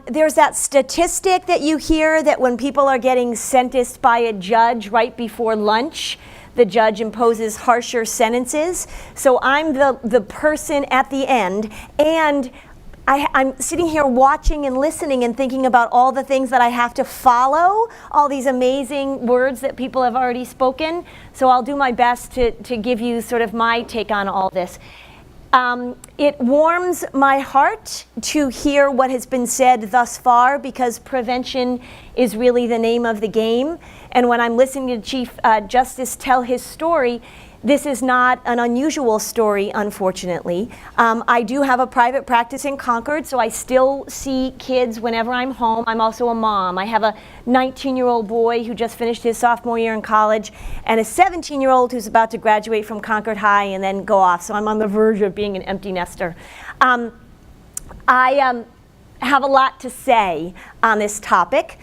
there's that statistic that you hear that when people are getting sentenced by a judge right before lunch, the judge imposes harsher sentences. So I'm the person at the end, and I'm sitting here watching and listening and thinking about all the things that I have to follow, all these amazing words that people have already spoken. So I'll do my best to give you sort of my take on all this. It warms my heart to hear what has been said thus far, because prevention is really the name of the game. And when I'm listening to Chief Justice tell his story, this is not an unusual story, unfortunately. I do have a private practice in Concord, so I still see kids whenever I'm home. I'm also a mom. I have a 19-year-old boy who just finished his sophomore year in college, and a 17-year-old who's about to graduate from Concord High and then go off. So I'm on the verge of being an empty nester. I have a lot to say on this topic.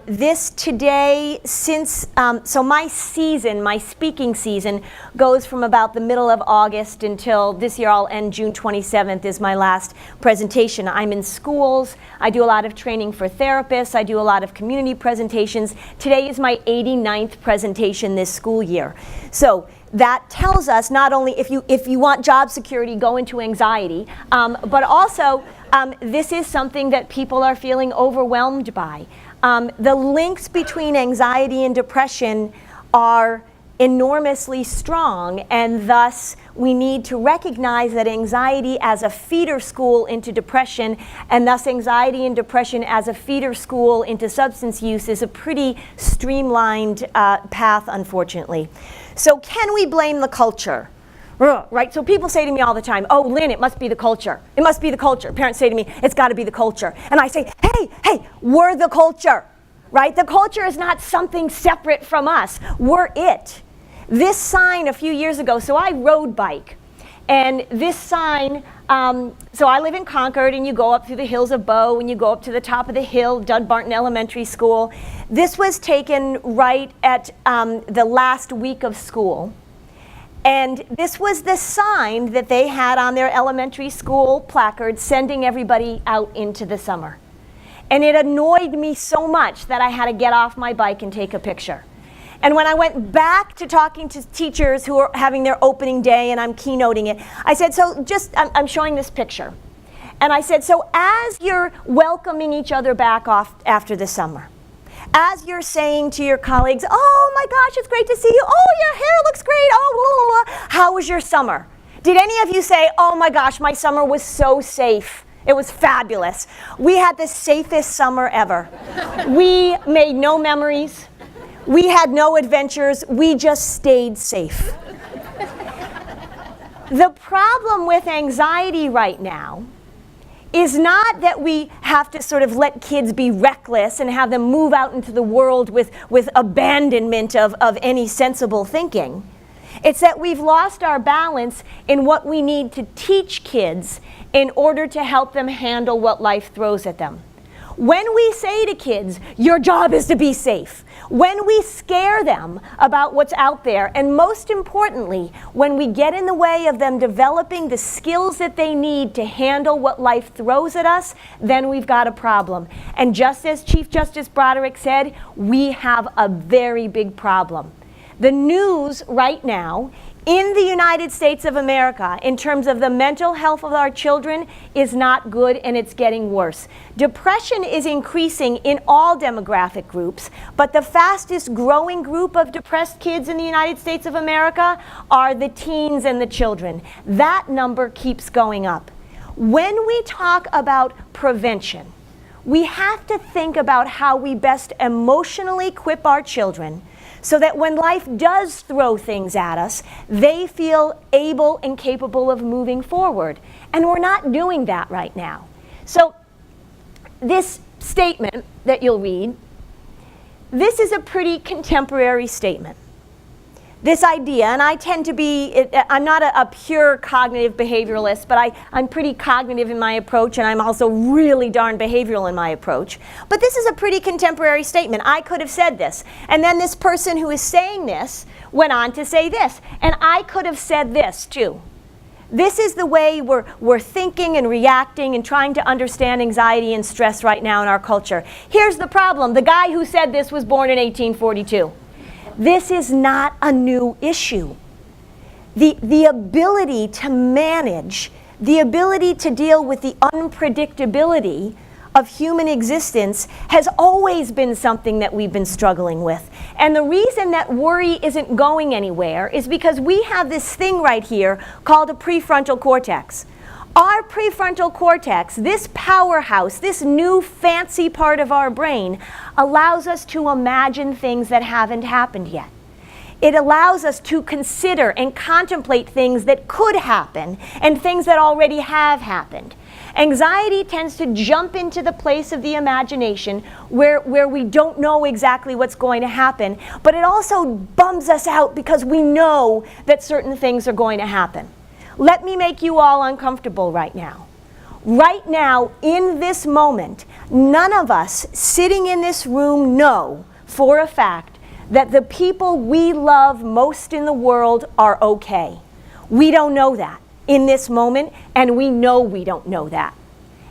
This today, so my speaking season goes from about the middle of August until this year. I'll end June 27th is my last presentation. I'm in schools. I do a lot of training for therapists. I do a lot of community presentations. Today is my 89th presentation this school year. So that tells us not only if you want job security, go into anxiety, but also this is something that people are feeling overwhelmed by. The links between anxiety and depression are enormously strong, and thus we need to recognize that anxiety as a feeder school into depression, and thus anxiety and depression as a feeder school into substance use, is a pretty streamlined path, unfortunately. So can we blame the culture? Right, so people say to me all the time, oh, Lynn, it must be the culture. It must be the culture. Parents say to me, it's got to be the culture. And I say, hey, we're the culture, right? The culture is not something separate from us. We're it. This sign a few years ago, so I road bike. And this sign, so I live in Concord, and you go up through the hills of Bow, and you go up to the top of the hill, Dud Barton Elementary School. This was taken right at the last week of school. And this was the sign that they had on their elementary school placard sending everybody out into the summer. And it annoyed me so much that I had to get off my bike and take a picture. And when I went back to talking to teachers who are having their opening day and I'm keynoting it, I said, I'm showing this picture. And I said, so as you're welcoming each other back off after the summer, as you're saying to your colleagues, oh my gosh, it's great to see you. Oh, your hair looks great. Oh, blah, blah, blah. How was your summer? Did any of you say, oh my gosh, my summer was so safe? It was fabulous. We had the safest summer ever. We made no memories. We had no adventures. We just stayed safe. The problem with anxiety right now is not that we have to sort of let kids be reckless and have them move out into the world with abandonment of any sensible thinking. It's that we've lost our balance in what we need to teach kids in order to help them handle what life throws at them. When we say to kids, your job is to be safe, when we scare them about what's out there, and most importantly, when we get in the way of them developing the skills that they need to handle what life throws at us, then we've got a problem. And just as Chief Justice Broderick said, we have a very big problem. The news right now in the United States of America, in terms of the mental health of our children, is not good, and it's getting worse. Depression is increasing in all demographic groups, but the fastest growing group of depressed kids in the United States of America are the teens and the children. That number keeps going up. When we talk about prevention, we have to think about how we best emotionally equip our children so that when life does throw things at us, they feel able and capable of moving forward. And we're not doing that right now. So this statement that you'll read, this is a pretty contemporary statement. This idea, and I tend to be, I'm not a pure cognitive behavioralist, but I'm pretty cognitive in my approach, and I'm also really darn behavioral in my approach. But this is a pretty contemporary statement. I could have said this, and then this person who is saying this went on to say this, and I could have said this too. This is the way we're thinking and reacting and trying to understand anxiety and stress right now in our culture. Here's the problem. The guy who said this was born in 1842. This is not a new issue. The ability to manage, the ability to deal with the unpredictability of human existence has always been something that we've been struggling with. And the reason that worry isn't going anywhere is because we have this thing right here called a prefrontal cortex. Our prefrontal cortex, this powerhouse, this new fancy part of our brain, allows us to imagine things that haven't happened yet. It allows us to consider and contemplate things that could happen and things that already have happened. Anxiety tends to jump into the place of the imagination where we don't know exactly what's going to happen, but it also bums us out because we know that certain things are going to happen. Let me make you all uncomfortable right now. Right now, in this moment, none of us sitting in this room know for a fact that the people we love most in the world are okay. We don't know that in this moment, and we know we don't know that.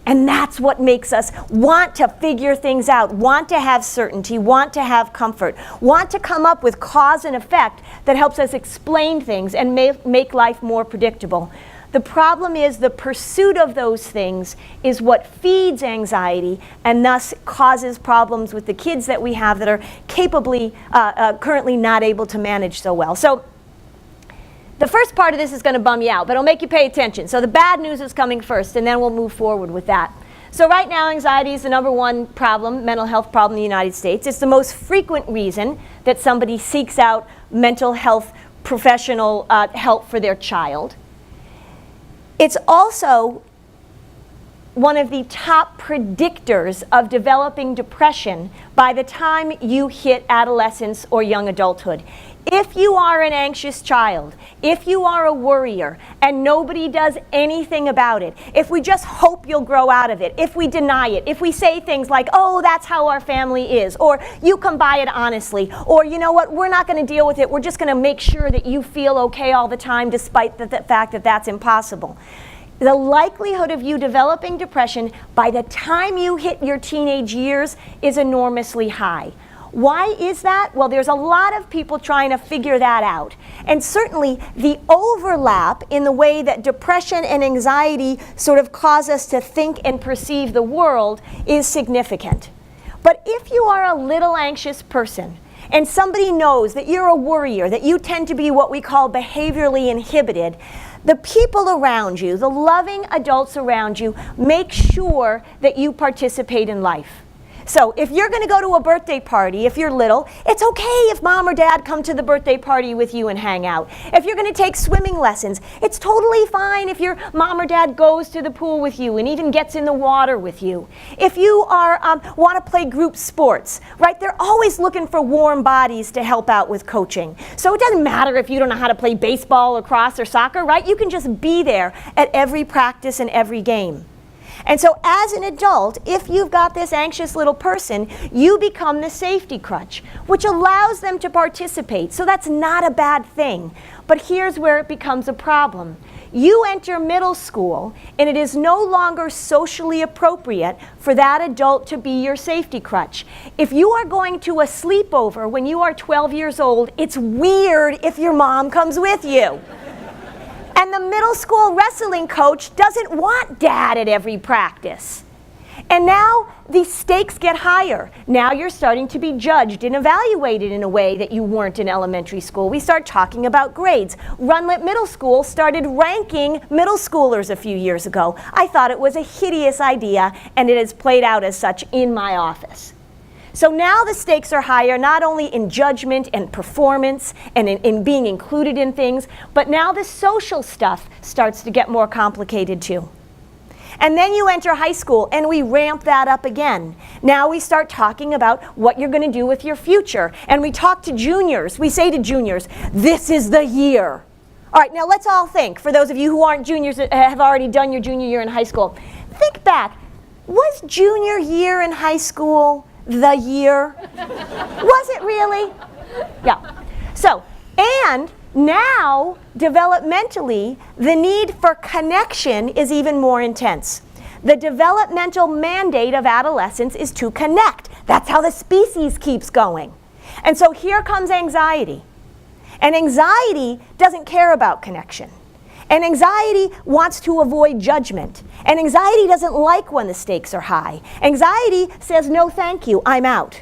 And that's what makes us want to figure things out, want to have certainty, want to have comfort, want to come up with cause and effect that helps us explain things and make life more predictable. The problem is the pursuit of those things is what feeds anxiety and thus causes problems with the kids that we have that are currently not able to manage so well. So the first part of this is going to bum you out, but it'll make you pay attention. So the bad news is coming first, and then we'll move forward with that. So right now, anxiety is the #1 problem, mental health problem in the United States. It's the most frequent reason that somebody seeks out mental health professional help for their child. It's also one of the top predictors of developing depression by the time you hit adolescence or young adulthood. If you are an anxious child, if you are a worrier, and nobody does anything about it, if we just hope you'll grow out of it, if we deny it, if we say things like, oh, that's how our family is, or you come by it honestly, or you know what, we're not going to deal with it, we're just going to make sure that you feel okay all the time despite the fact that that's impossible. The likelihood of you developing depression by the time you hit your teenage years is enormously high. Why is that? Well, there's a lot of people trying to figure that out. And certainly the overlap in the way that depression and anxiety sort of cause us to think and perceive the world is significant. But if you are a little anxious person, and somebody knows that you're a worrier, that you tend to be what we call behaviorally inhibited, the people around you, the loving adults around you, make sure that you participate in life. So if you're going to go to a birthday party, if you're little, it's okay if mom or dad come to the birthday party with you and hang out. If you're going to take swimming lessons, it's totally fine if your mom or dad goes to the pool with you and even gets in the water with you. If you want to play group sports, right, they're always looking for warm bodies to help out with coaching. So it doesn't matter if you don't know how to play baseball, lacrosse, or soccer, right? You can just be there at every practice and every game. And so as an adult, if you've got this anxious little person, you become the safety crutch, which allows them to participate. So that's not a bad thing. But here's where it becomes a problem. You enter middle school, and it is no longer socially appropriate for that adult to be your safety crutch. If you are going to a sleepover when you are 12 years old, it's weird if your mom comes with you. And the middle school wrestling coach doesn't want dad at every practice. And now the stakes get higher. Now you're starting to be judged and evaluated in a way that you weren't in elementary school. We start talking about grades. Runlet Middle School started ranking middle schoolers a few years ago. I thought it was a hideous idea, and it has played out as such in my office. So now the stakes are higher, not only in judgment and performance and in being included in things, but now the social stuff starts to get more complicated too. And then you enter high school, and we ramp that up again. Now we start talking about what you're going to do with your future. And we talk to juniors. We say to juniors, this is the year. All right, now let's all think, for those of you who aren't juniors that have already done your junior year in high school, think back. Was junior year in high school the year? Was it really? Yeah. So, and Now, developmentally, the need for connection is even more intense. The developmental mandate of adolescence is to connect. That's how the species keeps going. And so here comes anxiety. And anxiety doesn't care about connection. And anxiety wants to avoid judgment. And anxiety doesn't like when the stakes are high. Anxiety says, no thank you, I'm out.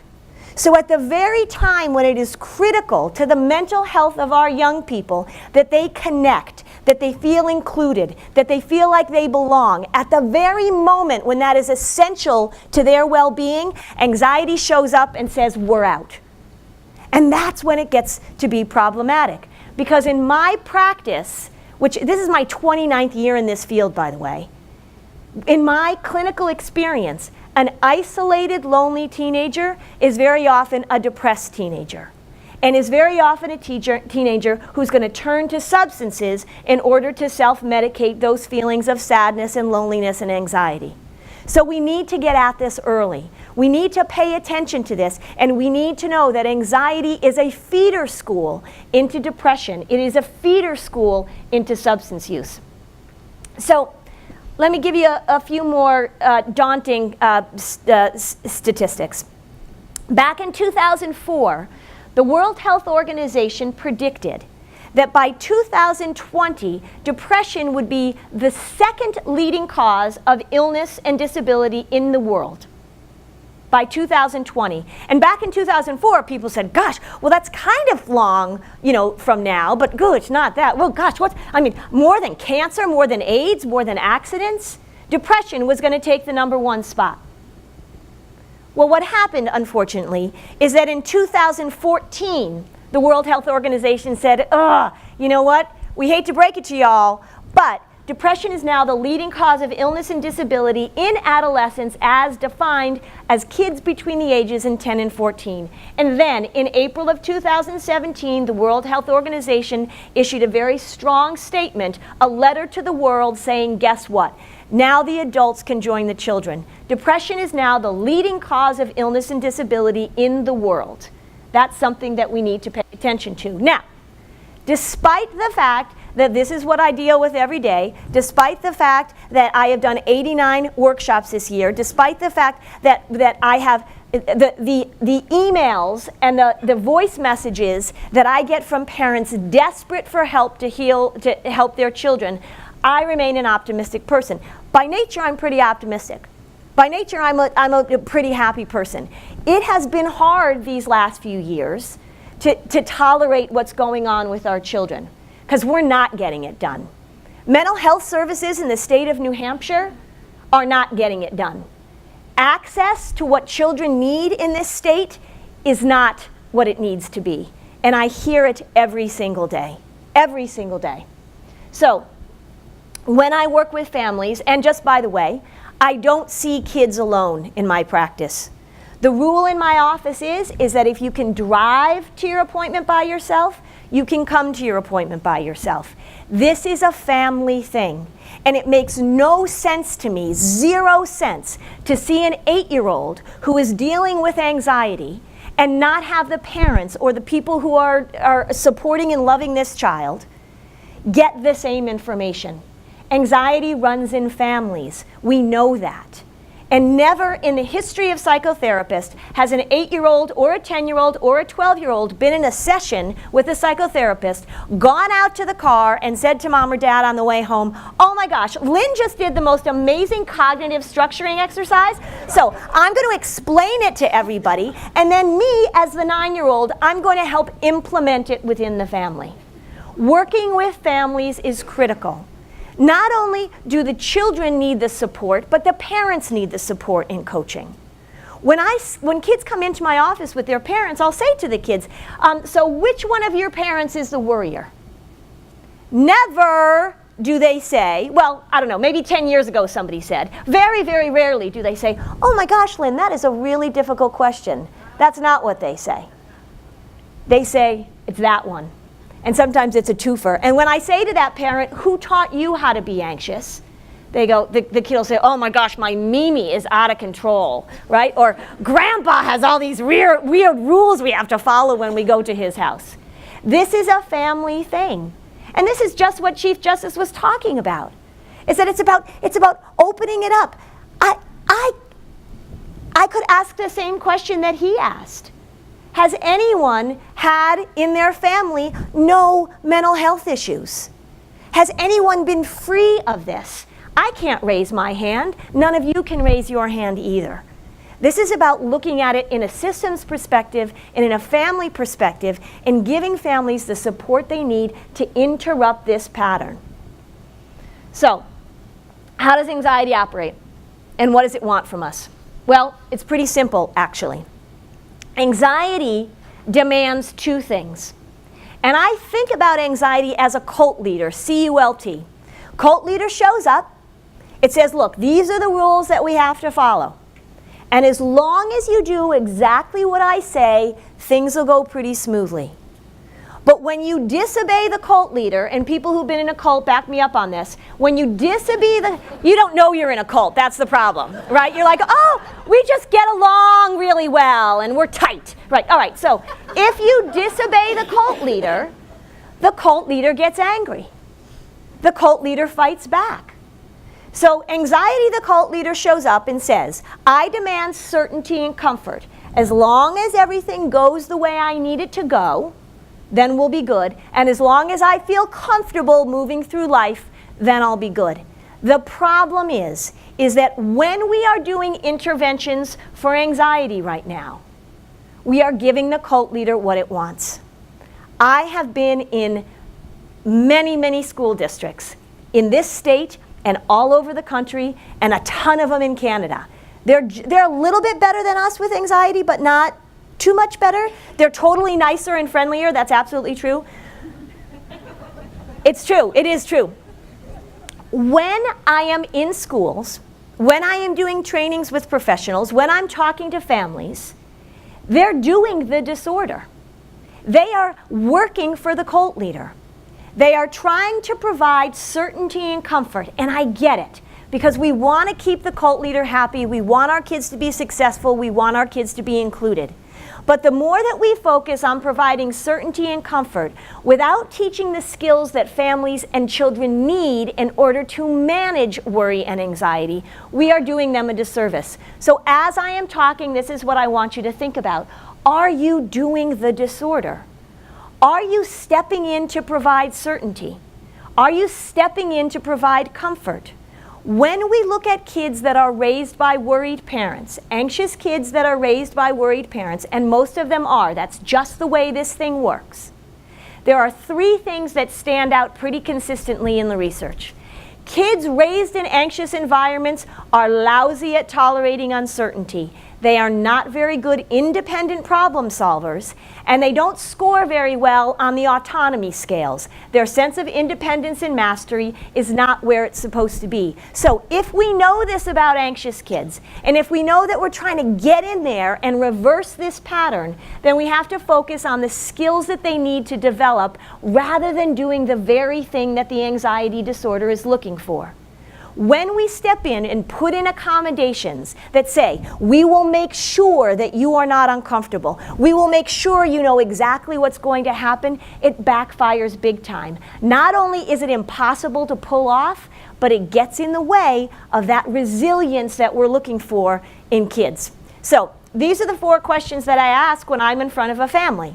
So at the very time when it is critical to the mental health of our young people that they connect, that they feel included, that they feel like they belong, at the very moment when that is essential to their well-being, anxiety shows up and says, we're out. And that's when it gets to be problematic. Because in my practice, which this is my 29th year in this field, by the way, in my clinical experience, an isolated, lonely teenager is very often a depressed teenager, and is very often a teenager who's going to turn to substances in order to self-medicate those feelings of sadness and loneliness and anxiety. So we need to get at this early. We need to pay attention to this, and we need to know that anxiety is a feeder school into depression. It is a feeder school into substance use. So let me give you a few more daunting statistics. Back in 2004, the World Health Organization predicted that by 2020, depression would be the second leading cause of illness and disability in the world. By 2020. And back in 2004, people said, gosh, well, that's kind of long, from now, but good, it's not that. Well, gosh, more than cancer, more than AIDS, more than accidents, depression was going to take the #1 spot. Well, what happened, unfortunately, is that in 2014, the World Health Organization said, you know what? We hate to break it to y'all, but depression is now the leading cause of illness and disability in adolescents as defined as kids between the ages of 10 and 14. And then in April of 2017, the World Health Organization issued a very strong statement, a letter to the world saying, guess what? Now the adults can join the children. Depression is now the leading cause of illness and disability in the world. That's something that we need to pay attention to. Now, despite the fact that this is what I deal with every day, despite the fact that I have done 89 workshops this year, despite the fact that I have the emails and the voice messages that I get from parents desperate for help to help their children, I remain an optimistic person. By nature, I'm pretty optimistic. By nature, I'm a pretty happy person. It has been hard these last few years to tolerate what's going on with our children, because we're not getting it done. Mental health services in the state of New Hampshire are not getting it done. Access to what children need in this state is not what it needs to be. And I hear it every single day. Every single day. So, when I work with families, and just by the way, I don't see kids alone in my practice. The rule in my office is that if you can drive to your appointment by yourself, you can come to your appointment by yourself. This is a family thing. And it makes no sense to me, 0 sense, to see an 8-year-old who is dealing with anxiety and not have the parents or the people who are supporting and loving this child get the same information. Anxiety runs in families. We know that. And never in the history of psychotherapists has an 8-year-old or a 10-year-old or a 12-year-old been in a session with a psychotherapist, gone out to the car and said to mom or dad on the way home, oh my gosh, Lynn just did the most amazing cognitive structuring exercise, so I'm going to explain it to everybody, and then me as the 9-year-old, I'm going to help implement it within the family. Working with families is critical. Not only do the children need the support, but the parents need the support in coaching. When kids come into my office with their parents, I'll say to the kids, so which one of your parents is the worrier? Never do they say, well, I don't know, maybe 10 years ago somebody said, very, very rarely do they say, oh my gosh, Lynn, that is a really difficult question. That's not what they say. They say, it's that one. And sometimes it's a twofer. And when I say to that parent, who taught you how to be anxious? They go, the kid will say, oh my gosh, my Mimi is out of control, right? Or grandpa has all these weird rules we have to follow when we go to his house. This is a family thing. And this is just what Chief Justice was talking about, is that it's about opening it up. I could ask the same question that he asked. Has anyone had in their family no mental health issues? Has anyone been free of this? I can't raise my hand. None of you can raise your hand either. This is about looking at it in a systems perspective and in a family perspective and giving families the support they need to interrupt this pattern. So, how does anxiety operate? And what does it want from us? Well, it's pretty simple, actually. Anxiety demands two things. And I think about anxiety as a cult leader, C-U-L-T. Cult leader shows up. It says, look, these are the rules that we have to follow. And as long as you do exactly what I say, things will go pretty smoothly. But when you disobey the cult leader, and people who've been in a cult back me up on this, when you disobey you don't know you're in a cult, that's the problem, right? You're like, oh, we just get along really well and we're tight, right? All right, so if you disobey the cult leader gets angry. The cult leader fights back. So anxiety, the cult leader shows up and says, I demand certainty and comfort. As long as everything goes the way I need it to go, then we'll be good. And as long as I feel comfortable moving through life, then I'll be good. The problem is that when we are doing interventions for anxiety right now, we are giving the cult leader what it wants. I have been in many, many school districts in this state and all over the country, and a ton of them in Canada. They're a little bit better than us with anxiety, but not too much better. They're totally nicer and friendlier. That's absolutely true. It's true. It is true. When I am in schools, when I am doing trainings with professionals, when I'm talking to families, they're doing the disorder. They are working for the cult leader. They are trying to provide certainty and comfort, and I get it. Because we want to keep the cult leader happy, we want our kids to be successful, we want our kids to be included. But the more that we focus on providing certainty and comfort without teaching the skills that families and children need in order to manage worry and anxiety, we are doing them a disservice. So as I am talking, this is what I want you to think about. Are you doing the disorder? Are you stepping in to provide certainty? Are you stepping in to provide comfort? When we look at kids that are raised by worried parents, anxious kids that are raised by worried parents, and most of them are, that's just the way this thing works, there are three things that stand out pretty consistently in the research. Kids raised in anxious environments are lousy at tolerating uncertainty. They are not very good independent problem solvers, and they don't score very well on the autonomy scales. Their sense of independence and mastery is not where it's supposed to be. So if we know this about anxious kids, and if we know that we're trying to get in there and reverse this pattern, then we have to focus on the skills that they need to develop rather than doing the very thing that the anxiety disorder is looking for. When we step in and put in accommodations that say, we will make sure that you are not uncomfortable, we will make sure you know exactly what's going to happen, it backfires big time. Not only is it impossible to pull off, but it gets in the way of that resilience that we're looking for in kids. So these are the 4 questions that I ask when I'm in front of a family.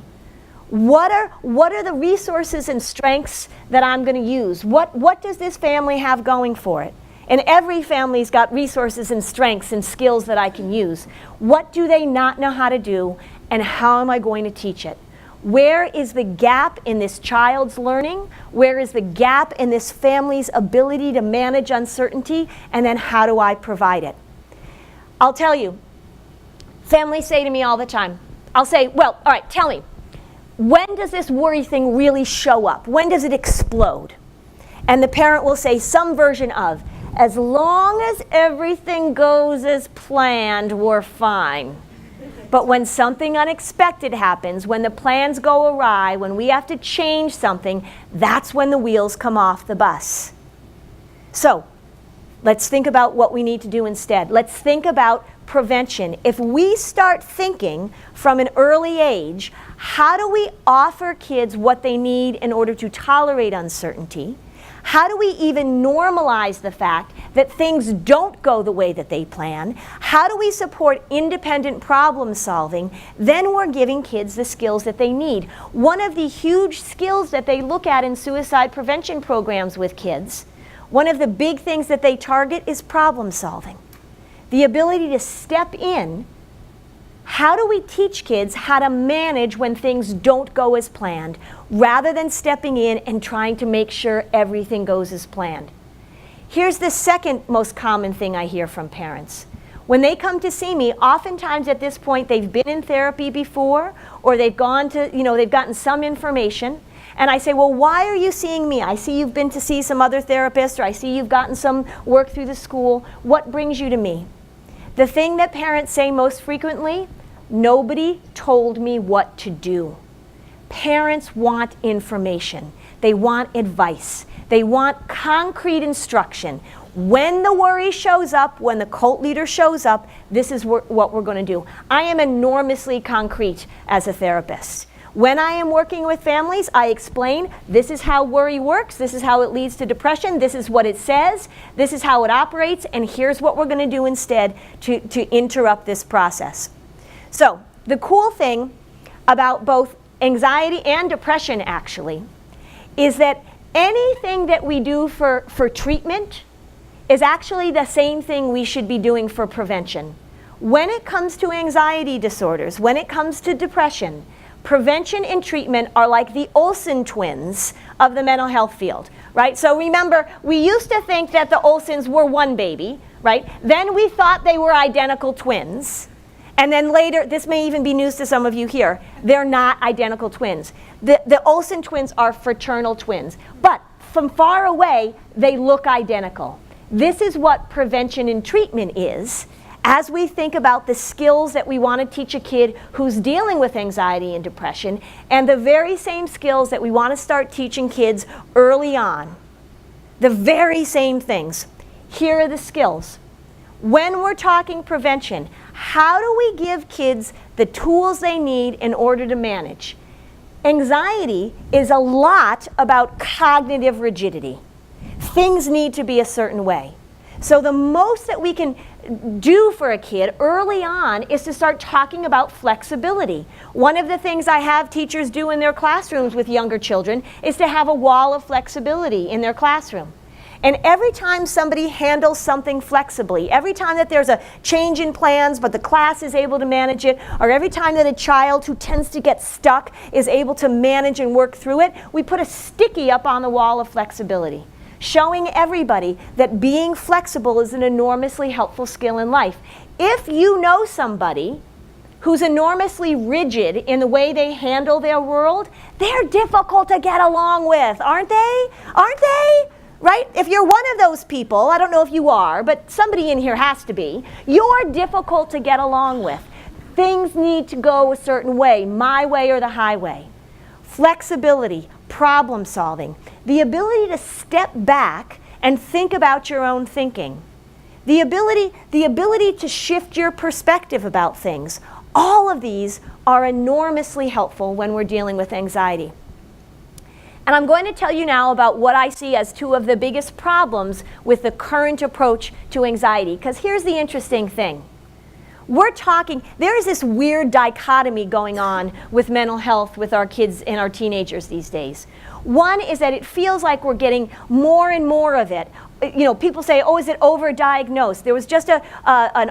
What are the resources and strengths that I'm going to use? What does this family have going for it? And every family's got resources and strengths and skills that I can use. What do they not know how to do, and how am I going to teach it? Where is the gap in this child's learning? Where is the gap in this family's ability to manage uncertainty? And then how do I provide it? I'll tell you, families say to me all the time, I'll say, well, all right, tell me, when does this worry thing really show up? When does it explode? And the parent will say some version of, as long as everything goes as planned, we're fine. But when something unexpected happens, when the plans go awry, when we have to change something, that's when the wheels come off the bus. So, Let's think about what we need to do instead. Let's think about prevention. If we start thinking from an early age, how do we offer kids what they need in order to tolerate uncertainty? How do we even normalize the fact that things don't go the way that they plan? How do we support independent problem solving? Then we're giving kids the skills that they need. One of the huge skills that they look at in suicide prevention programs with kids, one of the big things that they target is problem solving. The ability to step in. How do we teach kids how to manage when things don't go as planned, rather than stepping in and trying to make sure everything goes as planned? Here's the second most common thing I hear from parents. When they come to see me, oftentimes at this point they've been in therapy before, or they've gone to, they've gotten some information. And I say, well, why are you seeing me? I see you've been to see some other therapist, or I see you've gotten some work through the school. What brings you to me? The thing that parents say most frequently, nobody told me what to do. Parents want information. They want advice. They want concrete instruction. When the worry shows up, when the cult leader shows up, this is what we're going to do. I am enormously concrete as a therapist. When I am working with families, I explain, this is how worry works, this is how it leads to depression, this is what it says, this is how it operates, and here's what we're going to do instead to interrupt this process. So, the cool thing about both anxiety and depression, actually, is that anything that we do for treatment is actually the same thing we should be doing for prevention. When it comes to anxiety disorders, when it comes to depression, prevention and treatment are like the Olsen twins of the mental health field, right? So remember, we used to think that the Olsens were one baby, right? Then we thought they were identical twins. And then later, this may even be news to some of you here, they're not identical twins. The Olsen twins are fraternal twins. But from far away, they look identical. This is what prevention and treatment is. As we think about the skills that we want to teach a kid who's dealing with anxiety and depression, and the very same skills that we want to start teaching kids early on, the very same things. Here are the skills. When we're talking prevention, how do we give kids the tools they need in order to manage? Anxiety is a lot about cognitive rigidity. Things need to be a certain way. So the most that we can do for a kid early on is to start talking about flexibility. One of the things I have teachers do in their classrooms with younger children is to have a wall of flexibility in their classroom. And every time somebody handles something flexibly, every time that there's a change in plans but the class is able to manage it, or every time that a child who tends to get stuck is able to manage and work through it, we put a sticky up on the wall of flexibility, showing everybody that being flexible is an enormously helpful skill in life. If you know somebody who's enormously rigid in the way they handle their world, they're difficult to get along with, aren't they? Aren't they? Right? If you're one of those people, I don't know if you are, but somebody in here has to be, you're difficult to get along with. Things need to go a certain way, my way or the highway. Flexibility, problem solving, the ability to step back and think about your own thinking, the ability to shift your perspective about things. All of these are enormously helpful when we're dealing with anxiety. And I'm going to tell you now about what I see as two of the biggest problems with the current approach to anxiety. Because here's the interesting thing. There is this weird dichotomy going on with mental health with our kids and our teenagers these days. One is that it feels like we're getting more and more of it. People say, oh, is it overdiagnosed? There was just an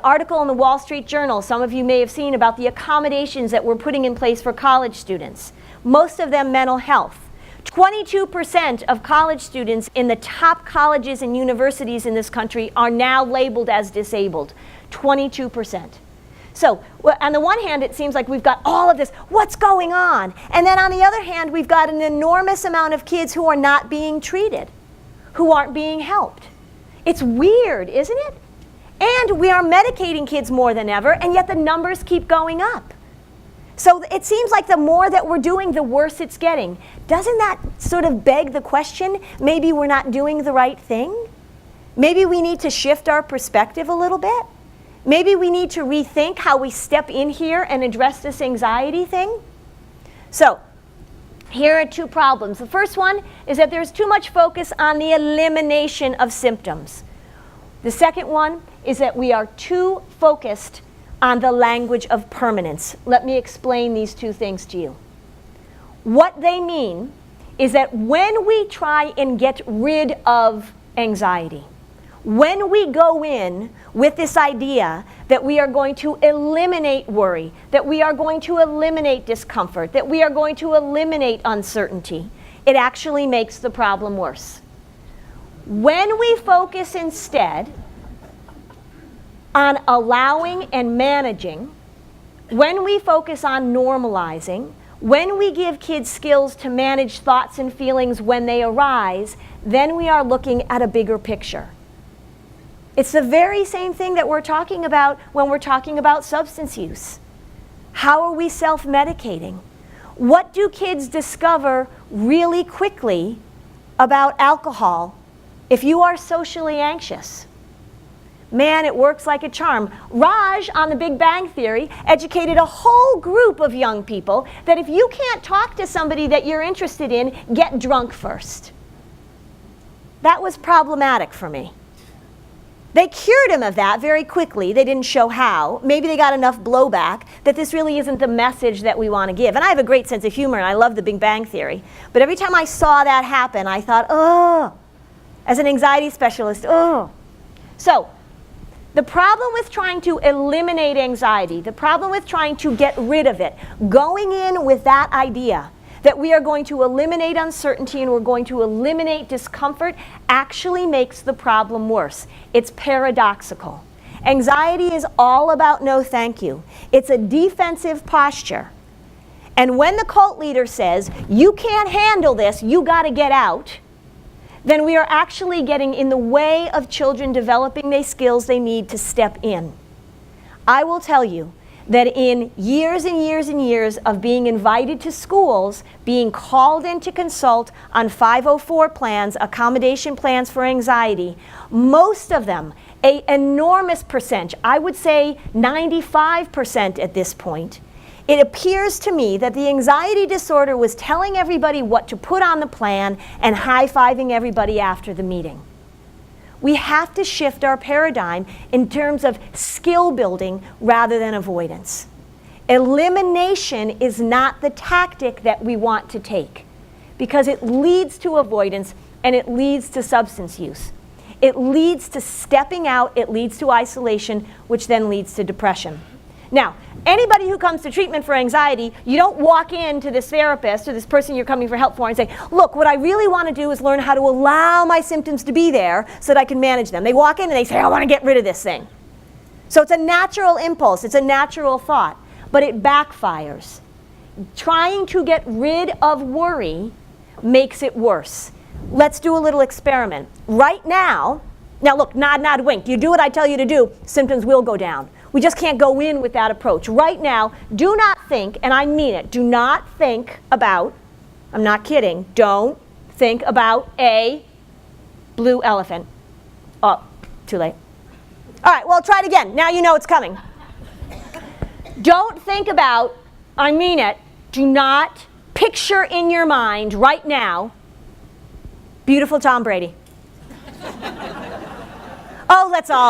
article in the Wall Street Journal, some of you may have seen, about the accommodations that we're putting in place for college students. Most of them mental health. 22% of college students in the top colleges and universities in this country are now labeled as disabled. 22%. So, on the one hand, it seems like we've got all of this, what's going on? And then on the other hand, we've got an enormous amount of kids who are not being treated, who aren't being helped. It's weird, isn't it? And we are medicating kids more than ever, and yet the numbers keep going up. So it seems like the more that we're doing, the worse it's getting. Doesn't that sort of beg the question, maybe we're not doing the right thing? Maybe we need to shift our perspective a little bit. Maybe we need to rethink how we step in here and address this anxiety thing. So, here are two problems. The first one is that there's too much focus on the elimination of symptoms. The second one is that we are too focused on the language of permanence. Let me explain these two things to you. What they mean is that when we try and get rid of anxiety, when we go in with this idea that we are going to eliminate worry, that we are going to eliminate discomfort, that we are going to eliminate uncertainty, it actually makes the problem worse. When we focus instead on allowing and managing, when we focus on normalizing, when we give kids skills to manage thoughts and feelings when they arise, then we are looking at a bigger picture. It's the very same thing that we're talking about when we're talking about substance use. How are we self-medicating? What do kids discover really quickly about alcohol if you are socially anxious? Man, it works like a charm. Raj, on The Big Bang Theory, educated a whole group of young people that if you can't talk to somebody that you're interested in, get drunk first. That was problematic for me. They cured him of that very quickly. They didn't show how. Maybe they got enough blowback that this really isn't the message that we want to give. And I have a great sense of humor, and I love The Big Bang Theory. But every time I saw that happen, I thought, oh, as an anxiety specialist, oh. So, the problem with trying to eliminate anxiety, the problem with trying to get rid of it, going in with that idea that we are going to eliminate uncertainty and we're going to eliminate discomfort actually makes the problem worse. It's paradoxical. Anxiety is all about no thank you. It's a defensive posture. And when the cult leader says, you can't handle this, you got to get out, then we are actually getting in the way of children developing the skills they need to step in. I will tell you that in years and years and years of being invited to schools, being called in to consult on 504 plans, accommodation plans for anxiety, most of them, an enormous percentage, I would say 95% at this point, it appears to me that the anxiety disorder was telling everybody what to put on the plan and high-fiving everybody after the meeting. We have to shift our paradigm in terms of skill building rather than avoidance. Elimination is not the tactic that we want to take because it leads to avoidance and it leads to substance use. It leads to stepping out, it leads to isolation, which then leads to depression. Now, anybody who comes to treatment for anxiety, you don't walk into this therapist or this person you're coming for help for and say, look, what I really want to do is learn how to allow my symptoms to be there so that I can manage them. They walk in and they say, I want to get rid of this thing. So it's a natural impulse, it's a natural thought, but it backfires. Trying to get rid of worry makes it worse. Let's do a little experiment. Right now look, nod, nod, wink. You do what I tell you to do, symptoms will go down. We just can't go in with that approach. Right now, do not think, and I mean it, do not think about, I'm not kidding, don't think about a blue elephant. Oh, too late. All right, well, try it again. Now you know it's coming. Don't think about, I mean it, do not picture in your mind right now, beautiful Tom Brady. Oh,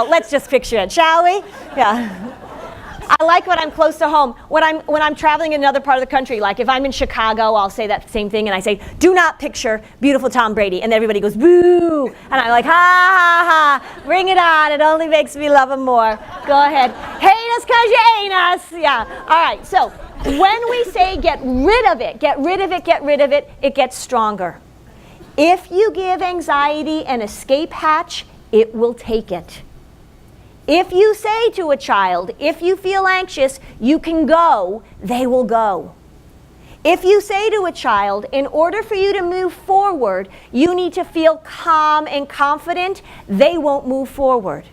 let's just picture it, shall we? Yeah. I like when I'm close to home. When I'm traveling in another part of the country, like if I'm in Chicago, I'll say that same thing and I say, do not picture beautiful Tom Brady. And everybody goes, boo. And I'm like, ha, ha, ha, bring it on. It only makes me love him more. Go ahead. Hate us because you ain't us. Yeah. All right. So when we say get rid of it, get rid of it, get rid of it, it gets stronger. If you give anxiety an escape hatch, it will take it. If you say to a child, if you feel anxious, you can go, they will go. If you say to a child, in order for you to move forward, you need to feel calm and confident, they won't move forward.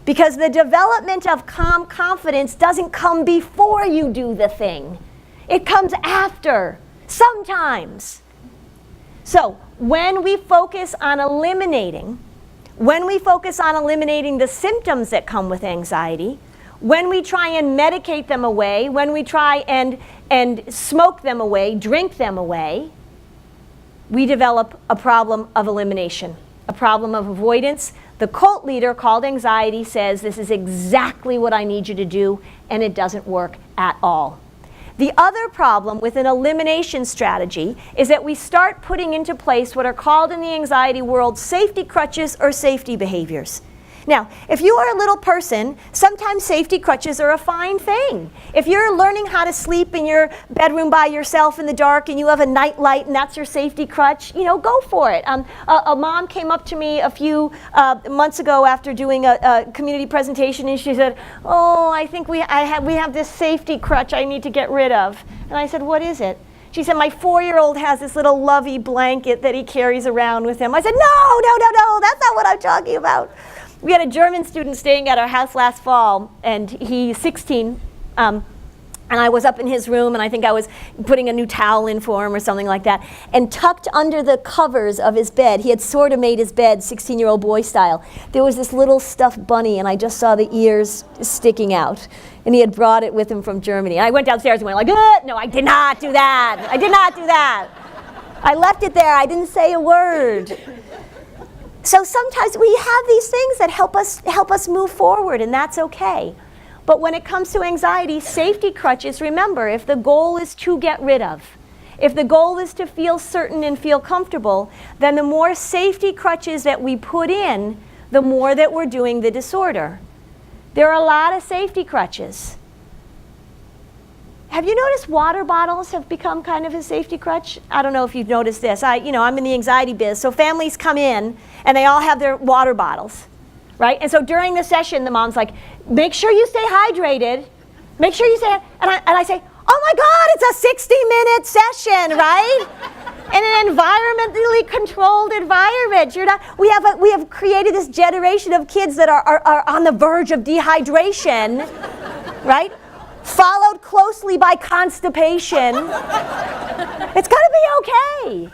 Because the development of calm confidence doesn't come before you do the thing. It comes after, sometimes. So, when we focus on eliminating, when we focus on eliminating the symptoms that come with anxiety, when we try and medicate them away, when we try and smoke them away, drink them away, we develop a problem of elimination, a problem of avoidance. The cult leader called anxiety says, this is exactly what I need you to do, and it doesn't work at all. The other problem with an elimination strategy is that we start putting into place what are called in the anxiety world safety crutches or safety behaviors. Now, if you are a little person, sometimes safety crutches are a fine thing. If you're learning how to sleep in your bedroom by yourself in the dark and you have a night light and that's your safety crutch, go for it. A mom came up to me a few months ago after doing a community presentation, and she said, "Oh, I think we have this safety crutch I need to get rid of." And I said, "What is it?" She said, "My 4-year-old has this little lovey blanket that he carries around with him." I said, No, that's not what I'm talking about. We had a German student staying at our house last fall, and he's 16, and I was up in his room, and I think I was putting a new towel in for him or something like that, and tucked under the covers of his bed, he had sort of made his bed 16-year-old boy style, there was this little stuffed bunny, and I just saw the ears sticking out, and he had brought it with him from Germany. And I went downstairs and went like, no, I did not do that. I did not do that. I left it there. I didn't say a word. So sometimes we have these things that help us move forward, and that's okay. But when it comes to anxiety, safety crutches, remember, if the goal is to get rid of, if the goal is to feel certain and feel comfortable, then the more safety crutches that we put in, the more that we're doing the disorder. There are a lot of safety crutches. Have you noticed water bottles have become kind of a safety crutch? I don't know if you've noticed this. I'm in the anxiety biz, so families come in and they all have their water bottles, right? And so during the session, the mom's like, make sure you stay hydrated. Make sure you stay, and I say, oh my God, it's a 60-minute session, right? In an environmentally controlled environment. We have created this generation of kids that are on the verge of dehydration, right? Followed closely by constipation. It's gonna be okay.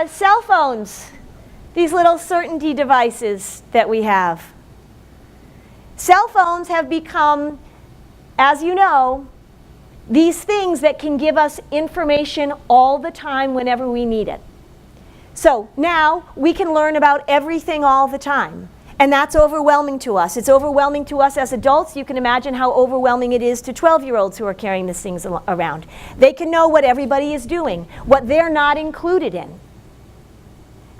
Cell phones, these little certainty devices that we have. Cell phones have become, as you know, these things that can give us information all the time whenever we need it. So now we can learn about everything all the time. And that's overwhelming to us. It's overwhelming to us as adults. You can imagine how overwhelming it is to 12-year-olds who are carrying these things around. They can know what everybody is doing, what they're not included in.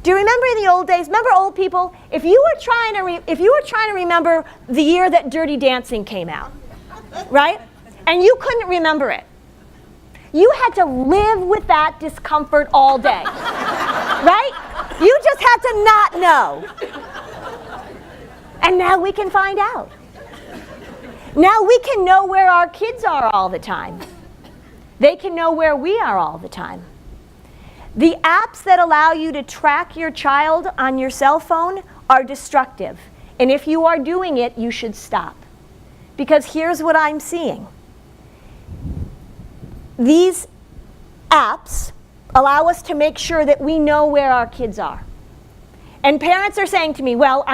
Do you remember in the old days? Remember old people? If you were trying to remember the year that Dirty Dancing came out, right? And you couldn't remember it, you had to live with that discomfort all day, right? You just had to not know. And now we can find out. Now we can know where our kids are all the time. They can know where we are all the time. The apps that allow you to track your child on your cell phone are destructive. And if you are doing it, you should stop. Because here's what I'm seeing. These apps allow us to make sure that we know where our kids are. And parents are saying to me, well,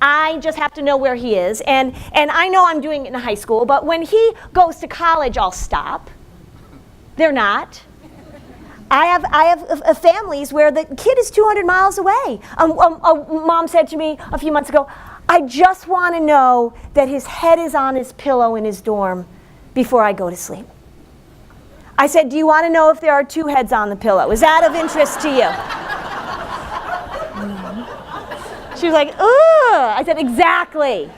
I just have to know where he is, and I know I'm doing it in high school, but when he goes to college, I'll stop. They're not. I have families where the kid is 200 miles away. A mom said to me a few months ago, I just want to know that his head is on his pillow in his dorm before I go to sleep. I said, do you want to know if there are 2 heads on the pillow? Is that of interest to you? She was like, ugh. I said, exactly.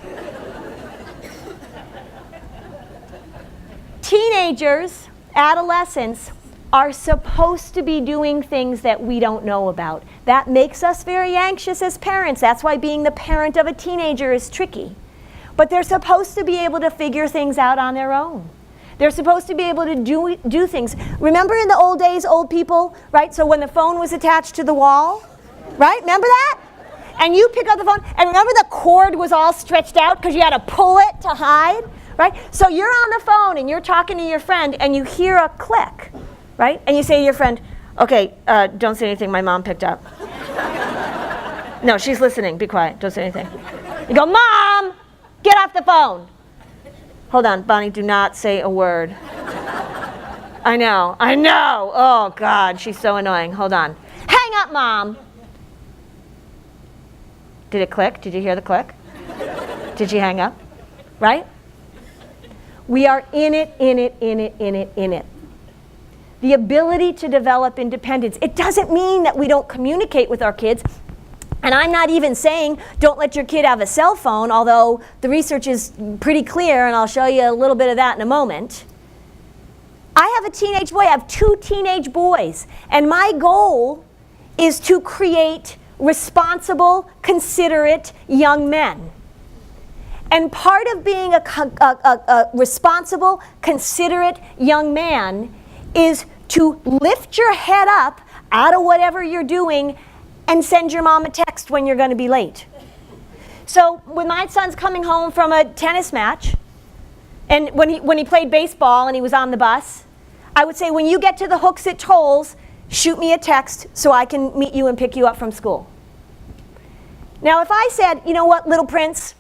Teenagers, adolescents, are supposed to be doing things that we don't know about. That makes us very anxious as parents. That's why being the parent of a teenager is tricky. But they're supposed to be able to figure things out on their own. They're supposed to be able to do things. Remember in the old days, old people, right? So when the phone was attached to the wall, right? Remember that? And you pick up the phone, and remember the cord was all stretched out because you had to pull it to hide, right? So you're on the phone and you're talking to your friend and you hear a click, right? And you say to your friend, okay, don't say anything, my mom picked up. No, she's listening. Be quiet. Don't say anything. You go, Mom, get off the phone. Hold on, Bonnie, do not say a word. I know. Oh, God, she's so annoying. Hold on. Hang up, Mom. Did it click? Did you hear the click? Did she hang up? Right? We are in it. The ability to develop independence. It doesn't mean that we don't communicate with our kids. And I'm not even saying don't let your kid have a cell phone, although the research is pretty clear, and I'll show you a little bit of that in a moment. I have a teenage boy. I have 2 teenage boys. And my goal is to create responsible, considerate young men. And part of being a responsible, considerate young man is to lift your head up out of whatever you're doing and send your mom a text when you're going to be late. So when my son's coming home from a tennis match, and when he played baseball and he was on the bus, I would say, when you get to the hooks at tolls, shoot me a text so I can meet you and pick you up from school. Now if I said, you know what, little prince,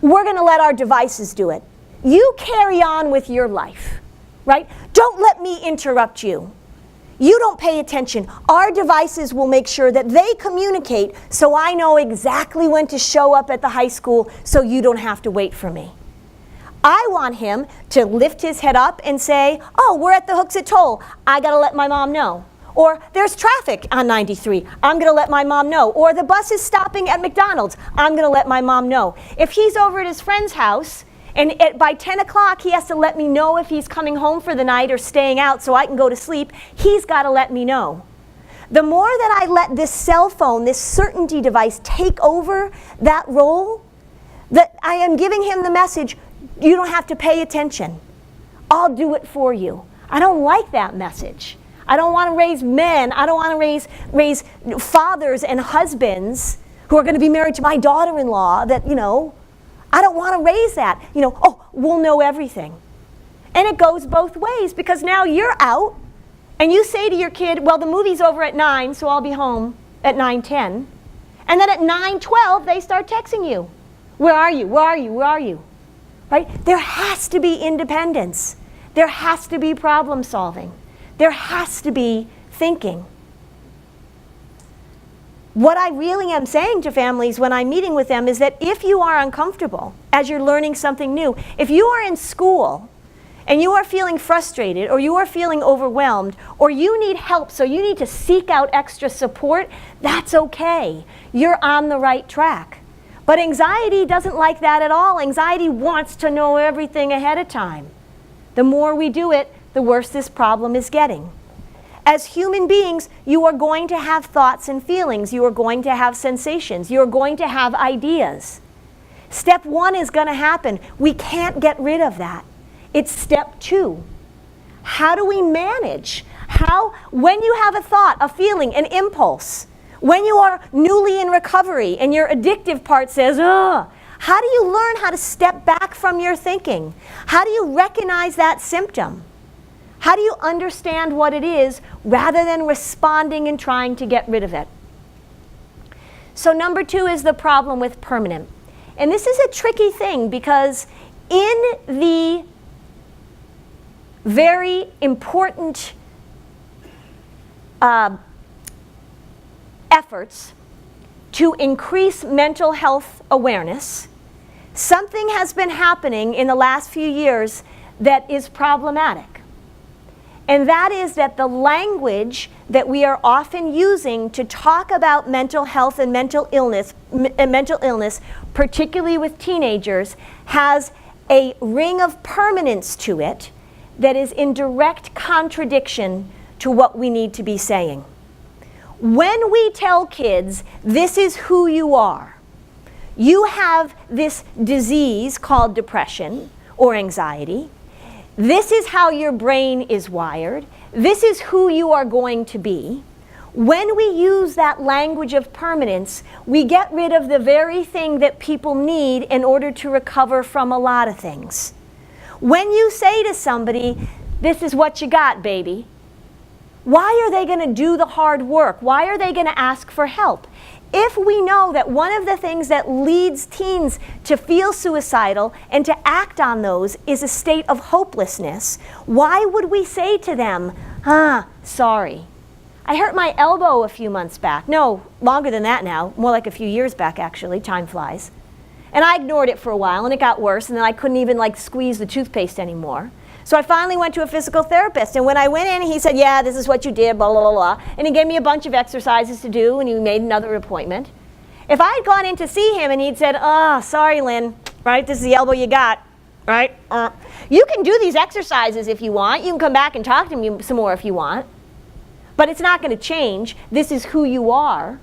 we're going to let our devices do it. You carry on with your life, right? Don't let me interrupt you. You don't pay attention. Our devices will make sure that they communicate so I know exactly when to show up at the high school so you don't have to wait for me. I want him to lift his head up and say, oh, we're at the hooks at toll. I got to let my mom know. Or there's traffic on 93. I'm going to let my mom know. Or the bus is stopping at McDonald's. I'm going to let my mom know. If he's over at his friend's house, and by 10 o'clock he has to let me know if he's coming home for the night or staying out so I can go to sleep, he's got to let me know. The more that I let this cell phone, this certainty device, take over that role, that I am giving him the message, you don't have to pay attention. I'll do it for you. I don't like that message. I don't want to raise men. I don't want to raise fathers and husbands who are going to be married to my daughter-in-law that, I don't want to raise that. Oh, we'll know everything. And it goes both ways, because now you're out and you say to your kid, well, the movie's over at 9, so I'll be home at 9:10. And then at 9:12, they start texting you. Where are you? Where are you? Where are you? Right? There has to be independence. There has to be problem solving. There has to be thinking. What I really am saying to families when I'm meeting with them is that if you are uncomfortable as you're learning something new, if you are in school and you are feeling frustrated or you are feeling overwhelmed or you need help, so you need to seek out extra support, that's okay. You're on the right track. But anxiety doesn't like that at all. Anxiety wants to know everything ahead of time. The more we do it, the worse this problem is getting. As human beings, you are going to have thoughts and feelings. You are going to have sensations. You are going to have ideas. Step 1 is going to happen. We can't get rid of that. It's step 2. How do we manage? When you have a thought, a feeling, an impulse, when you are newly in recovery and your addictive part says, ugh, how do you learn how to step back from your thinking? How do you recognize that symptom? How do you understand what it is rather than responding and trying to get rid of it? So number 2 is the problem with permanent. And this is a tricky thing because in the very important efforts to increase mental health awareness, something has been happening in the last few years that is problematic. And that is that the language that we are often using to talk about mental health and mental illness, particularly with teenagers, has a ring of permanence to it that is in direct contradiction to what we need to be saying. When we tell kids, this is who you are, you have this disease called depression or anxiety, this is how your brain is wired, this is who you are going to be. When we use that language of permanence, we get rid of the very thing that people need in order to recover from a lot of things. When you say to somebody, this is what you got, baby, why are they going to do the hard work? Why are they going to ask for help? if we know that one of the things that leads teens to feel suicidal and to act on those is a state of hopelessness, why would we say to them, sorry. I hurt my elbow a few months back. No, longer than that now, more like a few years back actually, time flies. And I ignored it for a while and it got worse and then I couldn't even like squeeze the toothpaste anymore. So I finally went to a physical therapist, and when I went in, he said, yeah, this is what you did, blah, blah, blah, blah. And he gave me a bunch of exercises to do, and he made another appointment. If I had gone in to see him and he'd said, sorry, Lynn, right, this is the elbow you got, right? You can do these exercises if you want. You can come back and talk to me some more if you want. But it's not going to change. This is who you are.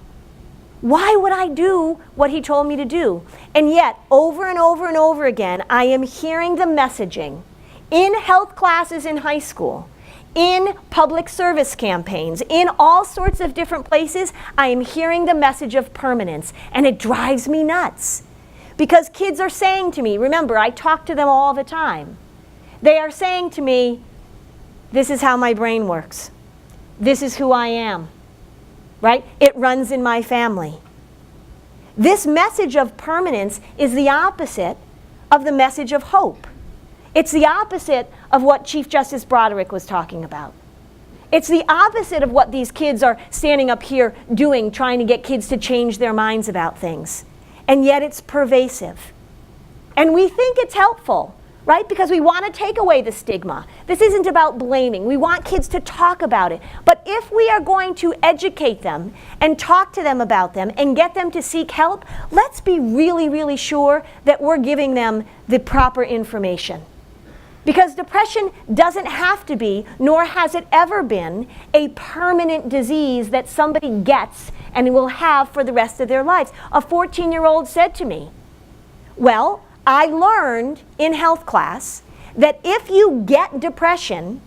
Why would I do what he told me to do? And yet, over and over and over again, I am hearing the messaging in health classes in high school, in public service campaigns, in all sorts of different places. I am hearing the message of permanence, and it drives me nuts. Because kids are saying to me, remember, I talk to them all the time. They are saying to me, this is how my brain works. This is who I am, right? It runs in my family. This message of permanence is the opposite of the message of hope. It's the opposite of what Chief Justice Broderick was talking about. It's the opposite of what these kids are standing up here doing, trying to get kids to change their minds about things. And yet it's pervasive. And we think it's helpful, right? Because we want to take away the stigma. This isn't about blaming. We want kids to talk about it. But if we are going to educate them and talk to them about them and get them to seek help, let's be really, really sure that we're giving them the proper information. Because depression doesn't have to be, nor has it ever been, a permanent disease that somebody gets and will have for the rest of their lives. A 14-year-old said to me, well, I learned in health class that if you get depression,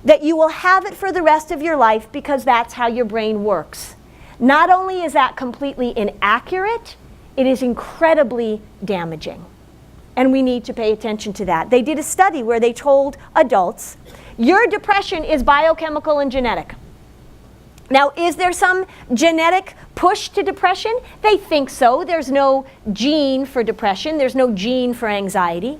that you will have it for the rest of your life because that's how your brain works. Not only is that completely inaccurate, it is incredibly damaging. And we need to pay attention to that. They did a study where they told adults, your depression is biochemical and genetic. Now, is there some genetic push to depression? They think so. There's no gene for depression. There's no gene for anxiety.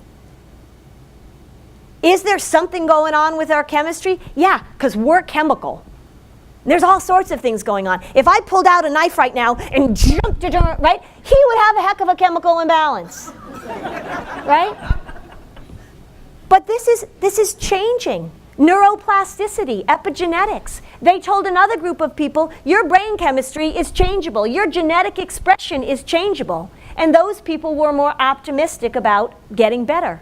Is there something going on with our chemistry? Yeah, because we're chemical. There's all sorts of things going on. If I pulled out a knife right now and jumped it, right, he would have a heck of a chemical imbalance, right? But this is changing. Neuroplasticity, epigenetics. They told another group of people, your brain chemistry is changeable. Your genetic expression is changeable. And those people were more optimistic about getting better.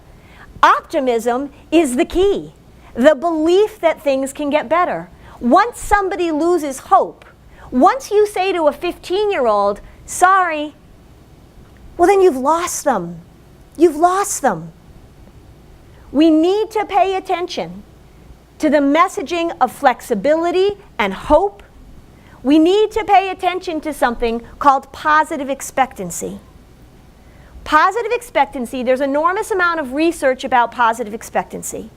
Optimism is the key. The belief that things can get better. Once somebody loses hope, once you say to a 15-year-old, sorry, well then you've lost them. You've lost them. We need to pay attention to the messaging of flexibility and hope. We need to pay attention to something called positive expectancy. Positive expectancy, there's an enormous amount of research about positive expectancy.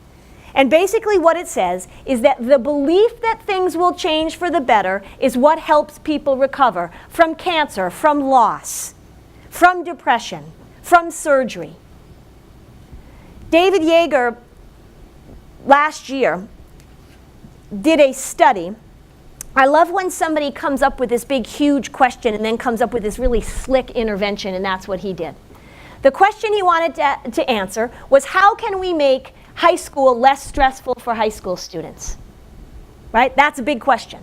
And basically what it says is that the belief that things will change for the better is what helps people recover from cancer, from loss, from depression, from surgery. David Yeager last year did a study. I love when somebody comes up with this big, huge question and then comes up with this really slick intervention, and that's what he did. The question he wanted to answer was, how can we make high school less stressful for high school students? Right? That's a big question.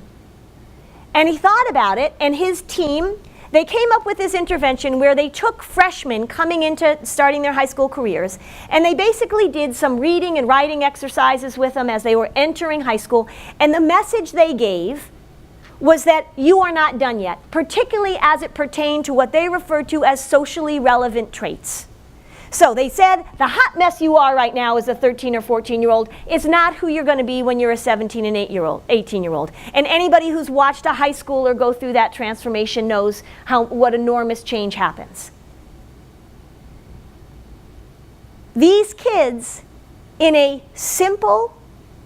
And he thought about it, and his team, they came up with this intervention where they took freshmen coming into starting their high school careers, and they basically did some reading and writing exercises with them as they were entering high school. And the message they gave was that you are not done yet, particularly as it pertained to what they referred to as socially relevant traits. So they said, the hot mess you are right now as a 13 or 14-year-old is not who you're going to be when you're a 17 and 18-year-old. And anybody who's watched a high schooler go through that transformation knows what enormous change happens. These kids, in a simple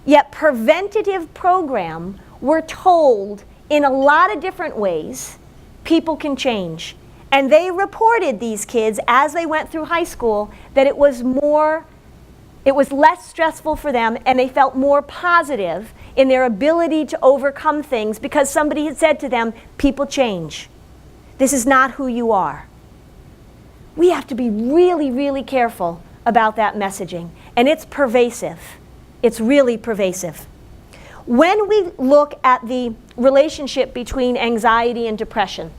yet preventative program, were told in a lot of different ways people can change. And they reported, these kids, as they went through high school, that it was less stressful for them, and they felt more positive in their ability to overcome things because somebody had said to them, people change. This is not who you are. We have to be really, really careful about that messaging, and it's pervasive. It's really pervasive. When we look at the relationship between anxiety and depression,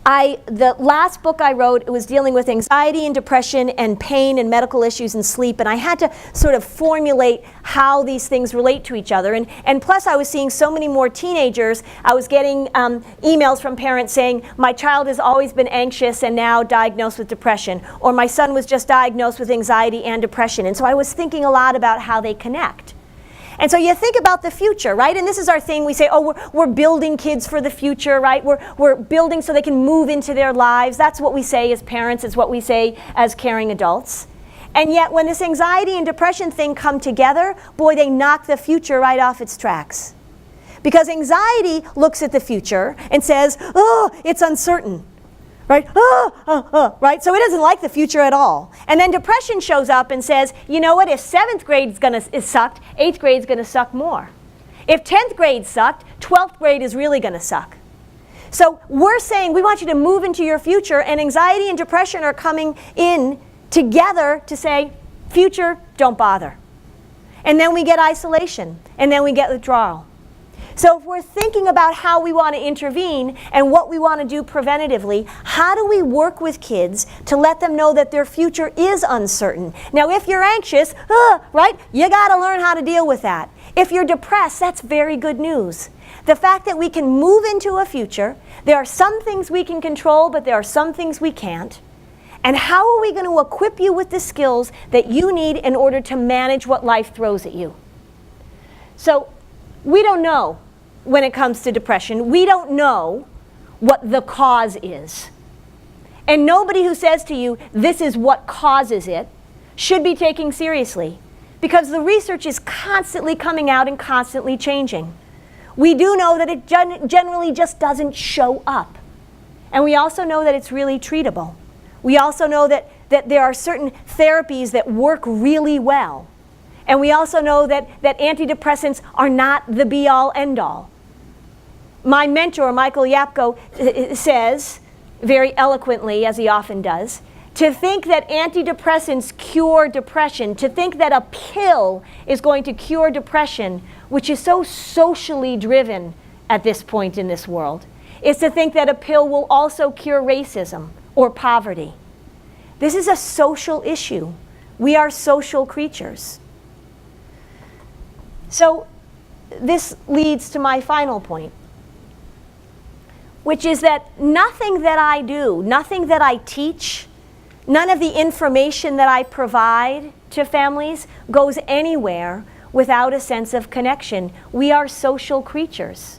the last book I wrote, it was dealing with anxiety and depression and pain and medical issues and sleep, and I had to sort of formulate how these things relate to each other. And plus I was seeing so many more teenagers. I was getting emails from parents saying, my child has always been anxious and now diagnosed with depression, or my son was just diagnosed with anxiety and depression. And so I was thinking a lot about how they connect. And so you think about the future, right? And this is our thing. We say, oh, we're building kids for the future, right? We're building so they can move into their lives. That's what we say as parents. It's what we say as caring adults. And yet when this anxiety and depression thing come together, boy, they knock the future right off its tracks. Because anxiety looks at the future and says, oh, it's uncertain. Right? Right? So it doesn't like the future at all. And then depression shows up and says, you know what, if 7th grade is sucked, 8th grade is going to suck more. If 10th grade sucked, 12th grade is really going to suck. So we're saying we want you to move into your future, and anxiety and depression are coming in together to say, future, don't bother. And then we get isolation, and then we get withdrawal. So if we're thinking about how we want to intervene and what we want to do preventatively, how do we work with kids to let them know that their future is uncertain? Now, if you're anxious, right, you got to learn how to deal with that. If you're depressed, that's very good news. The fact that we can move into a future, there are some things we can control, but there are some things we can't. And how are we going to equip you with the skills that you need in order to manage what life throws at you? So we don't know. When it comes to depression, we don't know what the cause is. And nobody who says to you, this is what causes it, should be taken seriously. Because the research is constantly coming out and constantly changing. We do know that it generally just doesn't show up. And we also know that it's really treatable. We also know that there are certain therapies that work really well. And we also know that antidepressants are not the be-all, end-all. My mentor, Michael Yapko, says, very eloquently, as he often does, to think that antidepressants cure depression, to think that a pill is going to cure depression, which is so socially driven at this point in this world, is to think that a pill will also cure racism or poverty. This is a social issue. We are social creatures. So this leads to my final point, which is that nothing that I do, nothing that I teach, none of the information that I provide to families goes anywhere without a sense of connection. We are social creatures.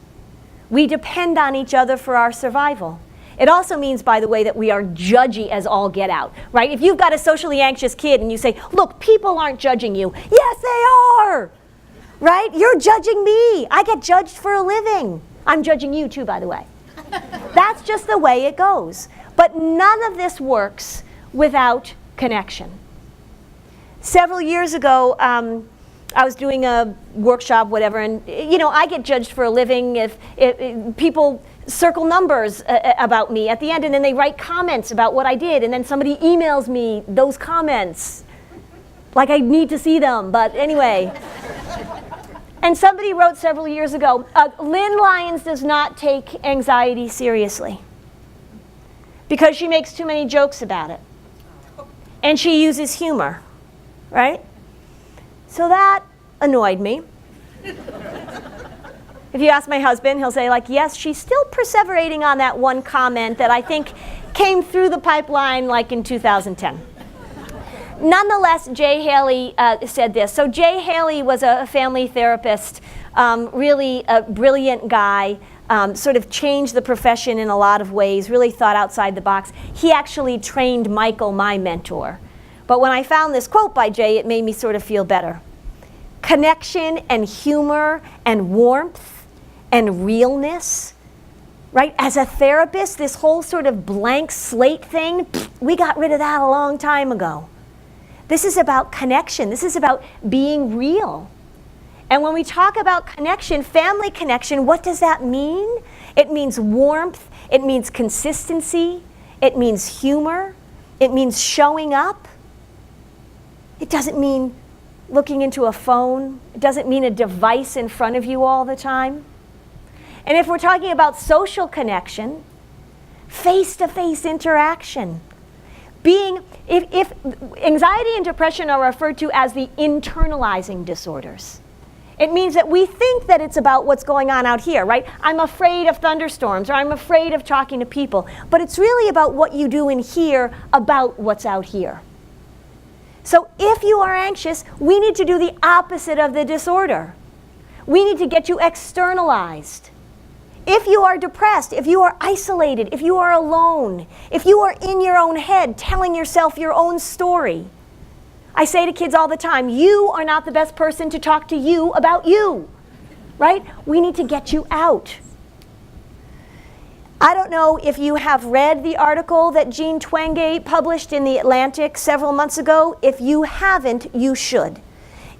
We depend on each other for our survival. It also means, by the way, that we are judgy as all get out, right? If you've got a socially anxious kid and you say, look, people aren't judging you. Yes, they are, right? You're judging me. I get judged for a living. I'm judging you too, by the way. That's just the way it goes. But none of this works without connection. Several years ago, I was doing a workshop, whatever, and I get judged for a living if people circle numbers about me at the end, and then they write comments about what I did, and then somebody emails me those comments like I need to see them, but anyway. And somebody wrote several years ago, Lynn Lyons does not take anxiety seriously because she makes too many jokes about it. And she uses humor, right? So that annoyed me. If you ask my husband, he'll say, yes, she's still perseverating on that one comment that I think came through the pipeline in 2010. Nonetheless, Jay Haley said this. So Jay Haley was a family therapist, really a brilliant guy, sort of changed the profession in a lot of ways, really thought outside the box. He actually trained Michael, my mentor. But when I found this quote by Jay, it made me sort of feel better. Connection and humor and warmth and realness right? As a therapist, this whole sort of blank slate thing, we got rid of that a long time ago. This is about connection. This is about being real. And when we talk about connection, family connection, what does that mean? It means warmth. It means consistency. It means humor. It means showing up. It doesn't mean looking into a phone. It doesn't mean a device in front of you all the time. And if we're talking about social connection, face-to-face interaction. If anxiety and depression are referred to as the internalizing disorders, it means that we think that it's about what's going on out here, right? I'm afraid of thunderstorms, or I'm afraid of talking to people. But it's really about what you do in here about what's out here. So if you are anxious, we need to do the opposite of the disorder. We need to get you externalized. If you are depressed, if you are isolated, if you are alone, if you are in your own head telling yourself your own story, I say to kids all the time, you are not the best person to talk to you about you, right? We need to get you out. I don't know if you have read the article that Jeanne Twenge published in The Atlantic several months ago. If you haven't, you should.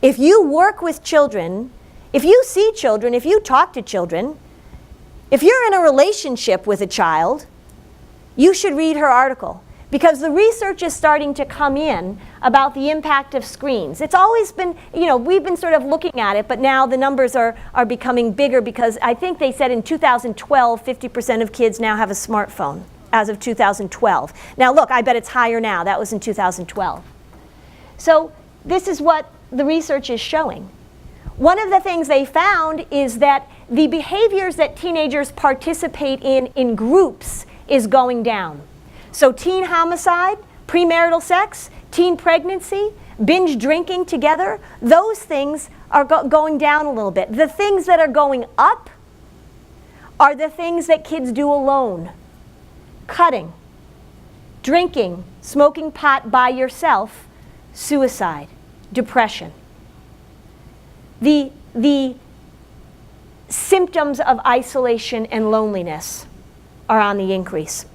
If you work with children, if you see children, if you talk to children, if you're in a relationship with a child, you should read her article, because the research is starting to come in about the impact of screens. It's always been, we've been sort of looking at it, but now the numbers are becoming bigger, because I think they said in 2012, 50% of kids now have a smartphone as of 2012. Now look, I bet it's higher now. That was in 2012. So this is what the research is showing. One of the things they found is that the behaviors that teenagers participate in groups is going down. So teen homicide, premarital sex, teen pregnancy, binge drinking together, those things are going down a little bit. The things that are going up are the things that kids do alone. Cutting, drinking, smoking pot by yourself, suicide, depression. The symptoms of isolation and loneliness are on the increase.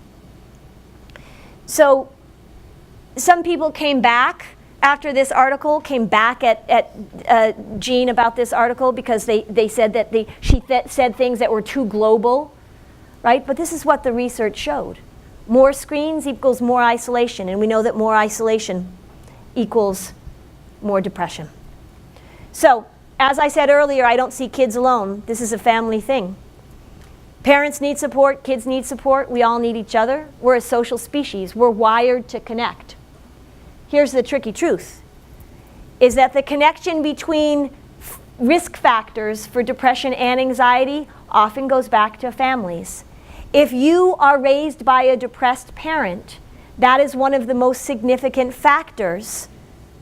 So some people came back after this article, came back at Jeanne about this article, because they said that she said things that were too global, right? But this is what the research showed. More screens equals more isolation, and we know that more isolation equals more depression. So, as I said earlier, I don't see kids alone. This is a family thing. Parents need support, kids need support, we all need each other. We're a social species, we're wired to connect. Here's the tricky truth, is that the connection between risk factors for depression and anxiety often goes back to families. If you are raised by a depressed parent, that is one of the most significant factors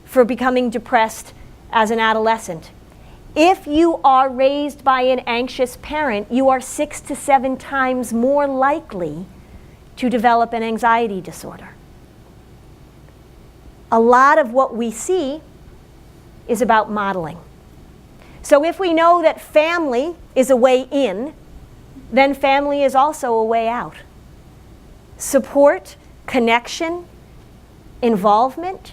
for becoming depressed as an adolescent. If you are raised by an anxious parent, you are 6 to 7 times more likely to develop an anxiety disorder. A lot of what we see is about modeling. So if we know that family is a way in, then family is also a way out. Support, connection, involvement.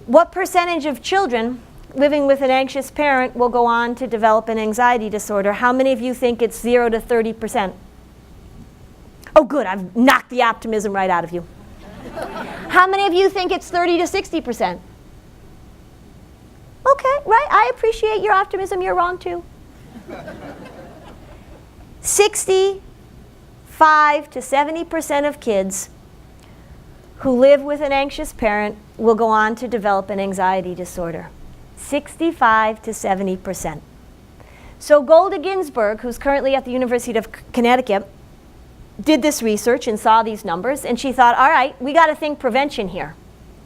What percentage of children living with an anxious parent will go on to develop an anxiety disorder? How many of you think it's 0 to 30%? Oh good, I've knocked the optimism right out of you. How many of you think it's 30 to 60%? Okay, right, I appreciate your optimism, you're wrong too. 65 to 70% of kids who live with an anxious parent will go on to develop an anxiety disorder. 65 to 70%. So Golda Ginsburg, who's currently at the University of Connecticut, did this research and saw these numbers, and she thought, all right, we got to think prevention here,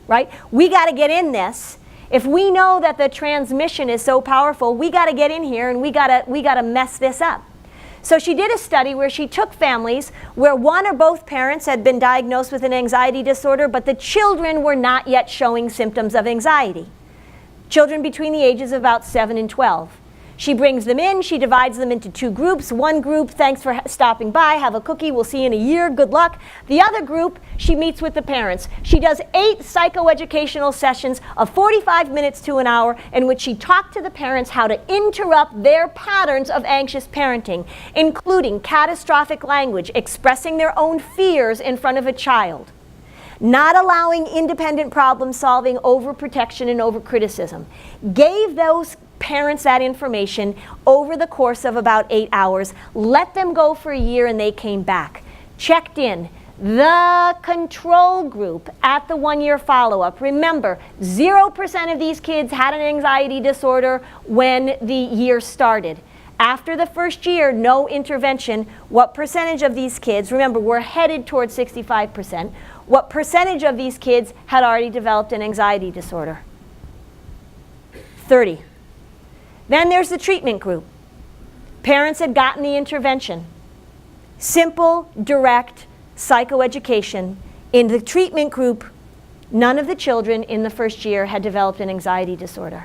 right? We got to get in this. If we know that the transmission is so powerful, we got to get in here and we got to mess this up. So she did a study where she took families where one or both parents had been diagnosed with an anxiety disorder, but the children were not yet showing symptoms of anxiety. Children between the ages of about 7 and 12. She brings them in, she divides them into 2 groups. One group, thanks for stopping by, have a cookie, we'll see you in a year, good luck. The other group, she meets with the parents. She does 8 psychoeducational sessions of 45 minutes to an hour in which she talked to the parents how to interrupt their patterns of anxious parenting, including catastrophic language, expressing their own fears in front of a child, not allowing independent problem solving, overprotection, and overcriticism. Gave those parents that information over the course of about 8 hours, let them go for a year, and they came back. Checked in. The control group at the 1-year follow-up. Remember, 0% of these kids had an anxiety disorder when the year started. After the first year, no intervention. What percentage of these kids, remember, we're headed towards 65%, what percentage of these kids had already developed an anxiety disorder? 30. Then there's the treatment group. Parents had gotten the intervention. Simple, direct psychoeducation. In the treatment group, none of the children in the first year had developed an anxiety disorder.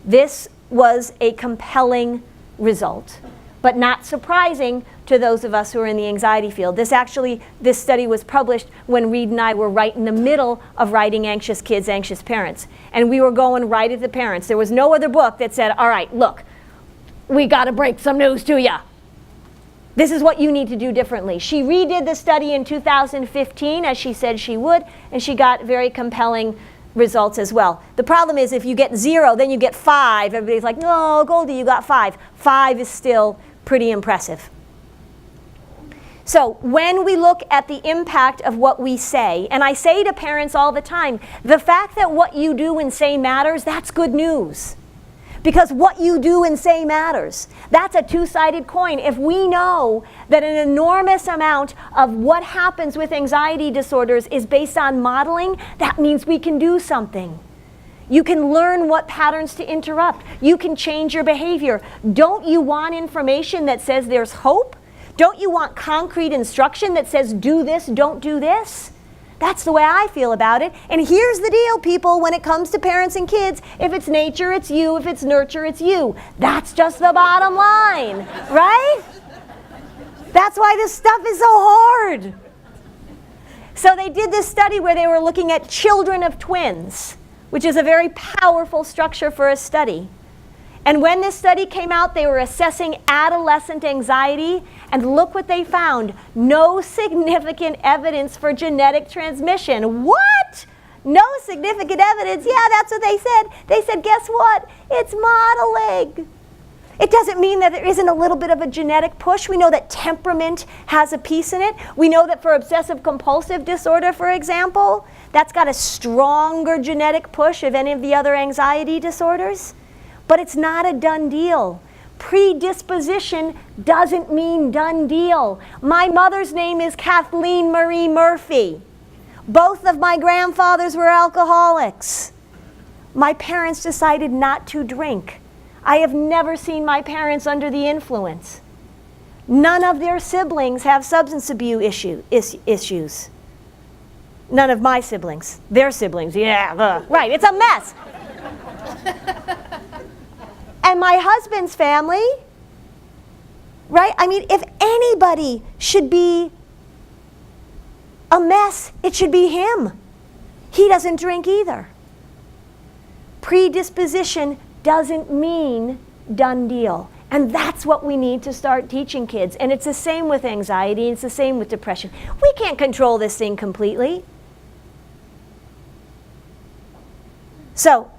This was a compelling result, but not surprising to those of us who are in the anxiety field. This study was published when Reed and I were right in the middle of writing Anxious Kids, Anxious Parents. And we were going right at the parents. There was no other book that said, all right, look, we got to break some news to you. This is what you need to do differently. She redid the study in 2015, as she said she would, and she got very compelling results as well. The problem is if you get 0, then you get 5. Everybody's like, no, Goldie, you got 5. 5 is still pretty impressive. So when we look at the impact of what we say, and I say to parents all the time, the fact that what you do and say matters, that's good news. Because what you do and say matters. That's a 2-sided coin. If we know that an enormous amount of what happens with anxiety disorders is based on modeling, that means we can do something. You can learn what patterns to interrupt. You can change your behavior. Don't you want information that says there's hope? Don't you want concrete instruction that says do this, don't do this? That's the way I feel about it. And here's the deal, people, when it comes to parents and kids, if it's nature, it's you. If it's nurture, it's you. That's just the bottom line, right? That's why this stuff is so hard. So they did this study where they were looking at children of twins, which is a very powerful structure for a study. And when this study came out, they were assessing adolescent anxiety, and look what they found. No significant evidence for genetic transmission. What? No significant evidence? Yeah, that's what they said. They said, guess what? It's modeling. It doesn't mean that there isn't a little bit of a genetic push. We know that temperament has a piece in it. We know that for obsessive compulsive disorder, for example, that's got a stronger genetic push of any of the other anxiety disorders. But it's not a done deal. Predisposition doesn't mean done deal. My mother's name is Kathleen Marie Murphy. Both of my grandfathers were alcoholics. My parents decided not to drink. I have never seen my parents under the influence. None of their siblings have substance abuse issues. None of my siblings. Their siblings, yeah, right, it's a mess. And my husband's family, right? I mean, if anybody should be a mess, it should be him. He doesn't drink either. Predisposition doesn't mean done deal. And that's what we need to start teaching kids. And it's the same with anxiety, and it's the same with depression. We can't control this thing completely. So,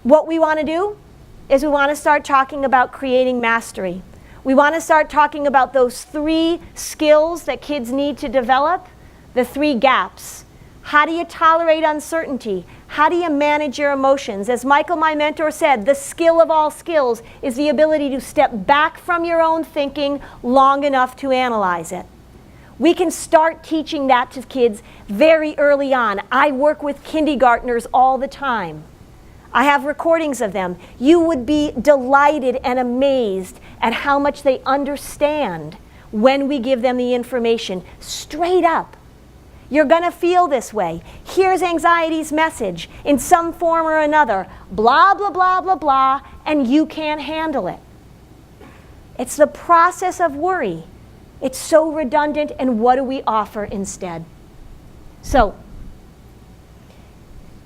what we want to do is we want to start talking about creating mastery. We want to start talking about those 3 skills that kids need to develop, the 3 gaps. How do you tolerate uncertainty? How do you manage your emotions? As Michael, my mentor, said, the skill of all skills is the ability to step back from your own thinking long enough to analyze it. We can start teaching that to kids very early on. I work with kindergartners all the time. I have recordings of them. You would be delighted and amazed at how much they understand when we give them the information straight up. You're going to feel this way. Here's anxiety's message in some form or another. Blah, blah, blah, blah, blah, and you can't handle it. It's the process of worry. It's so redundant, and what do we offer instead? So,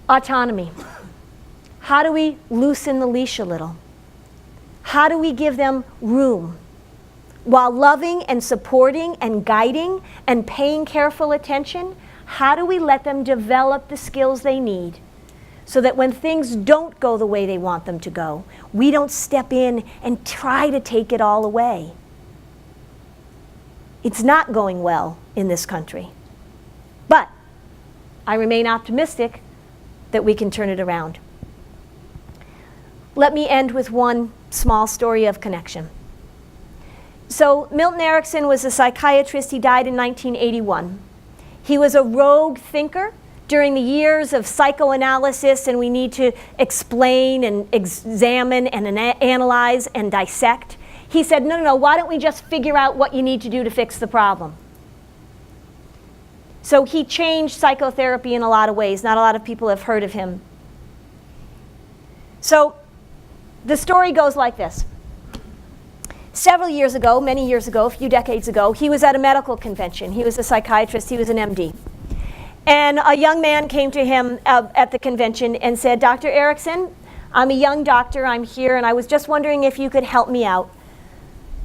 autonomy. How do we loosen the leash a little? How do we give them room? While loving and supporting and guiding and paying careful attention, how do we let them develop the skills they need so that when things don't go the way they want them to go, we don't step in and try to take it all away? It's not going well in this country. But I remain optimistic that we can turn it around. Let me end with one small story of connection. So Milton Erickson was a psychiatrist. He died in 1981. He was a rogue thinker during the years of psychoanalysis, and we need to explain and examine and analyze and dissect. He said, no, why don't we just figure out what you need to do to fix the problem? So he changed psychotherapy in a lot of ways. Not a lot of people have heard of him. So the story goes like this. Several years ago, many years ago, a few decades ago, he was at a medical convention. He was a psychiatrist. He was an MD. And a young man came to him at the convention and said, Dr. Erickson, I'm a young doctor. I'm here, and I was just wondering if you could help me out.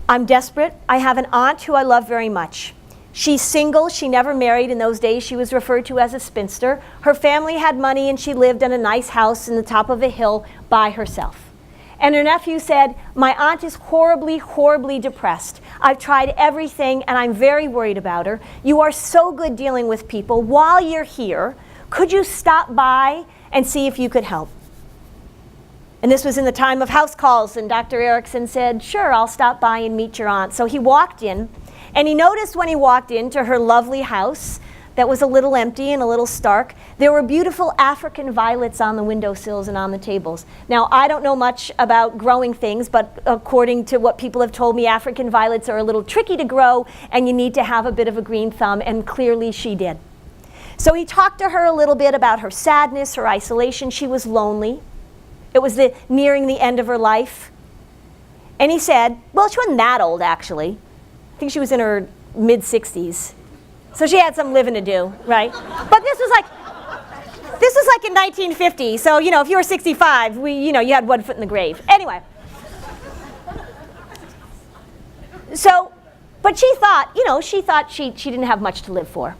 I'm desperate. I have an aunt who I love very much. She's single. She never married. In those days, she was referred to as a spinster. Her family had money, and she lived in a nice house in the top of a hill by herself. And her nephew said, my aunt is horribly, horribly depressed. I've tried everything, and I'm very worried about her. You are so good dealing with people. While you're here, could you stop by and see if you could help? And this was in the time of house calls, and Dr. Erickson said, sure, I'll stop by and meet your aunt. So he walked in, and he noticed when he walked into her lovely house that was a little empty and a little stark, there were beautiful African violets on the windowsills and on the tables. Now, I don't know much about growing things, but according to what people have told me, African violets are a little tricky to grow, and you need to have a bit of a green thumb, and clearly she did. So he talked to her a little bit about her sadness, her isolation. She was lonely. It was nearing the end of her life. And he said, well, she wasn't that old, actually. I think she was in her mid-60s. So she had some living to do, right? But this was like in 1950. So, if you were 65, you had one foot in the grave. Anyway. So, but she thought she didn't have much to live for.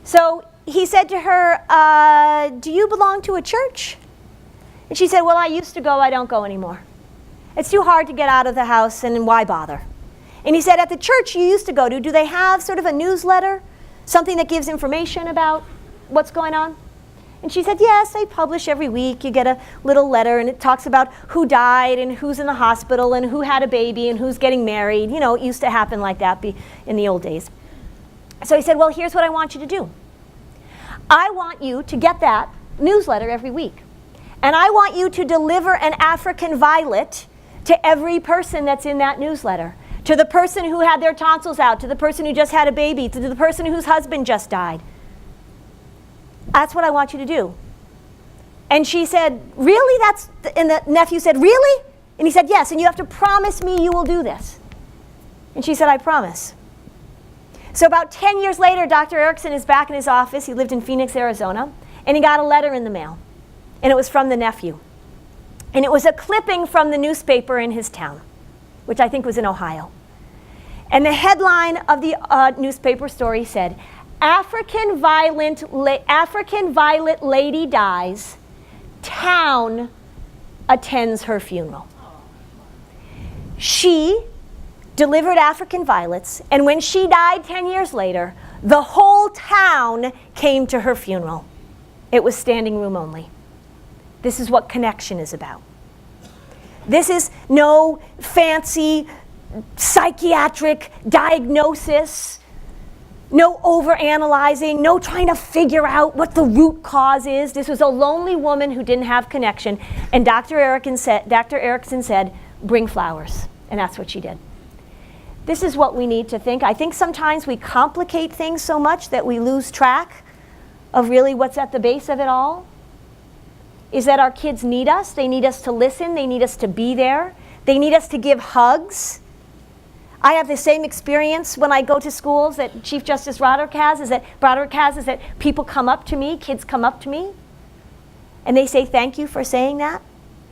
So he said to her, do you belong to a church? And she said, well, I used to go, I don't go anymore. It's too hard to get out of the house, and why bother? And he said, at the church you used to go to, do they have sort of a newsletter? Something that gives information about what's going on? And she said, yes, they publish every week. You get a little letter, and it talks about who died and who's in the hospital and who had a baby and who's getting married. It used to happen like that in the old days. So he said, well, here's what I want you to do. I want you to get that newsletter every week. And I want you to deliver an African violet to every person that's in that newsletter. To the person who had their tonsils out, to the person who just had a baby, to the person whose husband just died. That's what I want you to do. And she said, really? And the nephew said, really? And he said, yes, and you have to promise me you will do this. And she said, I promise. So about 10 years later, Dr. Erickson is back in his office. He lived in Phoenix, Arizona, and he got a letter in the mail. And it was from the nephew. And it was a clipping from the newspaper in his town, which I think was in Ohio. And the headline of the newspaper story said, African violet lady dies, town attends her funeral. She delivered African violets, and when she died 10 years later, the whole town came to her funeral. It was standing room only. This is what connection is about. This is no fancy psychiatric diagnosis, no overanalyzing, no trying to figure out what the root cause is. This was a lonely woman who didn't have connection, and Dr. Erickson said, bring flowers, and that's what she did. This is what we need to think. I think sometimes we complicate things so much that we lose track of really what's at the base of it all. Is that our kids need us. They need us to listen. They need us to be there. They need us to give hugs. I have the same experience when I go to schools that Chief Justice Broderick has, is that people come up to me, kids come up to me, and they say, thank you for saying that.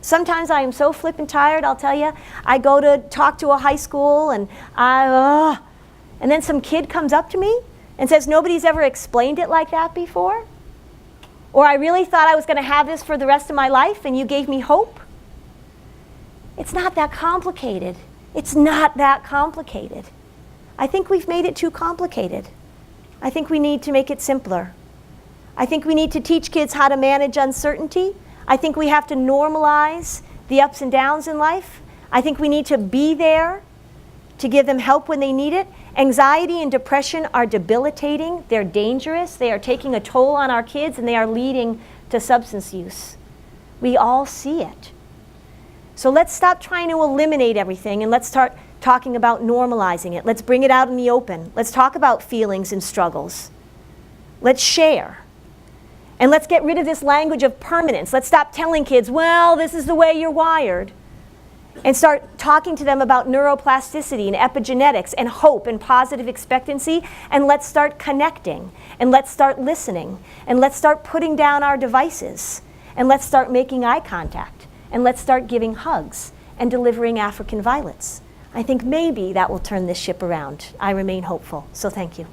Sometimes I am so flippin' tired, I'll tell you. I go to talk to a high school, and and then some kid comes up to me and says, nobody's ever explained it like that before. Or I really thought I was going to have this for the rest of my life, and you gave me hope. It's not that complicated. It's not that complicated. I think we've made it too complicated. I think we need to make it simpler. I think we need to teach kids how to manage uncertainty. I think we have to normalize the ups and downs in life. I think we need to be there to give them help when they need it. Anxiety and depression are debilitating. They're dangerous. They are taking a toll on our kids, and they are leading to substance use. We all see it. So let's stop trying to eliminate everything, and let's start talking about normalizing it. Let's bring it out in the open. Let's talk about feelings and struggles. Let's share. And let's get rid of this language of permanence. Let's stop telling kids, well, this is the way you're wired. And start talking to them about neuroplasticity and epigenetics and hope and positive expectancy. And let's start connecting. And let's start listening. And let's start putting down our devices. And let's start making eye contact. And let's start giving hugs and delivering African violets. I think maybe that will turn this ship around. I remain hopeful. So thank you.